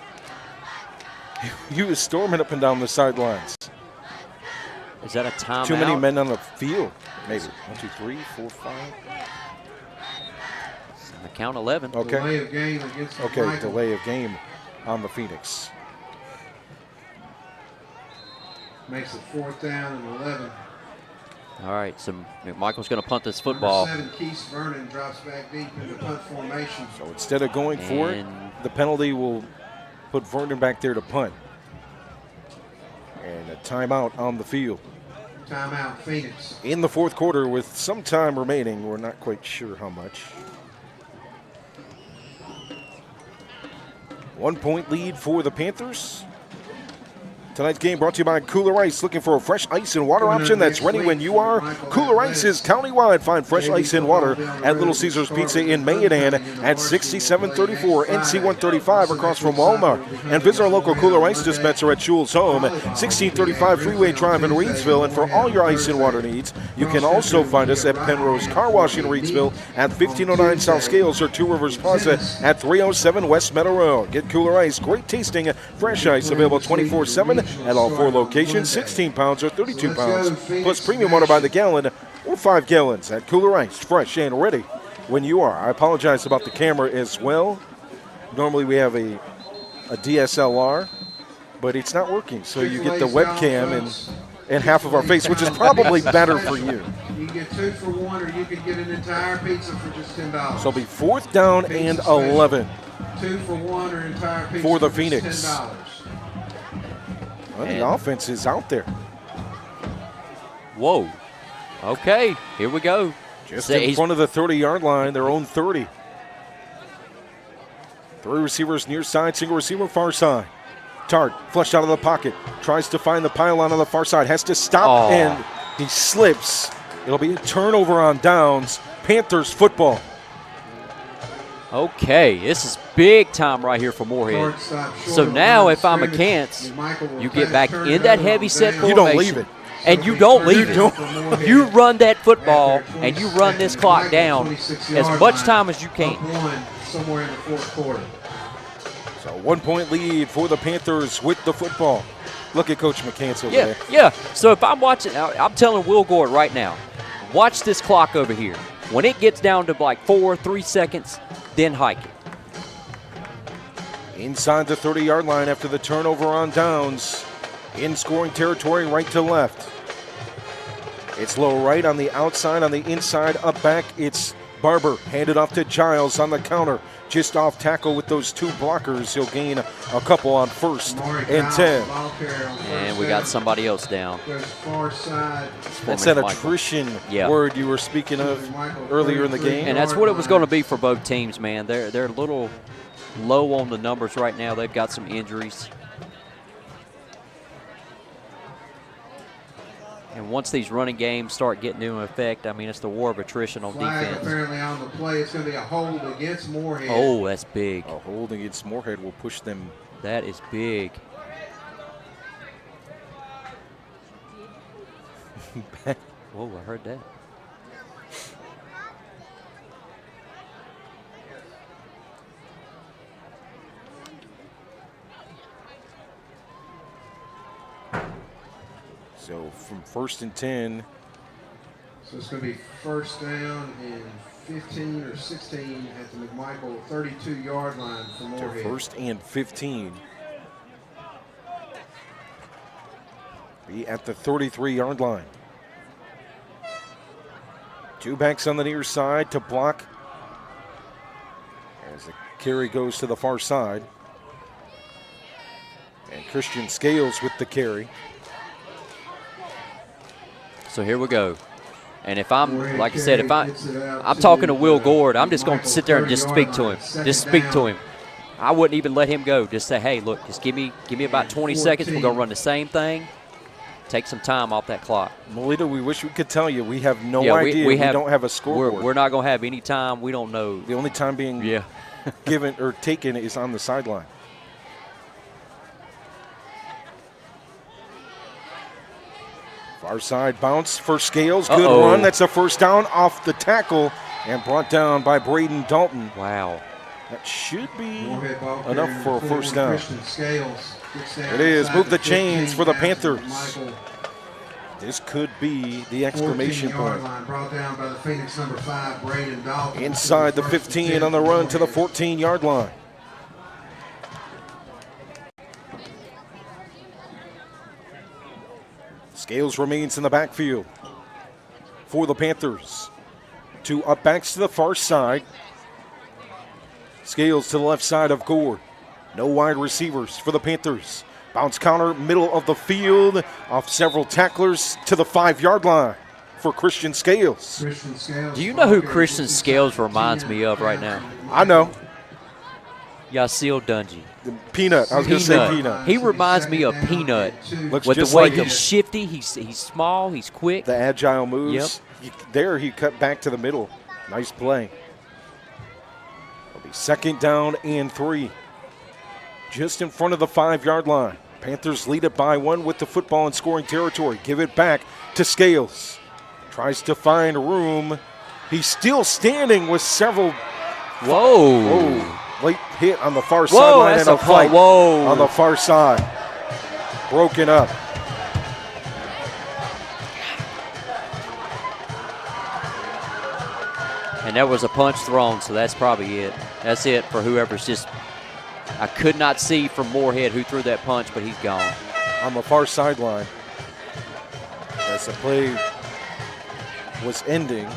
He was storming up and down the sidelines. Is that a timeout? Too many men on the field. Maybe 1, 2, 3, 4, 5. I count 11. Okay. Delay of game against McMichael. Delay of game on the Phoenix. Makes it 4th down and 11. All right, so McMichael's going to punt this football. Number 7, Keith Vernon, drops back deep into punt formation. So instead of going for it, the penalty will put Vernon back there to punt. And a timeout on the field. Timeout, Phoenix. In the 4th quarter with some time remaining. We're not quite sure how much. 1-point lead for the Panthers. Tonight's game brought to you by Kooler Ice. Looking for a fresh ice and water option that's ready when you are? Cooler Ice is countywide. Find fresh ice and water at Little Caesars Pizza in Mayodan at 6734 NC 135 across from Walmart. And visit our local Cooler Ice dispenser at Schul's Home, 1635 Freeway Drive in Reidsville. And for all your ice and water needs, you can also find us at Penrose Car Wash in Reidsville at 1509 South Scales or Two Rivers Plaza at 307 West Meadow Road. Get Cooler Ice, great tasting, fresh ice available 24/7 at all 4 locations, 16 pounds or 32 pounds, plus premium water by the gallon or 5 gallons at Cooler Ice, fresh and ready when you are. I apologize about the camera as well. Normally we have a DSLR, but it's not working, so you get the webcam and half of our face, which is probably better for you. You get 2 for 1, or you could get an entire pizza for just $10. So it'll be 4th down and 11. 2 for 1 or entire pizza for the just Phoenix. $10. Well, the offense is out there. Whoa. Okay, here we go. Just in front of the 30-yard line, their own 30. 3 receivers near side, single receiver far side. Tart flushed out of the pocket, tries to find the pylon on the far side, has to stop, and he slips. It'll be a turnover on downs. Panthers football. Okay, this is big time right here for Morehead. So now if I'm a Cants, you get back in that heavy set formation. You don't leave it. And you don't leave it. You run that football and you run this clock down as much time as you can. Somewhere in the 4th quarter. So 1-point lead for the Panthers with the football. Look at Coach McCants over there. Yeah. So if I'm watching, I'm telling Will Gord right now, watch this clock over here. When it gets down to like 3 seconds, then hike it. Inside the 30-yard line after the turnover on downs. In scoring territory, right to left. It's low right on the outside, on the inside, up back. It's Barber, handed off to Giles on the counter. Just off tackle with those 2 blockers. He'll gain a couple on 1st and 10. And we got somebody else down. That's that attrition word you were speaking of earlier in the game. And that's what it was going to be for both teams, man. They're a little low on the numbers right now. They've got some injuries. And once these running games start getting into effect, I mean, it's the war of attrition on defense. Apparently on the play, it's going to be a hold against Morehead. Oh, that's big. A hold against Morehead will push them. That is big. Whoa, I heard that. So from 1st and 10. So it's going to be 1st down and 15 or 16 at the McMichael 32-yard line for Morehead. 1st and 15. Be at the 33-yard line. 2 backs on the near side to block as the carry goes to the far side. And Christian Scales with the carry. So here we go. And if I'm, like I said, if I'm talking to Will Gord, I'm just going to sit there and just speak to him. Just speak to him. I wouldn't even let him go. Just say, hey, look, just give me about 20 seconds. We're going to run the same thing. Take some time off that clock. Melita, we wish we could tell you. We have no idea. We don't have a scoreboard. We're not going to have any time. We don't know. The only time being given or taken is on the sideline. Far side bounce for Scales. Good run. That's a first down off the tackle and brought down by Braden Dalton. Wow. That should be enough for a first down. It is. Move the chains for the Panthers. This could be the exclamation point. Inside the 15 on the run to the 14-yard line. Scales remains in the backfield for the Panthers. Two up backs to the far side. Scales to the left side of Gore. No wide receivers for the Panthers. Bounce counter, middle of the field, off several tacklers to the 5-yard line for Christian Scales. Do you know who Christian Scales reminds me of right now? I know. Yasiel Dungy. Peanut. I was going to say Peanut. He reminds me of Peanut. Looks with just the way like him. he's shifty, he's small, he's quick. The agile moves. Yep. There he cut back to the middle. Nice play. It'll be second down and 3. Just in front of the 5-yard line. Panthers lead it by 1 with the football in scoring territory. Give it back to Scales. Tries to find room. He's still standing with several. Whoa. Late hit on the far sideline and a fight on the far side. Broken up. And there was a punch thrown, so that's probably it. That's it for whoever's just. I could not see from Morehead who threw that punch, but he's gone. On the far sideline. As the play was ending.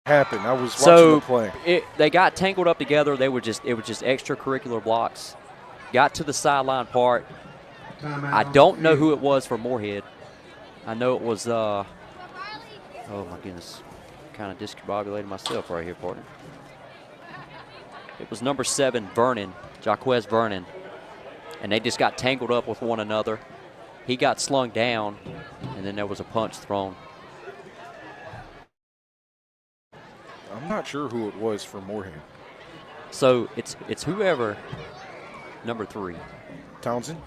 Happened. I was watching the play. They got tangled up together. It was just extracurricular blocks. Got to the sideline part. I don't know who it was for Morehead. I know it was. Oh my goodness, kind of discombobulated myself right here, partner. It was number 7, Vernon, Jaquez Vernon, and they just got tangled up with one another. He got slung down, and then there was a punch thrown. I'm not sure who it was for Morehead. So it's whoever, number 3. Townsend?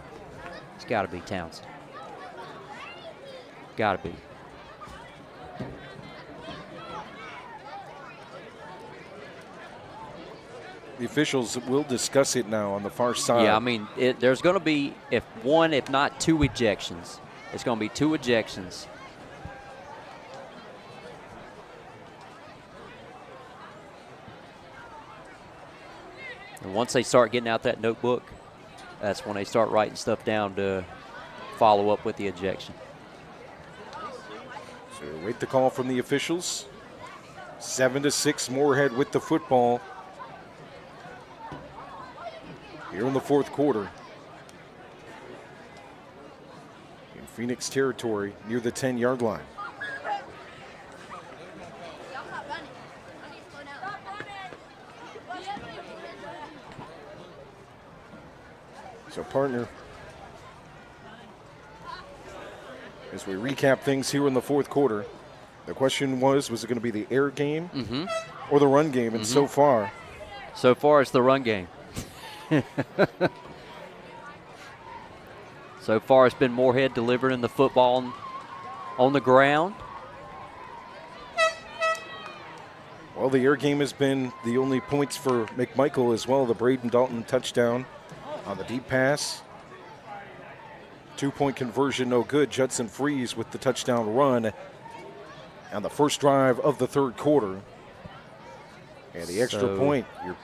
It's got to be Townsend. Got to be. The officials will discuss it now on the far side. Yeah, I mean, there's going to be, if not 2 ejections. It's going to be 2 ejections. And once they start getting out that notebook, that's when they start writing stuff down to follow up with the ejection. So wait the call from the officials. 7-6 Morehead with the football. Here in the 4th quarter. In Phoenix territory near the 10-yard line. So, partner, as we recap things here in the 4th quarter, the question was it going to be the air game or the run game? And so far it's the run game. So far it's been Morehead delivering the football on the ground. Well, the air game has been the only points for McMichael as well. The Braden Dalton touchdown on the deep pass. 2-point conversion, no good. Judson Freeze with the touchdown run on the first drive of the 3rd quarter. And the extra point, you're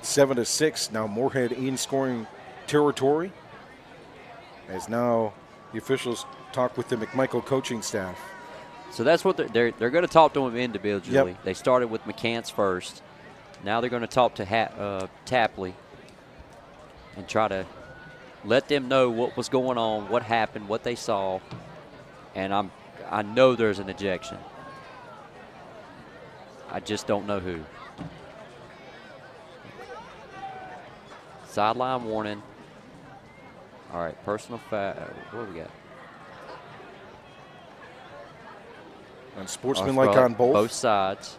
7-6. Now Morehead in scoring territory. As now the officials talk with the McMichael coaching staff. So that's what they're going to talk to him individually. Yep. They started with McCants first. Now they're going to talk to Tapley and try to let them know what was going on, what happened, what they saw. And I know there's an ejection. I just don't know who. Sideline warning. All right, personal foul. What do we got? Unsportsmanlike on both. Both sides.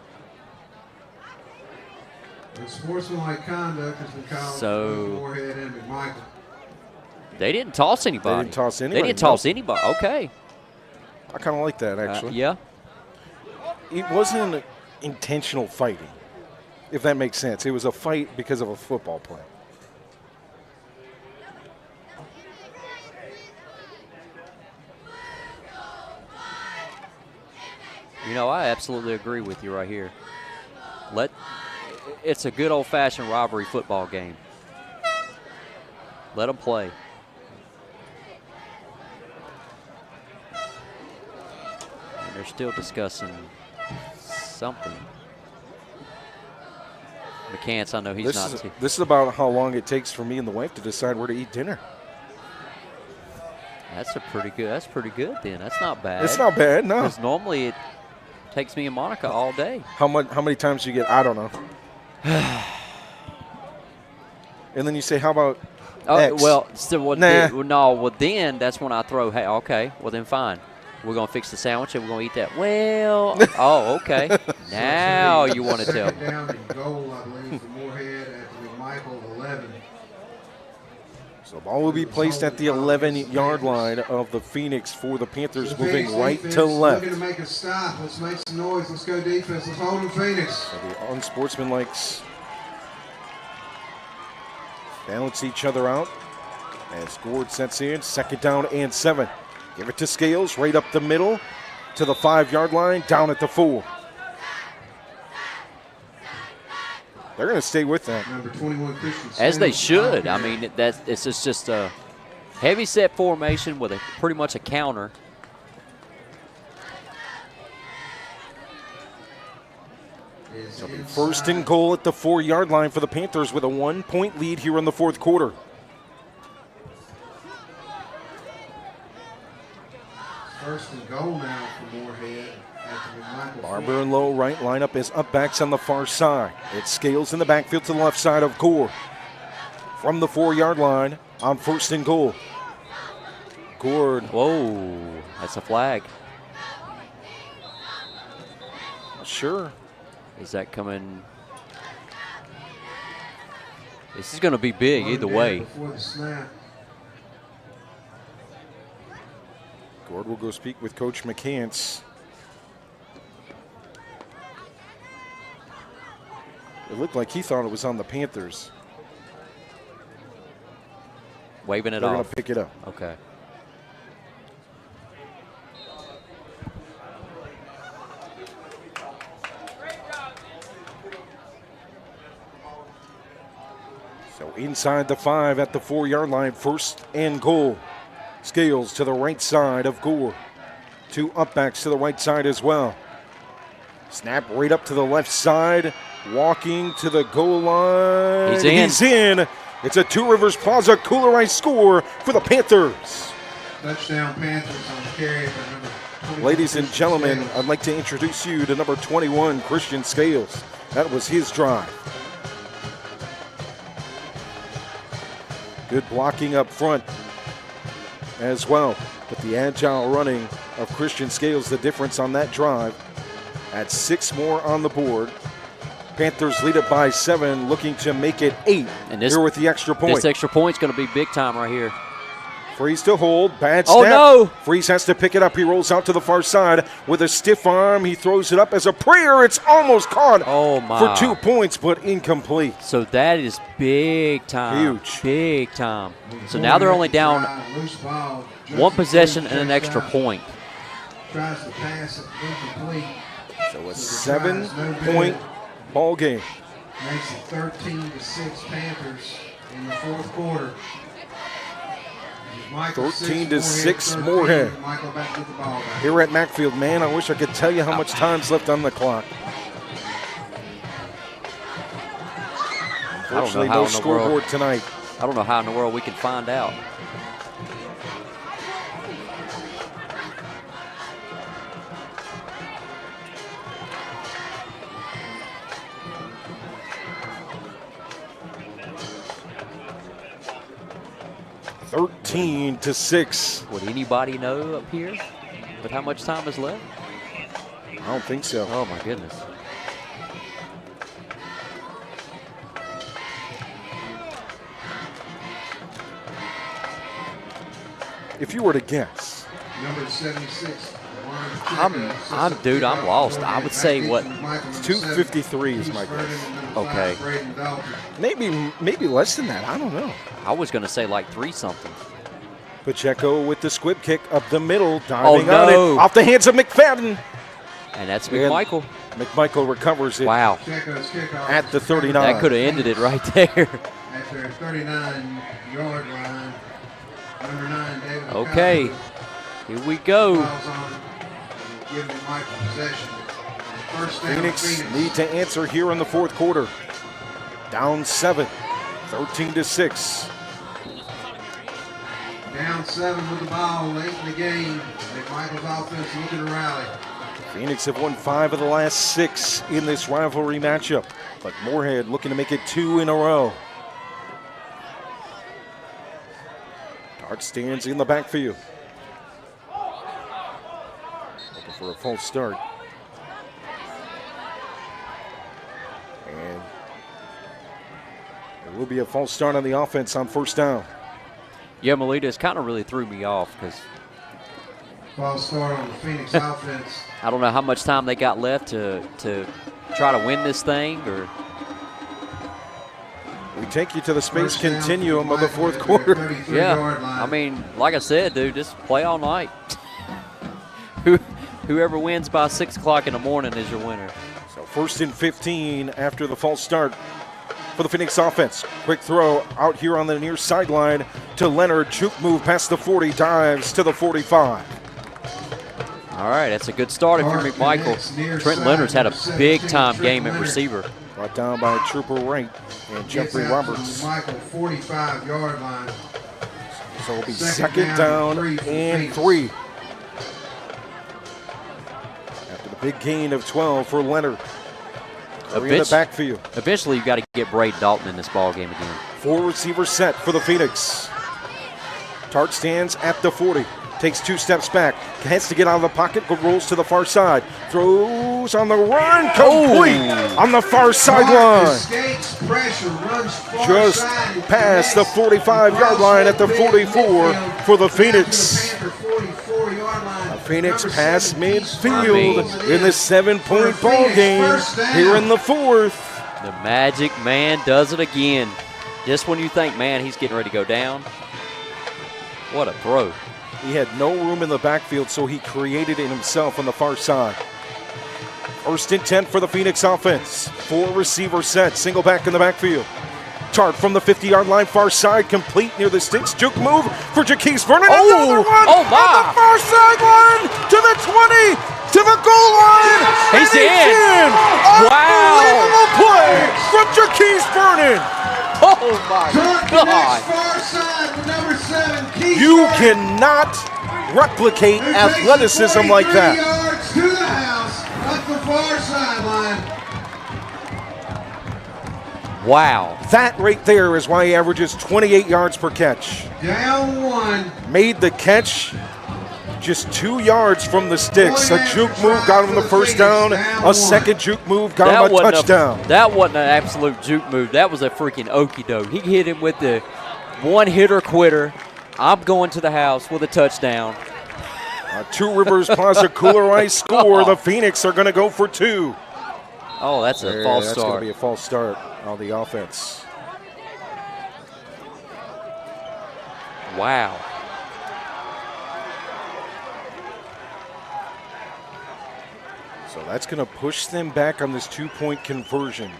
The sportsmanlike conduct has been called for Morehead and McMichael. They didn't toss anybody. They didn't toss anybody. They didn't toss anybody. Okay. I kind of like that, actually. Yeah. It wasn't intentional fighting, if that makes sense. It was a fight because of a football play. You know, I absolutely agree with you right here. It's a good old-fashioned rivalry football game. Let them play. And they're still discussing something. McCants, I know he's not. This is about how long it takes for me and the wife to decide where to eat dinner. That's pretty good then. That's not bad. It's not bad, no. Because normally it takes me and Monica all day. How many times do you get? I don't know. And then you say, how about X? Well, so Nah. then that's when I throw, hey, okay, well then fine. We're going to fix the sandwich and we're going to eat that. Well, oh, okay. Now you want to tell me. Down and goal, I believe, for Morehead at the McMichael 11. So the ball will be placed at the 11-yard line of the Phoenix for the Panthers, moving right to left. Looking to make a stop. Let's make some noise. Let's go defense. Let's hold them, Phoenix. So the unsportsmanlikes balance each other out as Gord sets in. 2nd down and 7. Give it to Scales, right up the middle to the 5-yard line, down at the 4. They're going to stay with that. Number 21, Christian. As they should. I mean, it's just a heavy set formation with pretty much a counter. So 1st and goal at the 4-yard line for the Panthers with a 1-point lead here in the 4th quarter. First and goal now for Morehead at the McMichael. Barber and Lowe right lineup as upbacks on the far side. It Scales in the backfield to the left side of Gore. From the 4-yard line on 1st and goal. Gord. Whoa, that's a flag. Sure. Is that coming? This is going to be big either way. Before the snap. Gord will go speak with Coach McCants. It looked like he thought it was on the Panthers. Waving it They're off. going to pick it up. Okay. So inside the 5 at the 4-yard line, 1st and goal. Scales to the right side of Gore. 2 upbacks to the right side as well. Snap right up to the left side. Walking to the goal line. He's in. It's a Two Rivers Plaza Kooler Ice score for the Panthers. Touchdown Panthers on the carry for number 21. Ladies and gentlemen, I'd like to introduce you to number 21, Christian Scales. That was his drive. Good blocking up front as well. But the agile running of Christian Scales, the difference on that drive. At 6 more on the board. Panthers lead it by 7, looking to make it 8 here with the extra point. This extra point's going to be big time right here. Freeze to hold, bad snap. Oh, no. Freeze has to pick it up. He rolls out to the far side with a stiff arm. He throws it up as a prayer. It's almost caught for 2 points, but incomplete. So that is big time. Huge. Big time. So now they're only down 1 possession and an extra point. Tries to pass it incomplete. So a 7-point ball game. Makes it 13-6 Panthers in the 4th quarter. 13-6 Morehead. Michael back with the ball back. Here at Macfield, man, I wish I could tell you how much time's left on the clock. Unfortunately, no scoreboard tonight. I don't know how in the world we can find out. Thirteen to 6. Would anybody know up here but how much time is left? I don't think so. Oh, my goodness. if you were to guess? Number 76. I'm lost. I would say what? 253 is my guess. Okay. Maybe less than that. I don't know. I was going to say like 3 something. Pacheco with the squib kick up the middle, diving no. on it, off the hands of McFadden. And that's McMichael. McMichael recovers it Wow. at the 39. That could have ended it right there. At their 39-yard line, number 9, David. Okay. Here we go. Giving Michael possession. First down, Phoenix need to answer here in the fourth quarter. Down 7, 13-6. Down 7 with the ball late in the game. McMichael's offense looking to rally. Phoenix have won 5 of the last 6 in this rivalry matchup, but Morehead looking to make it 2 in a row. Dart stands in the backfield. Looking for a false start. And there will be a false start on the offense on first down. Yeah, Melita's kind of really threw me off because False start on the Phoenix offense. I don't know how much time they got left to try to win this thing. Or we take you to the space continuum of the fourth quarter. Yeah, I mean, like I said, dude, just play all night. Whoever wins by 6 o'clock in the morning is your winner. So 1st and 15 after the false start for the Phoenix offense. Quick throw out here on the near sideline to Leonard. Juke move past the 40, dives to the 45. All right, that's a good start if you're McMichael. Trent Leonard's had a big-time game at receiver. Brought down by Trooper Wright and Jeffrey Roberts. McMichael, 45-yard line. So it'll be second down and 3. After the big gain of 12 for Leonard. In the backfield. Eventually, you got to get Braden Dalton in this ball game again. 4 receiver set for the Phoenix. Tart stands at the 40. Takes 2 steps back. Has to get out of the pocket, but rolls to the far side. Throws on the run. Complete on the far sideline. Escapes pressure, runs far Just side, past the 45-yard line at the 44 for the Phoenix. Phoenix past midfield in the 7-point ball game here in the fourth. The Magic Man does it again. Just when you think, man, he's getting ready to go down. What a throw. He had no room in the backfield, so he created it himself on the far side. 1st and 10 for the Phoenix offense. 4 receiver set, single back in the backfield. Tart from the 50-yard line, far side, complete near the sticks. Juke move for Jaquise Vernon. Another one oh my. on the far sideline to the 20, to the goal line. He's in. Unbelievable play from Jaquise Vernon. Oh my God. Far side with number 7, You cannot replicate athleticism like that. Yards to the house up the far sideline. Wow. That right there is why he averages 28 yards per catch. Down 1. Made the catch just 2 yards from the sticks. A juke move got him the first down. A second juke move got him a touchdown. That wasn't an absolute juke move. That was a freaking okie doke. He hit him with the one-hitter quitter. I'm going to the house with a touchdown. Two Rivers Plaza Kooler Ice score. The Phoenix are going to go for 2. Oh, that's a false That's start. going to be a false start on the offense. Wow. So that's going to push them back on this 2-point conversion.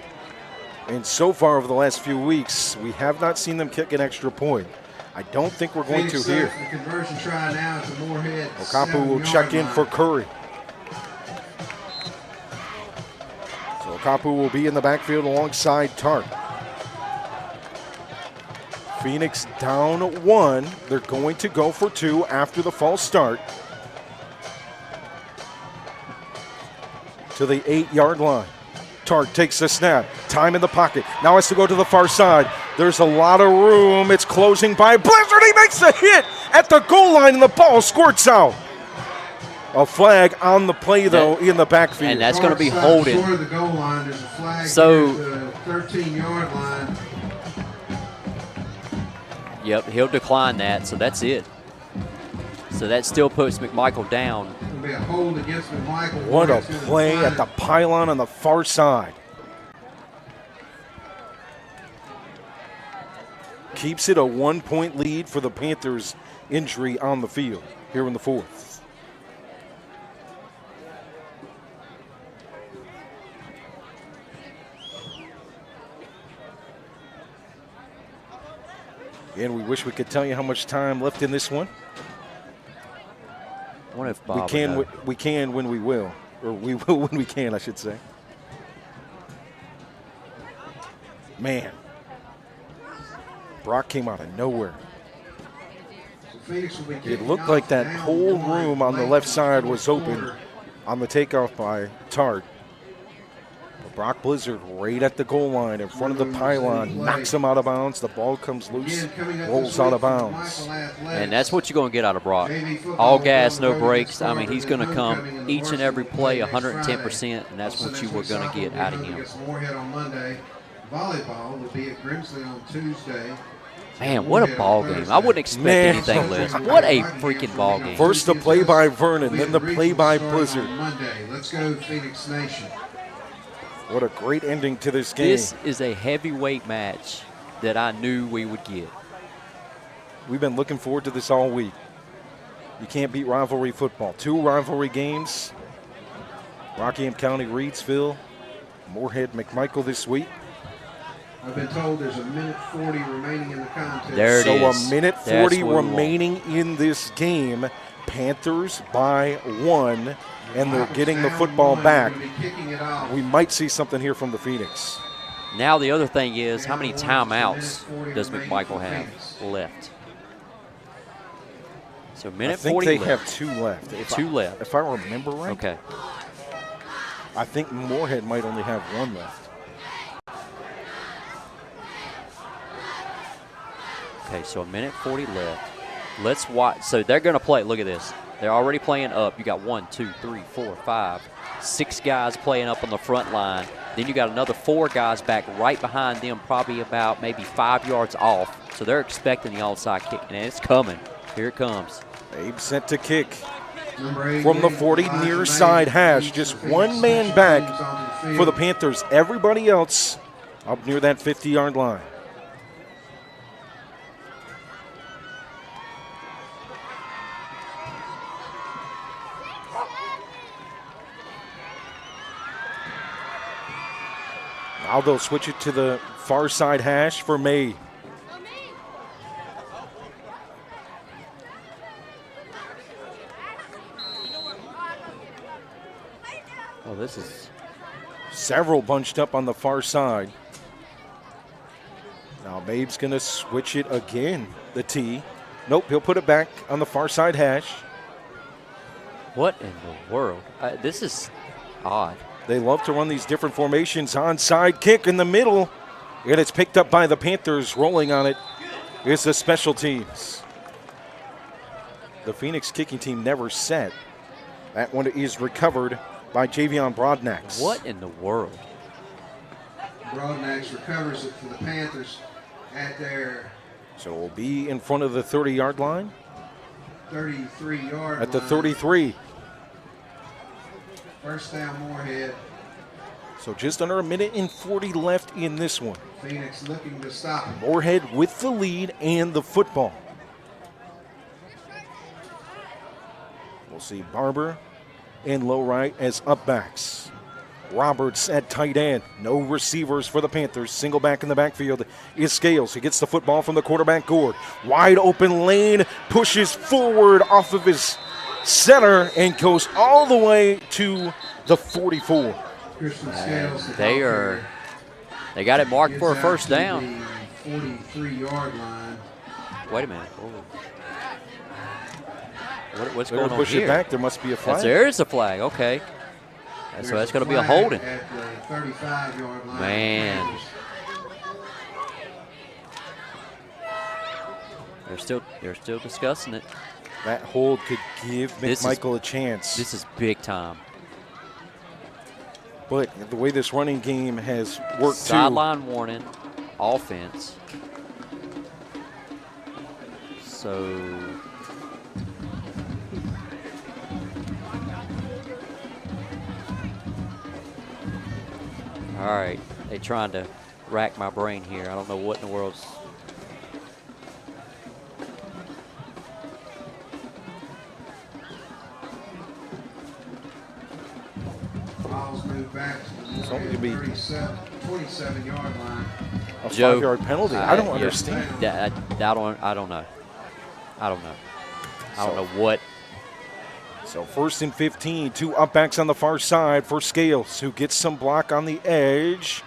And so far over the last few weeks, we have not seen them kick an extra point. I don't think we're going to here. The conversion try now to Morehead. Okapu will check in for Curry. So Okapu will be in the backfield alongside Tart. Phoenix down 1. They're going to go for 2 after the false start. To the 8-yard line. Tart takes the snap. Time in the pocket. Now has to go to the far side. There's a lot of room. It's closing by Blizzard. He makes the hit at the goal line, and the ball squirts out. A flag on the play, though, in the backfield. And that's going to be holding. Short of the goal line. There's a flag So, at the 13-yard line. Yep, he'll decline that, so that's it. So that still puts McMichael down. It'll be a hold against McMichael. What a Morehead's gonna play find at the pylon on the far side. Keeps it a 1-point lead for the Panthers. Injury on the field here in the fourth. And we wish we could tell you how much time left in this one. I wonder if Bob We can when we will. Or we will when we can, I should say. Man. Brock came out of nowhere. Phoenix will be It kicking looked off like that now. whole room on the Late left in the side fourth was open quarter. on the takeoff by Tart. But Brock Blizzard right at the goal line in front of the pylon, knocks him out of bounds. The ball comes loose, Again, coming up rolls this out week of from bounds. McMichael Athletics. And that's what you're going to get out of Brock. JV football All gas, will no go breaks. against I mean, he's going to Homecoming in come the each and every play next 110%, and that's Also what you next were week, going to soccer get will be out of home him. against Morehead on Monday. Volleyball will be at Grimsley on Tuesday. Man, what a ball game. I wouldn't expect Man. anything less. What a freaking ball game. First the play by Vernon, then the play by Blizzard. Monday. Let's go Phoenix Nation. What a great ending to this game. This is a heavyweight match that I knew we would get. We've been looking forward to this all week. You can't beat rivalry football. 2 rivalry games. Rockingham County, Reidsville, Morehead, McMichael this week. I've been told there's a minute 40 remaining in the contest. There it So is. a minute That's 40 what we want. remaining in this game. Panthers by 1, and they're getting the football back. We might see something here from the Phoenix. Now the other thing is, how many timeouts does McMichael have left? So minute I think 40 they left. have 2 left. Two left. If I remember right. Okay. I think Morehead might only have 1 left. Okay, so a minute 40 left. Let's watch. So they're going to play. Look at this. They're already playing up. You got 1, 2, 3, 4, 5, 6 guys playing up on the front line. Then you got another 4 guys back right behind them, probably about maybe 5 yards off. So they're expecting the onside kick, and it's coming. Here it comes. Abe sent to kick from the 40 near side hash. Just 1 man back for the Panthers. Everybody else up near that 50-yard line. Now they'll switch it to the far side hash for May. Oh, this is Several bunched up on the far side. Now Babe's going to switch it again, the T. Nope, he'll put it back on the far side hash. what in the world? This is odd. They love to run these different formations. Onside kick in the middle. And it's picked up by the Panthers. Rolling on it is the special teams. The Phoenix kicking team never set. That one is recovered by Javion Broadnax. What in the world? Broadnax recovers it for the Panthers at their So it will be in front of the 30-yard line 33-yard at the line. 33. First down, Morehead. So just under a minute and 40 left in this one. Phoenix looking to stop him. Morehead with the lead and the football. We'll see Barber and Lowright as upbacks. Roberts at tight end. No receivers for the Panthers. Single back in the backfield is Scales. He gets the football from the quarterback, Gord. Wide open lane, pushes forward off of his center and goes all the way to the 44. Christian Scales. the They ball are. carrier, They got it marked for a gets first out to down. the 43-yard line. Wait a minute. Oh. What's They're going going to on push here? it back. There must be a flag. There is a flag. Okay. So There's that's going to be a flag holding. At the 35-yard line. Man. They're still discussing it. That hold could give This is- McMichael a chance. This is big time. But the way this running game has worked too. Sideline warning, offense. So All right. They're trying to rack my brain here. I don't know what in the world's. Balls move back to the So it could be 27-yard line. a Joe, 5-yard penalty. I don't yeah, understand. I don't know. I don't know what. So 1st and 15, 2 up backs on the far side for Scales, who gets some block on the edge.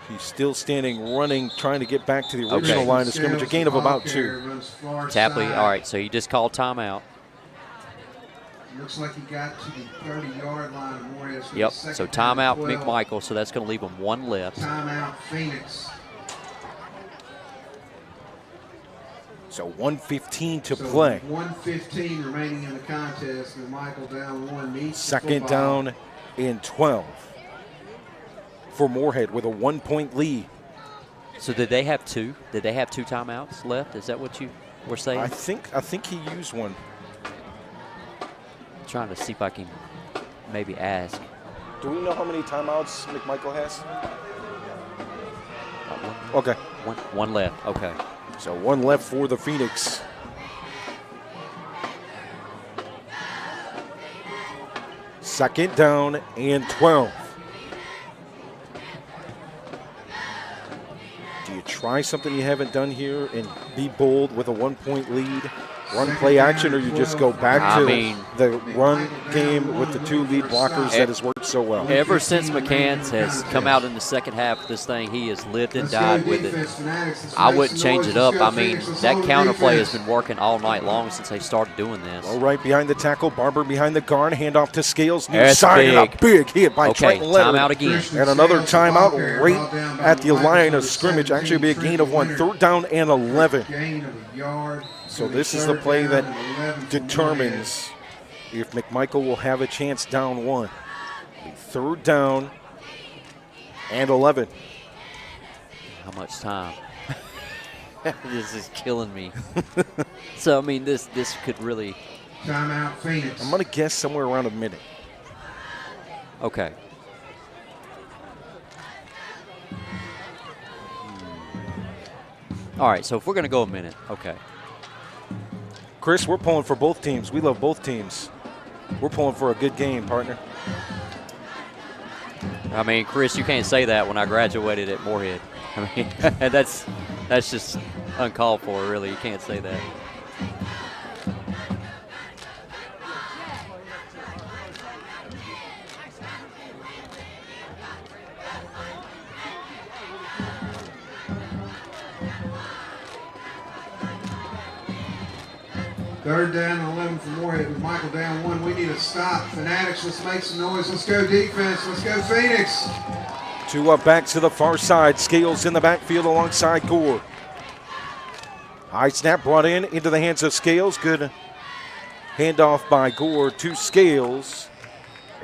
He's still standing, running, trying to get back to the original Okay. line of scrimmage. A gain of about 2. Tapley, all right, so you just called timeout. Looks like he got to the 30-yard line of Morehead. Yep, so timeout McMichael, so that's going to leave him 1 left. Timeout Phoenix. So 1:15 to So play. 1:15 remaining in the contest. McMichael down 1. Needs the 2nd football. down and 12 for Morehead with a 1-point lead. So did they have 2? Did they have 2 timeouts left? Is that what you were saying? I think he used one. Trying to see if I can maybe ask. Do we know how many timeouts McMichael has? One, Okay. one left. Okay. So 1 left for the Phoenix. Second down and 12. Do you try something you haven't done here and be bold with a 1-point lead? Run play action, or you just go back to the run game with the 2 lead blockers that has worked so well? Ever since McCants has come out in the second half of this thing, he has lived and died with it. I wouldn't change it up. I mean, that counterplay has been working all night long since they started doing this. All right, behind the tackle, Barber behind the guard, handoff to Scales, near That's side, and a big. big hit by Okay, Trenton Leonard. timeout again. And another timeout right at the line of scrimmage. Actually, be a gain of 1. 3rd down and 11. Gain of a yard. So this is the play that determines if McMichael will have a chance down 1. 3rd down and 11. How much time? This is killing me. So, I mean, this could really. Timeout Phoenix. I'm going to guess somewhere around a minute. Okay. All right, so if we're going to go a minute, okay. Chris, we're pulling for both teams. We love both teams. We're pulling for a good game, partner. I mean, Chris, you can't say that when I graduated at Morehead. I mean, that's just uncalled for, really. You can't say that. Third down and 11 for Morehead with Michael down 1. We need a stop. Fanatics, let's make some noise. Let's go defense. Let's go Phoenix. 2 up backs to the far side. Scales in the backfield alongside Gore. High snap brought into the hands of Scales. Good handoff by Gore to Scales.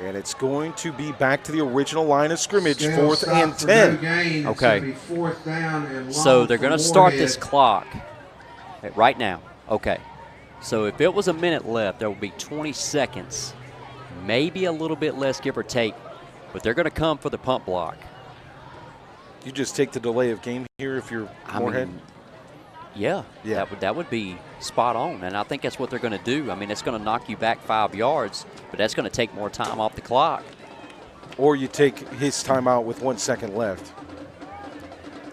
And it's going to be back to the original line of scrimmage, Scales 4th and stop for 10. no gain. It's Okay. gonna be 4th down and long So they're for going to start Morehead. this clock right now. Okay. So if it was a minute left, there will be 20 seconds, maybe a little bit less, give or take, but they're going to come for the pump block. You just take the delay of game here if you're Morehead? Yeah. That would be spot on, and I think that's what they're going to do. I mean, it's going to knock you back 5 yards, but that's going to take more time off the clock. Or you take his timeout with 1 second left.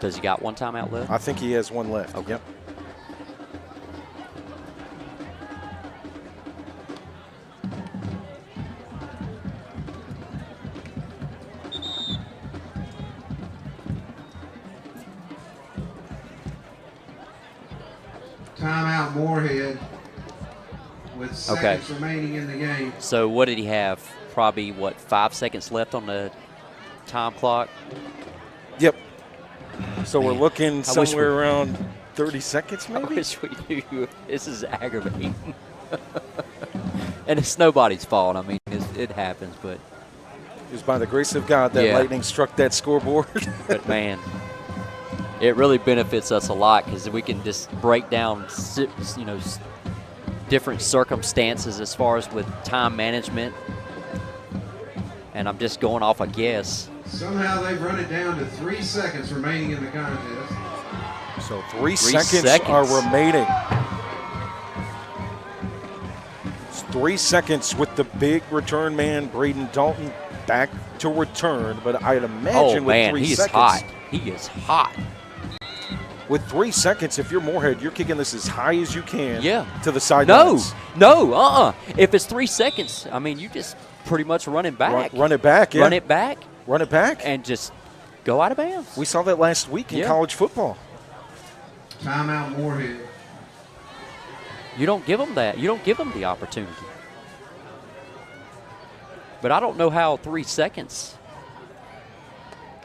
Does he got 1 timeout left? I think he has 1 left. Okay. Yep. Timeout Morehead with seconds remaining in the game. So what did he have? Probably, 5 seconds left on the time clock? Yep. So we're looking I wish somewhere around 30 seconds I maybe? wish we knew. This is aggravating. And it's nobody's fault. I mean, it happens, but It was by the grace of God that lightning struck that scoreboard. but man, it really benefits us a lot because we can just break down, different circumstances as far as with time management. And I'm just going off a guess. Somehow they've run it down to 3 seconds remaining in the contest. So 3 seconds are remaining. It's 3 seconds with the big return man, Braden Dalton, back to return. But I'd imagine with 3 seconds. Hot. He is hot. With 3 seconds, if you're Morehead, you're kicking this as high as you can to the No, sidelines. If it's 3 seconds, I mean, you just pretty much run it back. Run it back, yeah. Run it back. Run it back. And just go out of bounds. We saw that last week in college football. Timeout Morehead. You don't give them that. You don't give them the opportunity. But I don't know how 3 seconds,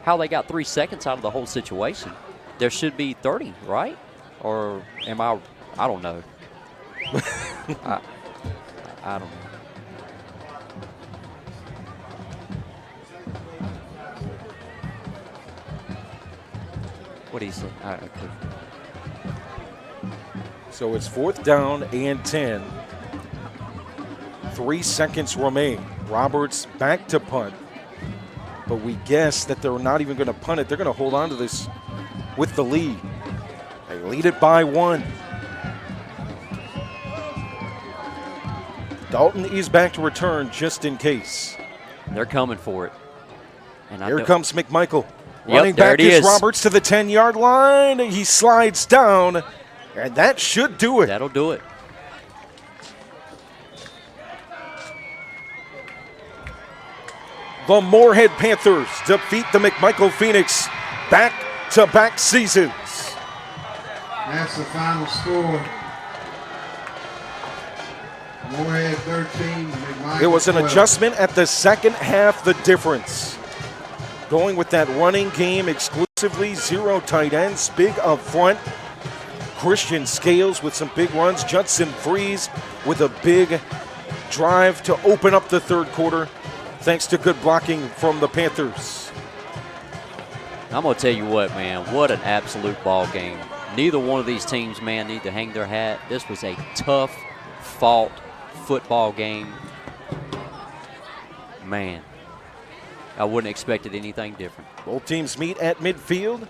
how they got 3 seconds out of the whole situation. There should be 30, right? Or am I don't know. I don't know. What do you say? So it's 4th down and 10. 3 seconds remain. Roberts back to punt. But we guess that they're not even going to punt it. They're going to hold on to this with the lead. They lead it by 1. Dalton is back to return just in case. They're coming for it. And Here comes McMichael. Yep, Running back is Roberts to the 10-yard line. He slides down, and that should do it. That'll do it. The Morehead Panthers defeat the McMichael Phoenix back-to-back seasons. That's the final score. Morehead 13, McMichael There was an 12. adjustment at the second half, the difference. Going with that running game exclusively, 0 tight ends, big up front. Christian Scales with some big runs. Judson Freeze with a big drive to open up the third quarter, thanks to good blocking from the Panthers. I'm going to tell you what, man, what an absolute ball game. Neither one of these teams, man, need to hang their hat. This was a tough, fought football game. Man, I wouldn't have expected anything different. Both teams meet at midfield.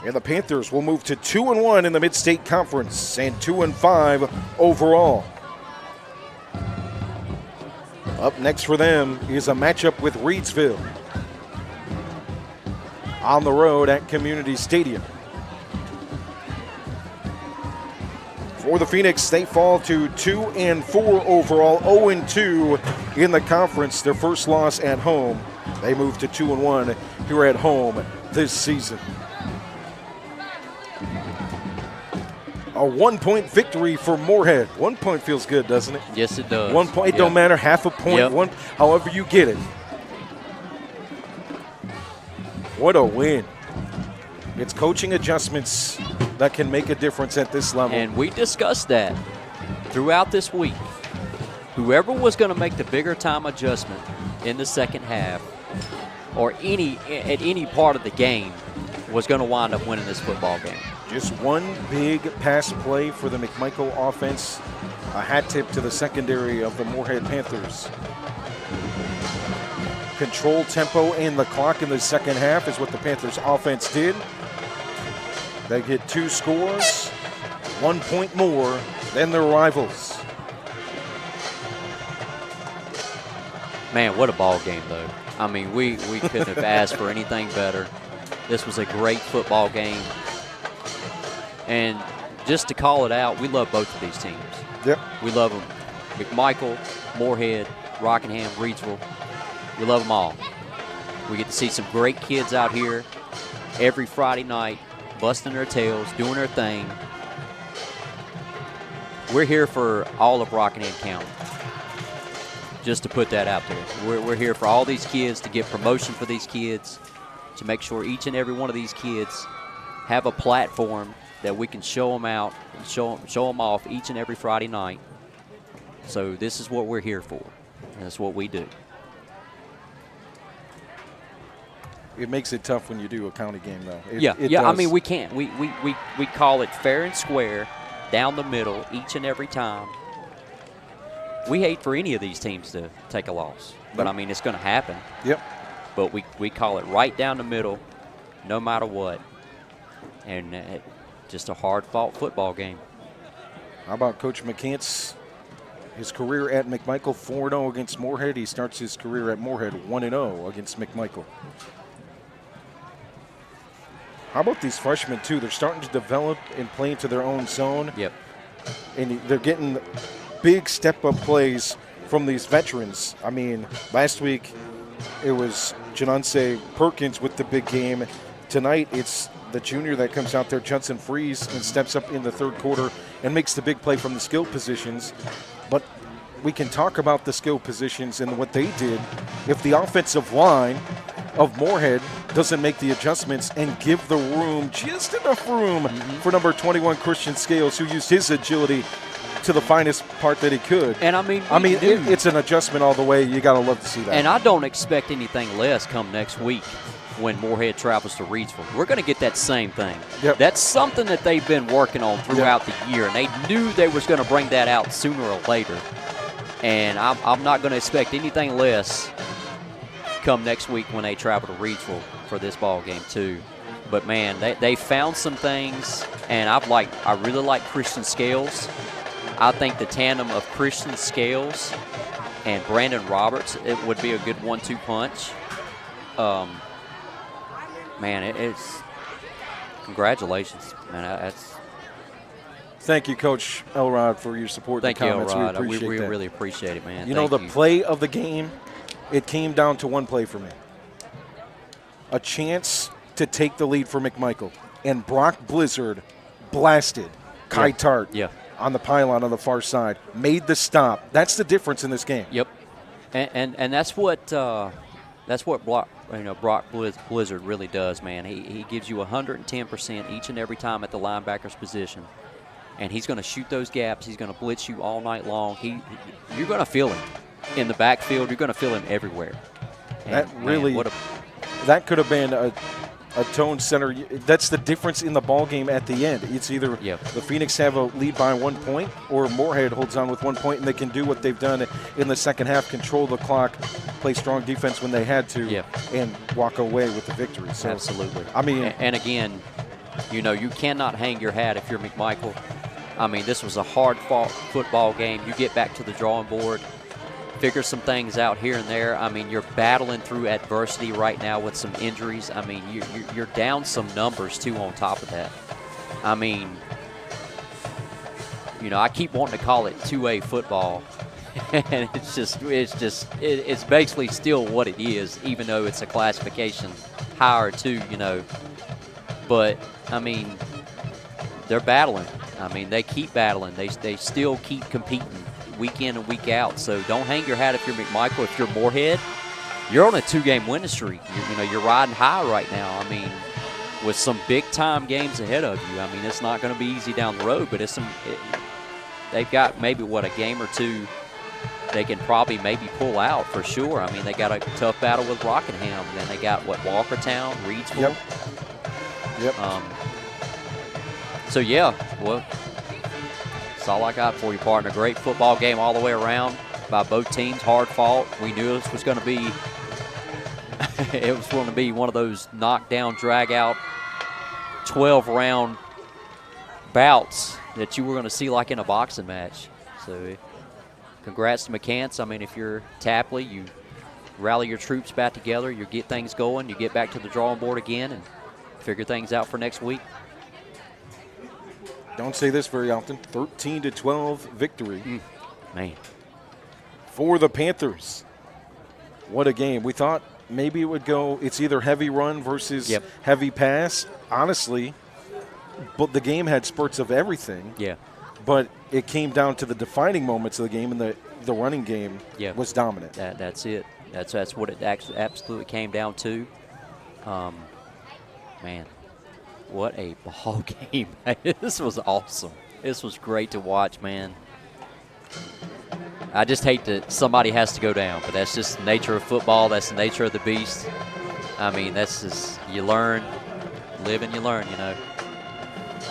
And the Panthers will move to 2-1 in the Mid-State Conference and 2-5 overall. Up next for them is a matchup with Reidsville on the road at Community Stadium. For the Phoenix, they fall to 2-4 overall, 0-2 in the conference. Their first loss at home. They move to 2-1 here at home this season. A 1-point victory for Morehead. 1 point feels good, doesn't it? Yes, it does. 1 point, it don't matter, half a point, one, however you get it. What a win. It's coaching adjustments that can make a difference at this level. And we discussed that throughout this week. Whoever was going to make the bigger time adjustment in the second half or at any part of the game was going to wind up winning this football game. Just one big pass play for the McMichael offense. A hat tip to the secondary of the Morehead Panthers. Control tempo and the clock in the second half is what the Panthers offense did. They get 2 scores, 1 point more than their rivals. Man, what a ball game, though. I mean, we couldn't have asked for anything better. This was a great football game. And just to call it out, we love both of these teams. Yep. We love them. McMichael, Morehead, Rockingham, Reidsville. We love them all. We get to see some great kids out here every Friday night, busting their tails, doing their thing. We're here for all of Rockingham County. Just to put that out there. We're here for all these kids, to get promotion for these kids, to make sure each and every one of these kids have a platform that we can show them out and show them off each and every Friday night. So this is what we're here for. And that's what we do. It makes it tough when you do a county game, though. It I does. mean, we can't. We call it fair and square, down the middle, each and every time. we hate for any of these teams to take a loss. But, I mean, it's going to happen. Yep. But we call it right down the middle, no matter what. And just a hard-fought football game. How about Coach McCants? His career at McMichael, 4-0 against Morehead. He starts his career at Morehead 1-0 against McMichael. How about these freshmen, too? They're starting to develop and play into their own zone. Yep. And they're getting big step-up plays from these veterans. I mean, last week it was Janonce Perkins with the big game. Tonight it's the junior that comes out there, Judson Freeze, and steps up in the third quarter and makes the big play from the skill positions. But we can talk about the skill positions and what they did if the offensive line of Morehead doesn't make the adjustments and give the room, just enough room, for number 21 Christian Scales, who used his agility to the finest part that he could. And I mean, it's an adjustment all the way. You got to love to see that. And I don't expect anything less come next week when Morehead travels to Reidsville. We're going to get that same thing. Yep. That's something that they've been working on throughout the year, and they knew they was going to bring that out sooner or later. And I'm not going to expect anything less come next week when they travel to Reidsville for this ball game too. But man, they found some things, and I really like Christian Scales. I think the tandem of Christian Scales and Brandon Roberts, it would be a good 1-2 punch. Man, it's congratulations, man. Thank you, Coach Elrod, for your support. Thank and you, comments. Elrod. We appreciate we that. really appreciate it, man. You know, the play of the game, it came down to one play for me. A chance to take the lead for McMichael. And Brock Blizzard blasted Kai Tart on the pylon on the far side. Made the stop. That's the difference in this game. Yep. And that's what Brock Blizzard really does, man. He gives you 110% each and every time at the linebacker's position. And he's going to shoot those gaps. He's going to blitz you all night long. You're going to feel him in the backfield. You're going to feel him everywhere. And that could have been a tone center. That's the difference in the ball game at the end. It's either the Phoenix have a lead by 1 point or Morehead holds on with 1 point, and they can do what they've done in the second half, control the clock, play strong defense when they had to, and walk away with the victory. So, absolutely. I mean, and again, you cannot hang your hat if you're McMichael. I mean, this was a hard-fought football game. You get back to the drawing board, figure some things out here and there. I mean, you're battling through adversity right now with some injuries. I mean, you're down some numbers, too, on top of that. I mean, I keep wanting to call it 2A football, and it's basically still what it is, even though it's a classification higher, too, But, I mean, they're battling. I mean, they keep battling. They still keep competing week in and week out. So don't hang your hat if you're McMichael. If you're Morehead, you're on a 2-game winning streak. You're riding high right now. I mean, with some big-time games ahead of you. I mean, it's not going to be easy down the road, but they've got maybe, a game or two they can probably maybe pull out for sure. I mean, they got a tough battle with Rockingham. Then they got, Walkertown, Reidsville. Yep. So, well, that's all I got for you, partner. Great football game all the way around by both teams. Hard fought. We knew this was going to be one of those knockdown, drag out, 12-round bouts that you were going to see like in a boxing match. So, congrats to McCants. I mean, if you're Tapley, you rally your troops back together, you get things going, you get back to the drawing board again, and figure things out for next week. Don't say this very often. 13-12 victory. Man. For the Panthers. What a game. We thought maybe it would go, it's either heavy run versus heavy pass. Honestly, but the game had spurts of everything. Yeah. But it came down to the defining moments of the game, and the running game was dominant. That's it. That's what it absolutely came down to. Man. What a ball game. This was awesome. This was great to watch, man. I just hate that somebody has to go down, but that's just the nature of football. That's the nature of the beast. I mean, that's just, you learn, live and you learn,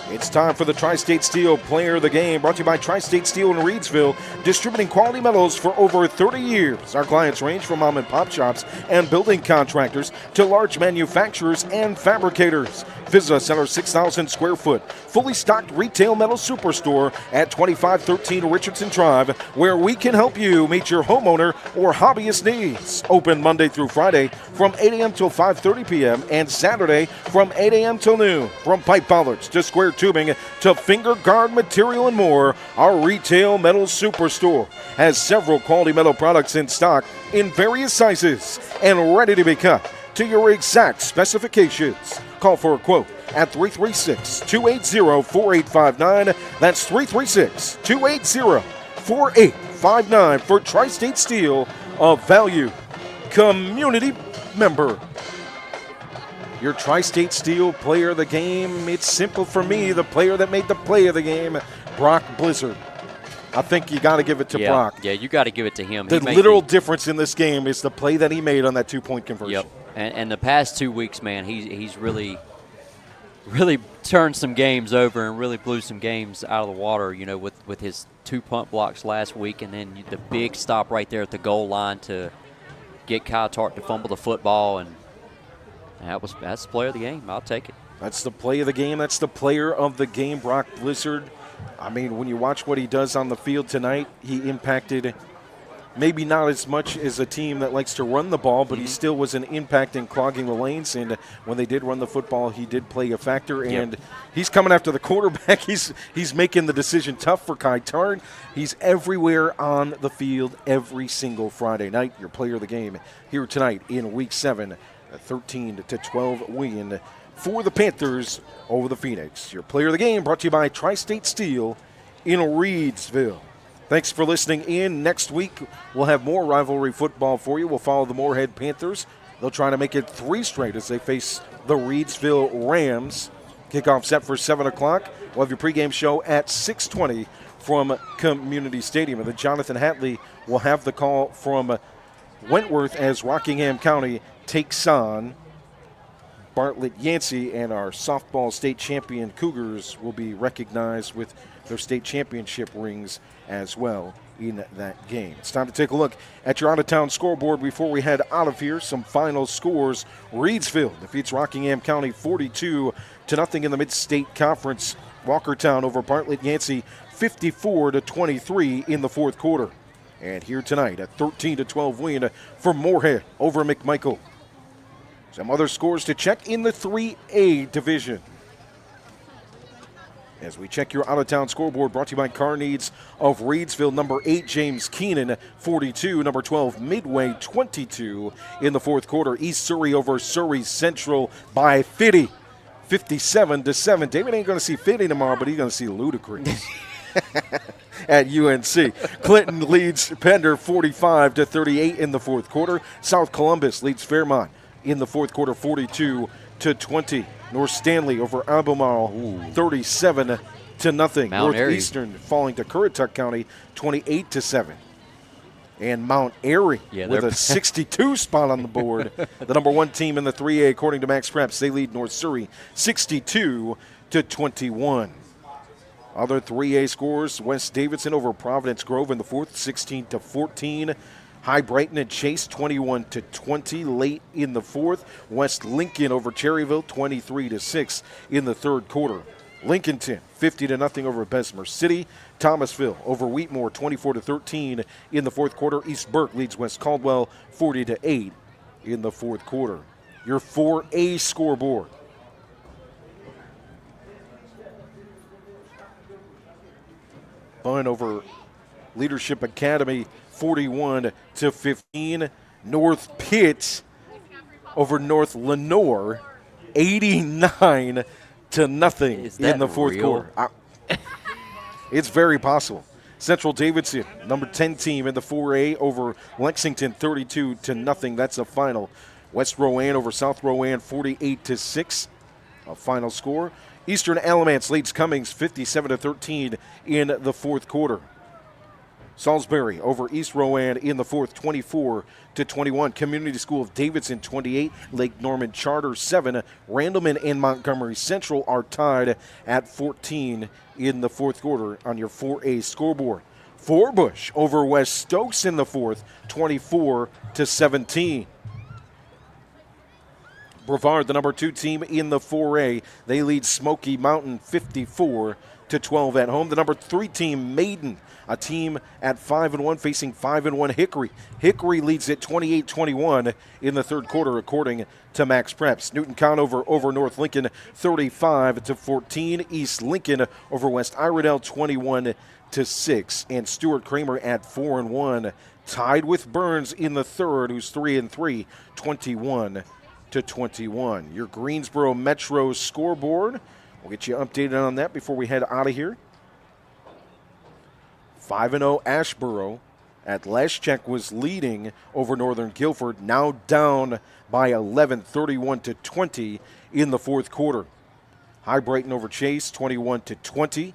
It's time for the Tri-State Steel Player of the Game, brought to you by Tri-State Steel in Reidsville, distributing quality metals for over 30 years. Our clients range from mom and pop shops and building contractors to large manufacturers and fabricators. Visit us at our 6,000 square foot, fully stocked retail metal superstore at 2513 Richardson Drive, where we can help you meet your homeowner or hobbyist needs. Open Monday through Friday from 8 a.m. till 5:30 p.m. and Saturday from 8 a.m. till noon. From pipe bollards to square tubing to finger guard material and more, our retail metal superstore has several quality metal products in stock in various sizes and ready to be cut to your exact specifications. Call for a quote at 336-280-4859. That's 336-280-4859 for Tri-State Steel, a valued community member. Your Tri-State Steel Player of the Game, it's simple for me, the player that made the play of the game, Brock Blizzard. I think you got to give it to Brock. Yeah, you got to give it to him. The literal difference in this game is the play that he made on that two-point conversion. Yep. And the past 2 weeks, man, he's really turned some games over and really blew some games out of the water, you know, with his 2 punt blocks last week, and then the big stop right there at the goal line to get Kyle Tart to fumble the football, and that's the player of the game. I'll take it. That's the play of the game. That's the player of the game, Brock Blizzard. I mean, when you watch what he does on the field tonight, he impacted maybe not as much as a team that likes to run the ball, but he still was an impact in clogging the lanes. And when they did run the football, he did play a factor. And he's coming after the quarterback. He's making the decision tough for Kai Tart. He's everywhere on the field every single Friday night. Your player of the game here tonight in Week 7, a 13-12 win for the Panthers over the Phoenix. Your player of the game brought to you by Tri-State Steel in Reidsville. Thanks for listening in. Next week, we'll have more rivalry football for you. We'll follow the Morehead Panthers. They'll try to make it 3 straight as they face the Reidsville Rams. Kickoff set for 7 o'clock. We'll have your pregame show at 6:20 from Community Stadium. And then Jonathan Hatley will have the call from Wentworth as Rockingham County takes on Bartlett Yancey, and our softball state champion Cougars will be recognized with their state championship rings as well in that game. It's time to take a look at your out-of-town scoreboard before we head out of here. Some final scores. Reidsville defeats Rockingham County 42-0 in the Mid-State Conference. Walkertown over Bartlett Yancey 54-23 in the fourth quarter. And here tonight, a 13-12 win for Morehead over McMichael. Some other scores to check in the 3A division. As we check your out-of-town scoreboard, brought to you by Car Needs of Reidsville. Number 8, James Keenan, 42. Number 12, Midway, 22 in the fourth quarter. East Surrey over Surrey Central by 50, 57-7. David ain't going to see 50 tomorrow, but he's going to see ludicrous at UNC. Clinton leads Pender 45-38 in the fourth quarter. South Columbus leads Fairmont in the fourth quarter 42-20. North Stanley over Albemarle 37-0. Northeastern falling to Currituck County 28-7. And Mount Airy with a 62 spot on the board. The number 1 team in the 3A according to Max Preps. They lead North Surrey 62-21. Other 3A scores, West Davidson over Providence Grove in the fourth 16-14. High Brighton and Chase 21-20 late in the fourth. West Lincoln over Cherryville 23-6 in the third quarter. Lincolnton 50-0 over Bessemer City. Thomasville over Wheatmore 24-13 in the fourth quarter. East Burke leads West Caldwell 40-8 in the fourth quarter. Your 4A scoreboard. Bun over Leadership Academy 41-15. North Pitt over North Lenore 89-0 in the fourth quarter. It's very possible. Central Davidson, number 10 team in the 4A over Lexington 32-0. That's a final. West Rowan over South Rowan 48-6. A final score. Eastern Alamance leads Cummings 57-13 in the fourth quarter. Salisbury over East Rowan in the fourth, 24-21. Community School of Davidson 28, Lake Norman Charter 7. Randleman and Montgomery Central are tied at 14 in the fourth quarter on your 4A scoreboard. Forbush over West Stokes in the fourth, 24-17. Brevard, the number 2 team in the 4A, they lead Smoky Mountain 54-12 at home. The number 3 team, Mayodan, a team at 5-1 facing 5-1 Hickory. Hickory leads at 28-21 in the third quarter, according to Max Preps. Newton Conover over North Lincoln 35-14. East Lincoln over West Iredell 21-6. And Stuart Kramer at 4-1, tied with Burns in the third, who's 3-3, 21-21. Your Greensboro Metro scoreboard. We'll get you updated on that before we head out of here. 5-0 Ashboro at last check was leading over Northern Guilford, now down by 11, 31-20 in the fourth quarter. High Brighton over Chase, 21-20.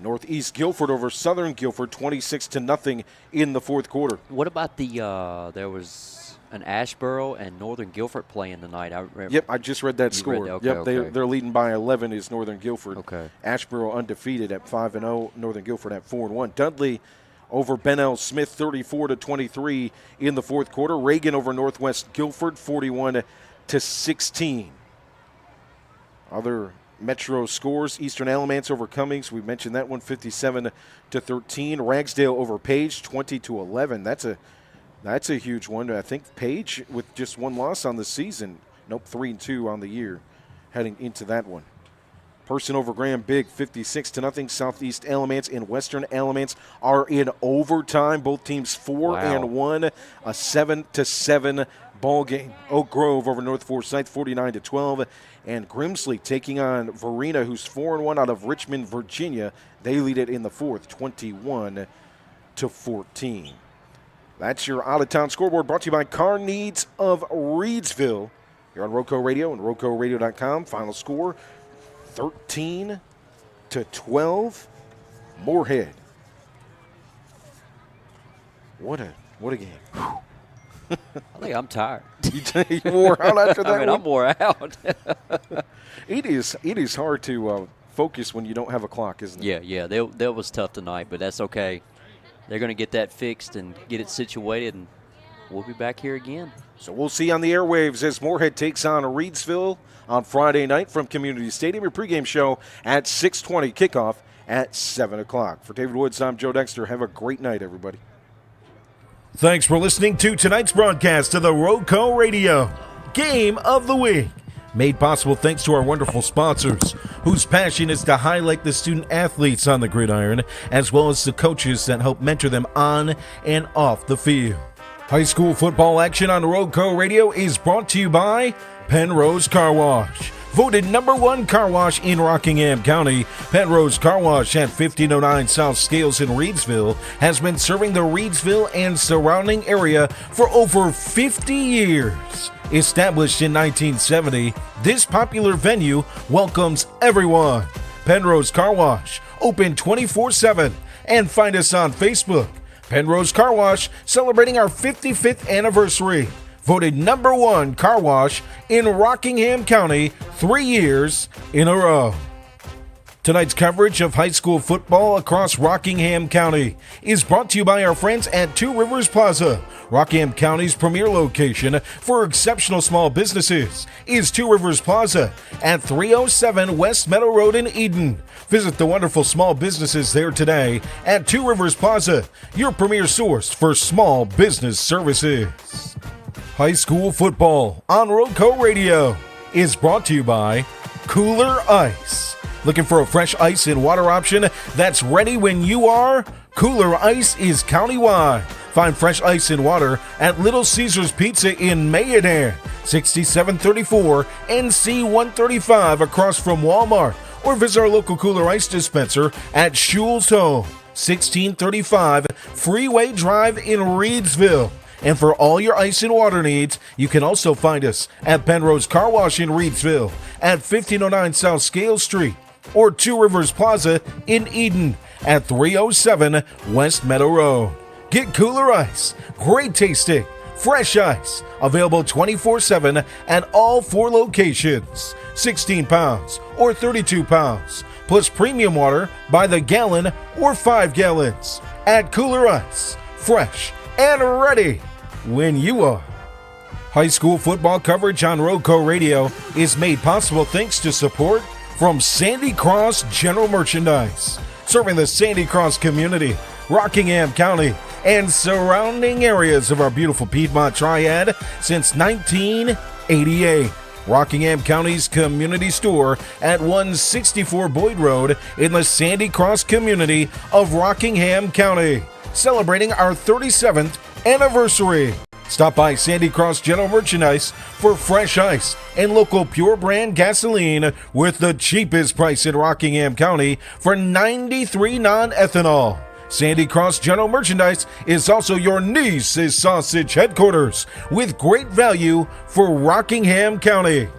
Northeast Guilford over Southern Guilford, 26-0 in the fourth quarter. What about there was an Ashboro and Northern Guilford playing tonight? Yep, I just read that score. Okay. They're leading by 11 is Northern Guilford. Okay. Ashboro undefeated at 5-0, Northern Guilford at 4-1. Dudley over Ben L. Smith, 34-23 in the fourth quarter. Reagan over Northwest Guilford, 41-16. Other Metro scores: Eastern Alamance over Cummings. We mentioned that one, 57-13. Ragsdale over Page, 20-11. That's a huge one. I think Page with just one loss on the season. Nope, 3-2 on the year heading into that one. Person over Graham Big, 56-0. Southeast Alamance and Western Alamance are in overtime. Both teams 4-1, a 7-7 ball game. Oak Grove over North Forsyth, 49-12. And Grimsley taking on Varina, who's 4-1 out of Richmond, Virginia. They lead it in the fourth, 21-14. That's your out-of-town scoreboard, brought to you by Car Needs of Reidsville. You're on RoCo Radio and RoCoRadio.com. Final score, 13-12, Morehead. What a game. I think I'm tired. You wore out after that one? I'm wore out. It is hard to focus when you don't have a clock, isn't it? Yeah. That was tough tonight, but that's okay. They're going to get that fixed and get it situated, and we'll be back here again. So we'll see on the airwaves as Morehead takes on Reidsville on Friday night from Community Stadium. Your pregame show at 6:20, kickoff at 7 o'clock. For David Woods, I'm Joe Dexter. Have a great night, everybody. Thanks for listening to tonight's broadcast of the RoCo Radio Game of the Week. Made possible thanks to our wonderful sponsors, whose passion is to highlight the student athletes on the gridiron, as well as the coaches that help mentor them on and off the field. High school football action on RoCo Radio is brought to you by Penrose Car Wash. Voted #1 car wash in Rockingham County, Penrose Car Wash at 1509 South Scales in Reidsville has been serving the Reidsville and surrounding area for over 50 years. Established in 1970, this popular venue welcomes everyone. Penrose Car Wash, open 24/7, and find us on Facebook. Penrose Car Wash, celebrating our 55th anniversary. Voted #1 car wash in Rockingham County 3 years in a row. Tonight's coverage of high school football across Rockingham County is brought to you by our friends at Two Rivers Plaza. Rockingham County's premier location for exceptional small businesses is Two Rivers Plaza at 307 West Meadow Road in Eden. Visit the wonderful small businesses there today at Two Rivers Plaza, your premier source for small business services. High school football on RoCo Radio is brought to you by Kooler Ice. Looking for a fresh ice and water option that's ready when you are? Kooler Ice is countywide. Find fresh ice and water at Little Caesars Pizza in Mayodan, 6734 NC 135 across from Walmart. Or visit our local Kooler Ice dispenser at Schul's Home, 1635 Freeway Drive in Reidsville. And for all your ice and water needs, you can also find us at Penrose Car Wash in Reidsville at 1509 South Scales Street, or Two Rivers Plaza in Eden at 307 West Meadow Road. Get Kooler Ice, great tasting, fresh ice, available 24/7 at all 4 locations. 16 pounds or 32 pounds, plus premium water by the gallon or 5 gallons. At Kooler Ice, fresh and ready when you are. High school football coverage on RoCo Radio is made possible thanks to support from Sandy Cross General Merchandise, serving the Sandy Cross community, Rockingham County, and surrounding areas of our beautiful Piedmont Triad since 1988. Rockingham County's community store at 164 Boyd Road in the Sandy Cross community of Rockingham County, celebrating our 37th anniversary. Stop by Sandy Cross General Merchandise for fresh ice and local pure brand gasoline with the cheapest price in Rockingham County for 93 non-ethanol. Sandy Cross General Merchandise is also your niece's sausage headquarters with great value for Rockingham County.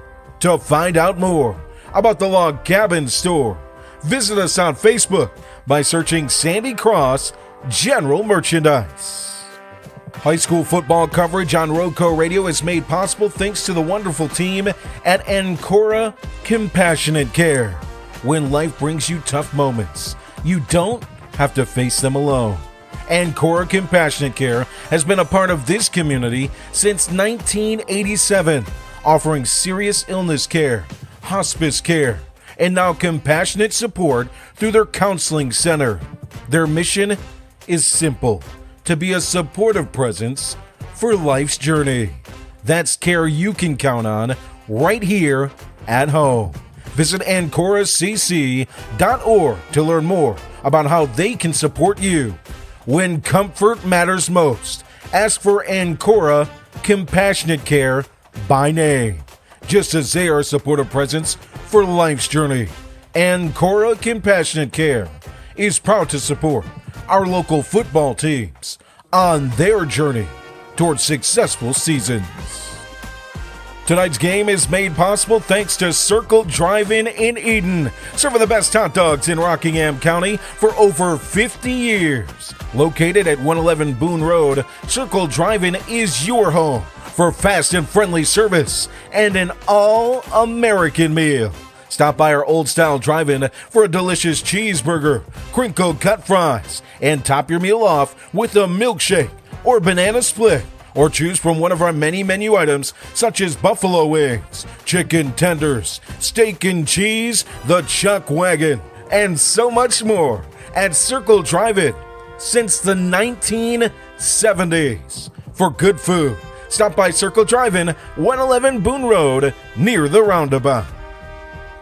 To find out more about the Log Cabin Store, visit us on Facebook by searching Sandy Cross General Merchandise. High school football coverage on RoCo Radio is made possible thanks to the wonderful team at Ancora Compassionate Care. When life brings you tough moments, you don't have to face them alone. Ancora Compassionate Care has been a part of this community since 1987, offering serious illness care, hospice care, and now compassionate support through their counseling center. Their mission is simple: to be a supportive presence for life's journey. That's care you can count on right here at home. Visit AncoraCC.org to learn more about how they can support you. When comfort matters most, ask for Ancora Compassionate Care by name, just as they are a supportive presence for life's journey. Ancora Compassionate Care is proud to support our local football teams on their journey towards successful seasons. Tonight's game is made possible thanks to Circle Drive-In in Eden, serving the best hot dogs in Rockingham County for over 50 years. Located at 111 Boone Road, Circle Drive-In is your home for fast and friendly service and an all-American meal. Stop by our old-style drive-in for a delicious cheeseburger, crinkle-cut fries, and top your meal off with a milkshake or banana split. Or choose from one of our many menu items such as buffalo wings, chicken tenders, steak and cheese, the chuck wagon, and so much more at Circle Drive-In since the 1970s. For good food, stop by Circle Drive-In, 111 Boone Road, near the roundabout.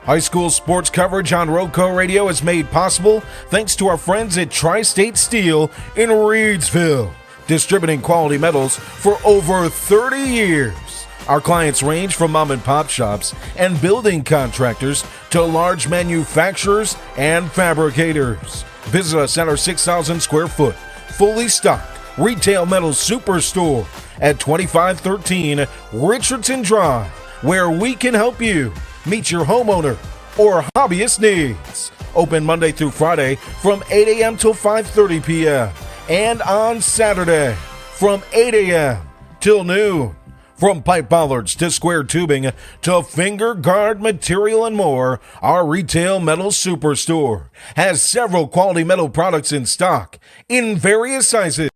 High school sports coverage on RoCo Radio is made possible thanks to our friends at Tri-State Steel in Reidsville, distributing quality metals for over 30 years. Our clients range from mom and pop shops and building contractors to large manufacturers and fabricators. Visit us at our 6,000 square foot, fully stocked retail metal superstore at 2513 Richardson Drive, where we can help you meet your homeowner or hobbyist needs. Open Monday through Friday from 8 a.m. till 5:30 p.m. and on Saturday from 8 a.m. till noon. From pipe bollards to square tubing to finger guard material and more, our retail metal superstore has several quality metal products in stock in various sizes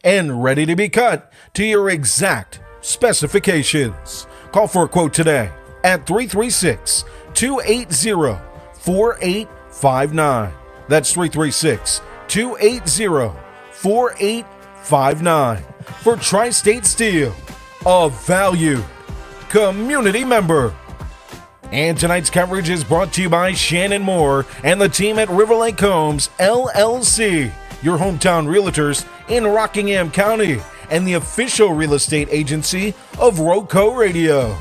and ready to be cut to your exact specifications. Call for a quote today at 336-280-4859. That's 336-280-4859 for Tri-State Steel, a valued community member. And tonight's coverage is brought to you by Shannon Moore and the team at River Lake Homes, LLC, your hometown realtors in Rockingham County and the official real estate agency of RoCo Radio.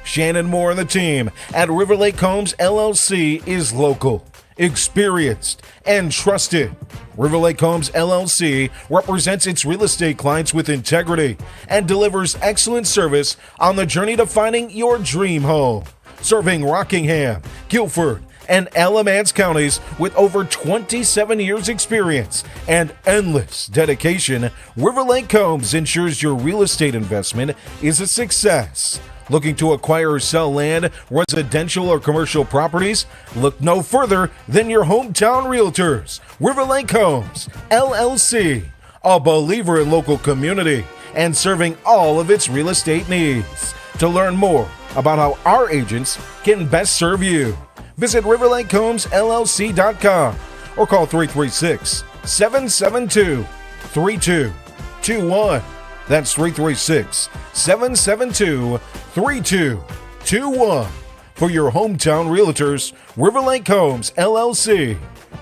Shannon Moore and the team at River Lake Homes, LLC is local, experienced, and trusted. River Lake Homes LLC represents its real estate clients with integrity and delivers excellent service on the journey to finding your dream home. Serving Rockingham, Guilford, and Alamance counties with over 27 years experience and endless dedication, River Lake Homes ensures your real estate investment is a success. Looking to acquire or sell land, residential or commercial properties? Look no further than your hometown realtors, River Lake Homes, LLC, a believer in local community and serving all of its real estate needs. To learn more about how our agents can best serve you, visit riverlakehomesllc.com or call 336-772-3221. That's 336-772-3221 for your hometown realtors, River Lake Homes, LLC.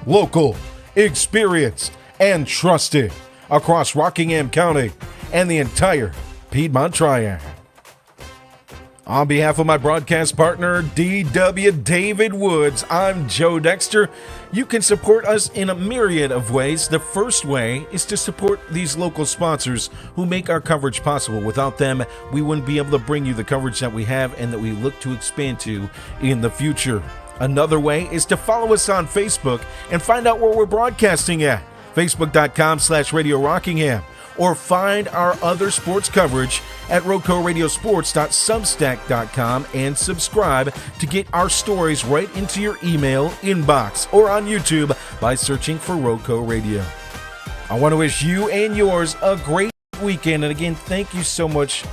Local, experienced, and trusted across Rockingham County and the entire Piedmont Triad. On behalf of my broadcast partner, D.W. David Woods, I'm Joe Dexter. You can support us in a myriad of ways. The first way is to support these local sponsors who make our coverage possible. Without them, we wouldn't be able to bring you the coverage that we have and that we look to expand to in the future. Another way is to follow us on Facebook and find out where we're broadcasting at. Facebook.com/Radio Rockingham. Or find our other sports coverage at RoCoRadioSports.substack.com and subscribe to get our stories right into your email inbox or on YouTube by searching for RoCo Radio. I want to wish you and yours a great weekend. And again, thank you so much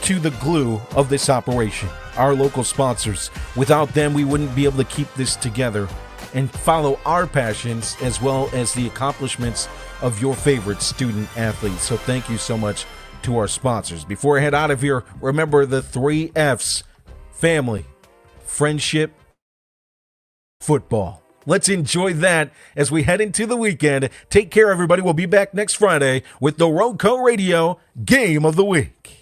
to the glue of this operation, our local sponsors. Without them, we wouldn't be able to keep this together and follow our passions as well as the accomplishments of your favorite student athletes. So thank you so much to our sponsors. Before I head out of here, remember the 3 F's: family, friendship, football. Let's enjoy that as we head into the weekend. Take care, everybody. We'll be back next Friday with the RoCo Radio Game of the Week.